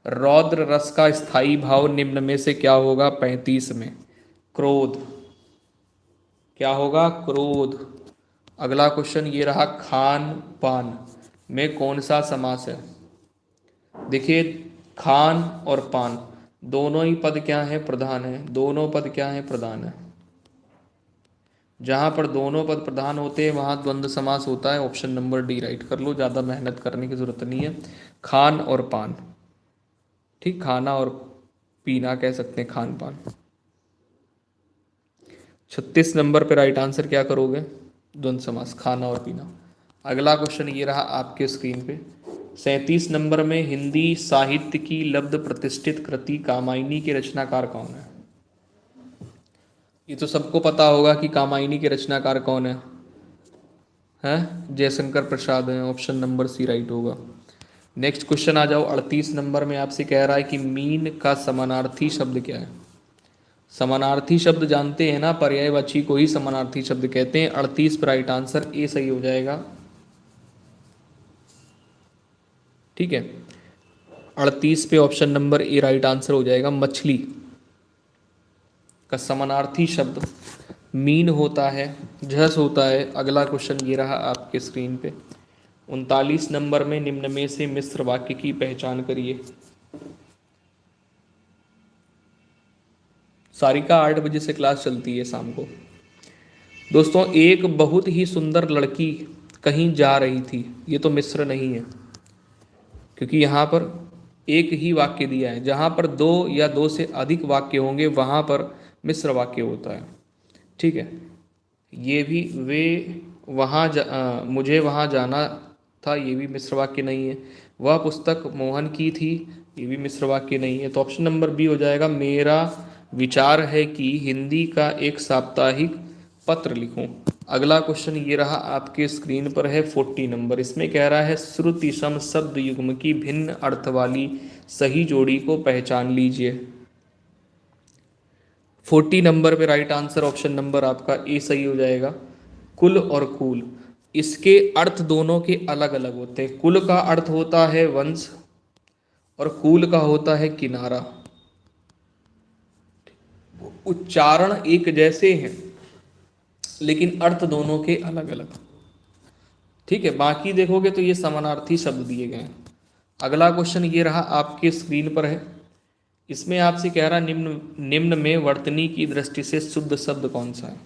Speaker 1: रौद्र रस का स्थायी भाव निम्न में से क्या होगा 35 में, क्रोध। क्या होगा, क्रोध। अगला क्वेश्चन ये रहा, खान पान में कौन सा समास है। देखिए खान और पान दोनों ही पद क्या है, प्रधान है। दोनों पद क्या है, प्रधान है। जहां पर दोनों पद प्रधान होते हैं वहां द्वंद्व समास होता है। ऑप्शन नंबर डी राइट कर लो, ज़्यादा मेहनत करने की जरूरत नहीं है। खान और पान, ठीक, खाना और पीना कह सकते हैं, खान पान। 36 नंबर पे राइट आंसर क्या करोगे, द्वंद्व समास, खाना और पीना। अगला क्वेश्चन ये रहा आपके स्क्रीन पे। 37 नंबर में हिंदी साहित्य की लब्ध प्रतिष्ठित कृति कामायनी के रचनाकार कौन है। ये तो सबको पता होगा कि कामायनी के रचनाकार कौन है, हैं जयशंकर प्रसाद हैं। ऑप्शन नंबर सी राइट होगा। नेक्स्ट क्वेश्चन आ जाओ। 38 नंबर में आपसे कह रहा है कि मीन का समानार्थी शब्द क्या है। समानार्थी शब्द जानते हैं ना, पर्यायवाची को ही समानार्थी शब्द कहते हैं। 38 पर राइट आंसर ए सही हो जाएगा, ठीक है। 38 पे ऑप्शन नंबर ए राइट आंसर हो जाएगा। मछली का समानार्थी शब्द मीन होता है, झस होता है। अगला क्वेश्चन ये रहा आपके स्क्रीन पे। 39 नंबर में निम्न में से मिश्र वाक्य की पहचान करिए। सारिका 8 बजे से क्लास चलती है शाम को। दोस्तों, एक बहुत ही सुंदर लड़की कहीं जा रही थी, ये तो मिश्र नहीं है, क्योंकि यहाँ पर एक ही वाक्य दिया है। जहाँ पर दो या दो से अधिक वाक्य होंगे वहाँ पर मिश्र वाक्य होता है, ठीक है। ये भी वे मुझे वहाँ जाना था, ये भी मिश्र वाक्य नहीं है। वह पुस्तक मोहन की थी, ये भी मिश्र वाक्य नहीं है। तो ऑप्शन नंबर बी हो जाएगा। मेरा विचार है कि हिंदी का एक साप्ताहिक पत्र लिखूं। अगला क्वेश्चन ये रहा आपके स्क्रीन पर है 40 नंबर। इसमें कह रहा है श्रुति सम शब्द युग्म की भिन्न अर्थ वाली सही जोड़ी को पहचान लीजिए। 40 नंबर पे राइट आंसर ऑप्शन नंबर आपका ए सही हो जाएगा। कुल और कूल, इसके अर्थ दोनों के अलग अलग होते हैं। कुल का अर्थ होता है वंश और कूल का होता है किनारा। उच्चारण एक जैसे हैं लेकिन अर्थ दोनों के अलग अलग, ठीक है। बाकी देखोगे तो ये समानार्थी शब्द दिए गए हैं। अगला क्वेश्चन ये रहा आपके स्क्रीन पर है। इसमें आपसे कह रहा निम्न निम्न में वर्तनी की दृष्टि से शुद्ध शब्द कौन सा है।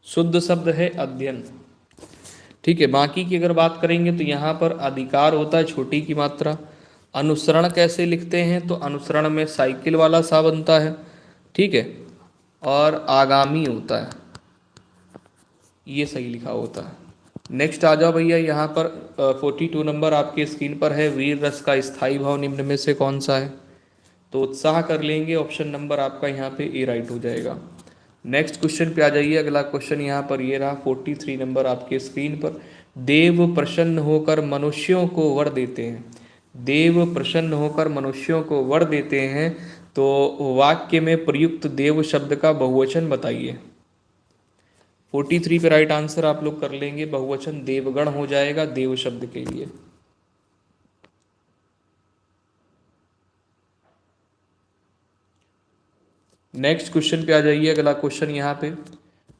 Speaker 1: शुद्ध शब्द है अध्ययन, ठीक है। बाकी की अगर बात करेंगे तो यहाँ पर अधिकार होता है छोटी की मात्रा। अनुसरण कैसे लिखते हैं, तो अनुसरण में साइकिल वाला सा बनता है, ठीक है। और आगामी होता है, ये सही लिखा होता है। नेक्स्ट आ जाओ भैया। यहाँ पर 42 नंबर आपके स्क्रीन पर है। वीर रस का स्थायी भाव निम्न में से कौन सा है। तो उत्साह कर लेंगे, ऑप्शन नंबर आपका यहाँ पे ए राइट हो जाएगा। नेक्स्ट क्वेश्चन पे आ जाइए। अगला क्वेश्चन यहाँ पर ये रहा 43 नंबर आपके स्क्रीन पर। देव प्रसन्न होकर मनुष्यों को वर देते हैं। देव प्रसन्न होकर मनुष्यों को वर देते हैं, तो वाक्य में प्रयुक्त देव शब्द का बहुवचन बताइए। 43 पे राइट आंसर आप लोग कर लेंगे, बहुवचन देवगण हो जाएगा देव शब्द के लिए। नेक्स्ट क्वेश्चन पे आ जाइए। अगला क्वेश्चन यहाँ पे,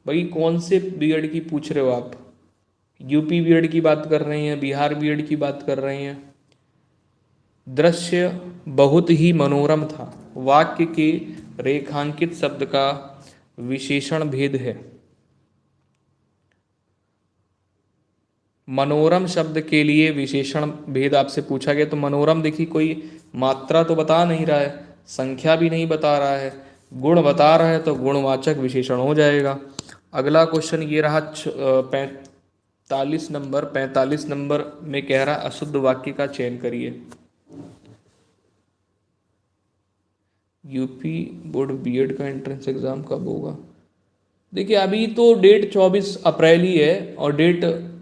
Speaker 1: भाई कौन से बीएड की पूछ रहे हो आप। यूपी बीएड की बात कर रहे हैं, बिहार बीएड की बात कर रहे हैं। दृश्य बहुत ही मनोरम था, वाक्य के रेखांकित शब्द का विशेषण भेद है। मनोरम शब्द के लिए विशेषण भेद आपसे पूछा गया, तो मनोरम देखिए कोई मात्रा तो बता नहीं रहा है, संख्या भी नहीं बता रहा है, गुण बता रहा है, तो गुणवाचक विशेषण हो जाएगा। अगला क्वेश्चन ये रहा 45 नंबर में कह रहा अशुद्ध वाक्य का चयन करिए। यूपी बोर्ड बीएड का एंट्रेंस एग्जाम कब होगा। देखिए अभी तो डेट 24 अप्रैल ही है और डेट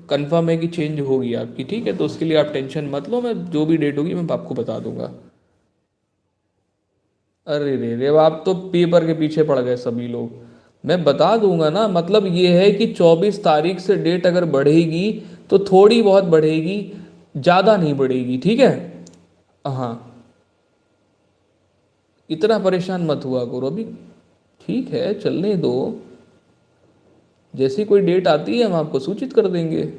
Speaker 1: कंफर्म है कि चेंज होगी आपकी, ठीक है। तो उसके लिए आप टेंशन मत लो, मैं जो भी डेट होगी मैं आपको बता दूंगा। अरे रे रे, अब आप तो पेपर के पीछे पड़ गए सभी लोग। मैं बता दूंगा ना, मतलब ये है कि 24 तारीख से डेट अगर बढ़ेगी तो थोड़ी बहुत बढ़ेगी, ज़्यादा नहीं बढ़ेगी, ठीक है। हाँ, इतना परेशान मत हुआ करो अभी, ठीक है, चलने दो। जैसी कोई डेट आती है हम आपको सूचित कर देंगे।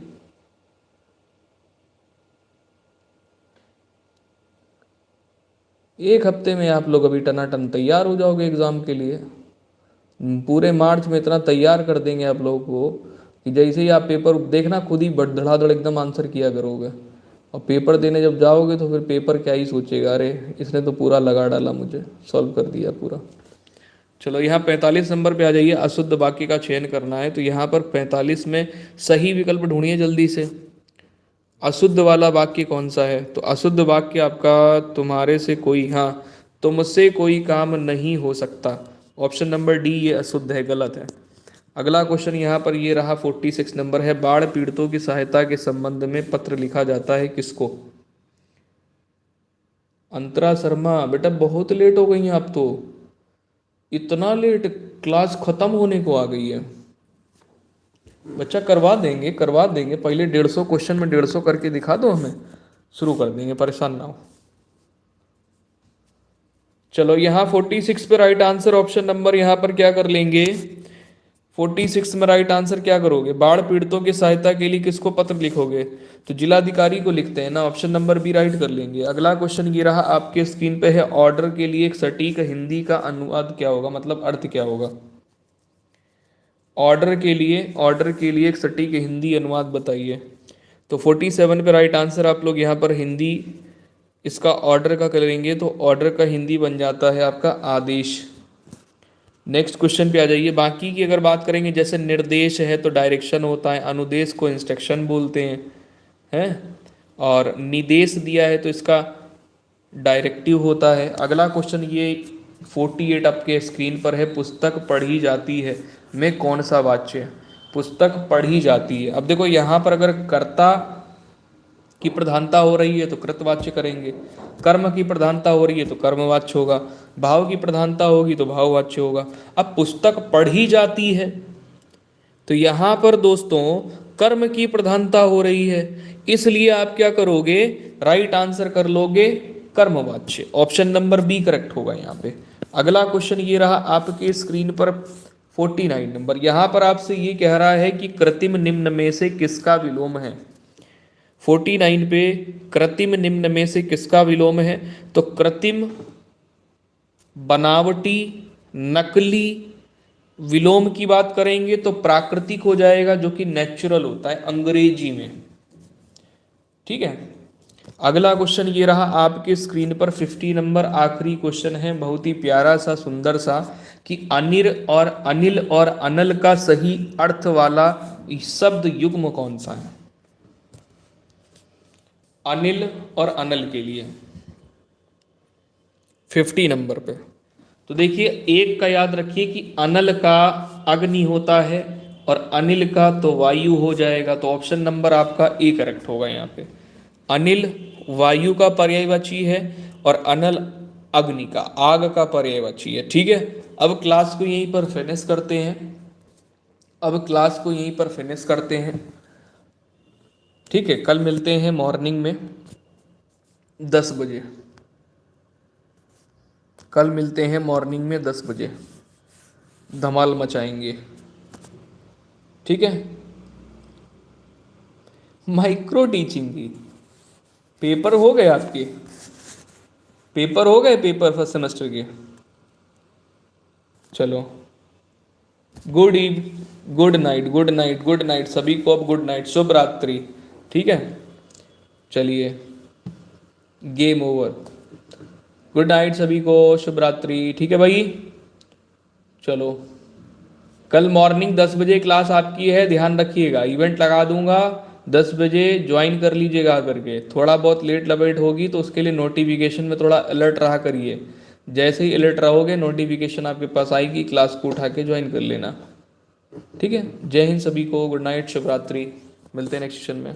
Speaker 1: एक हफ्ते में आप लोग अभी टनाटन तैयार हो जाओगे एग्ज़ाम के लिए। पूरे मार्च में इतना तैयार कर देंगे आप लोगों को कि जैसे ही आप पेपर देखना खुद ही धड़ाधड़ एकदम आंसर किया करोगे, और पेपर देने जब जाओगे तो फिर पेपर क्या ही सोचेगा, अरे इसने तो पूरा लगा डाला, मुझे सॉल्व कर दिया पूरा। चलो यहाँ 45 नंबर पे आ जाइए, अशुद्ध वाक्य का चयन करना है। तो यहाँ पर 45 में सही विकल्प ढूंढिए जल्दी से। अशुद्ध वाला वाक्य कौन सा है? तो अशुद्ध वाक्य आपका तुम्हारे से कोई, हाँ, तुमसे कोई काम नहीं हो सकता, ऑप्शन नंबर डी ये अशुद्ध है, गलत है। अगला क्वेश्चन यहाँ पर ये रहा 46 नंबर है, बाढ़ पीड़ितों की सहायता के संबंध में पत्र लिखा जाता है किसको? अंतरा शर्मा, बेटा बहुत लेट हो गई हैं आप तो, इतना लेट, क्लास खत्म होने को आ गई है। बच्चा करवा देंगे करवा देंगे, पहले 150 क्वेश्चन में 150 करके दिखा दो, हमें शुरू कर देंगे, परेशान ना हो। चलो यहाँ 46 पे राइट आंसर ऑप्शन नंबर यहाँ पर क्या कर लेंगे, 46 में राइट आंसर क्या करोगे? बाढ़ पीड़ितों की सहायता के लिए किसको पत्र लिखोगे? तो जिलाधिकारी को लिखते हैं ना, ऑप्शन नंबर बी राइट कर लेंगे। अगला क्वेश्चन ये रहा आपके स्क्रीन पे है, ऑर्डर के लिए एक सटीक हिंदी का अनुवाद क्या होगा, मतलब अर्थ क्या होगा? ऑर्डर के लिए एक सटीक हिंदी अनुवाद बताइए। तो 47 पे राइट आंसर आप लोग यहाँ पर हिंदी इसका ऑर्डर का करेंगे, तो ऑर्डर का हिंदी बन जाता है आपका आदेश। नेक्स्ट क्वेश्चन पे आ जाइए। बाकी की अगर बात करेंगे, जैसे निर्देश है तो डायरेक्शन होता है, अनुदेश को इंस्ट्रक्शन बोलते हैं, और निदेश दिया है तो इसका डायरेक्टिव होता है। अगला क्वेश्चन ये 48 आपके स्क्रीन पर है, पुस्तक पढ़ी जाती है में कौन सा वाच्य? पुस्तक पढ़ी जाती है। अब देखो यहाँ पर अगर कर्ता की प्रधानता हो रही है तो कृतवाच्य करेंगे, कर्म की प्रधानता हो रही है तो कर्मवाच्य होगा, भाव की प्रधानता होगी तो भाववाच्य होगा। अब पुस्तक पढ़ी जाती है तो यहाँ पर दोस्तों कर्म की प्रधानता हो रही है, इसलिए आप क्या करोगे, राइट आंसर कर लोगे कर्मवाच्य, ऑप्शन नंबर बी करेक्ट होगा यहाँ पे। अगला क्वेश्चन ये रहा आपके स्क्रीन पर 49 नंबर, यहाँ पर आपसे ये कह रहा है कि कृत्रिम निम्न में से किसका विलोम है? 49 पे कृत्रिम निम्न में से किसका विलोम है? तो कृत्रिम, बनावटी, नकली, विलोम की बात करेंगे तो प्राकृतिक हो जाएगा, जो कि नेचुरल होता है अंग्रेजी में। ठीक है, अगला क्वेश्चन ये रहा आपके स्क्रीन पर 50 नंबर, आखिरी क्वेश्चन है, बहुत ही प्यारा सा सुंदर सा, कि अनिल और अनल का सही अर्थ वाला शब्द युग्म कौन सा है? अनिल और अनल के लिए 50 नंबर पे तो देखिए, एक का याद रखिए कि अनल का अग्नि होता है और अनिल का तो वायु हो जाएगा, तो ऑप्शन नंबर आपका ए करेक्ट होगा यहाँ पे। अनिल वायु का पर्यायवाची है और अनल अग्नि का, आग का पर्यायवाची है। ठीक है, अब क्लास को यहीं पर फिनिश करते हैं। ठीक है, कल मिलते हैं मॉर्निंग में 10 बजे, कल मिलते हैं मॉर्निंग में 10 बजे, धमाल मचाएंगे। ठीक है, माइक्रो टीचिंग की पेपर हो गए आपके, पेपर फर्स्ट सेमेस्टर के। चलो, गुड नाइट सभी को, अब गुड नाइट, शुभ रात्रि। ठीक है, चलिए, गेम ओवर, गुड नाइट सभी को, शुभ रात्रि। ठीक है भाई, चलो, कल मॉर्निंग 10 बजे क्लास आपकी है, ध्यान रखिएगा, इवेंट लगा दूंगा 10 बजे, ज्वाइन कर लीजिएगा करके। थोड़ा बहुत लेट लपेट होगी तो उसके लिए नोटिफिकेशन में थोड़ा अलर्ट रहा करिए, जैसे ही अलर्ट रहोगे नोटिफिकेशन आपके पास आएगी, क्लास को उठा के ज्वाइन कर लेना। ठीक है, जय हिंद सभी को, गुड नाइट, शुभ रात्रि, मिलते हैं नेक्स्ट सेशन में।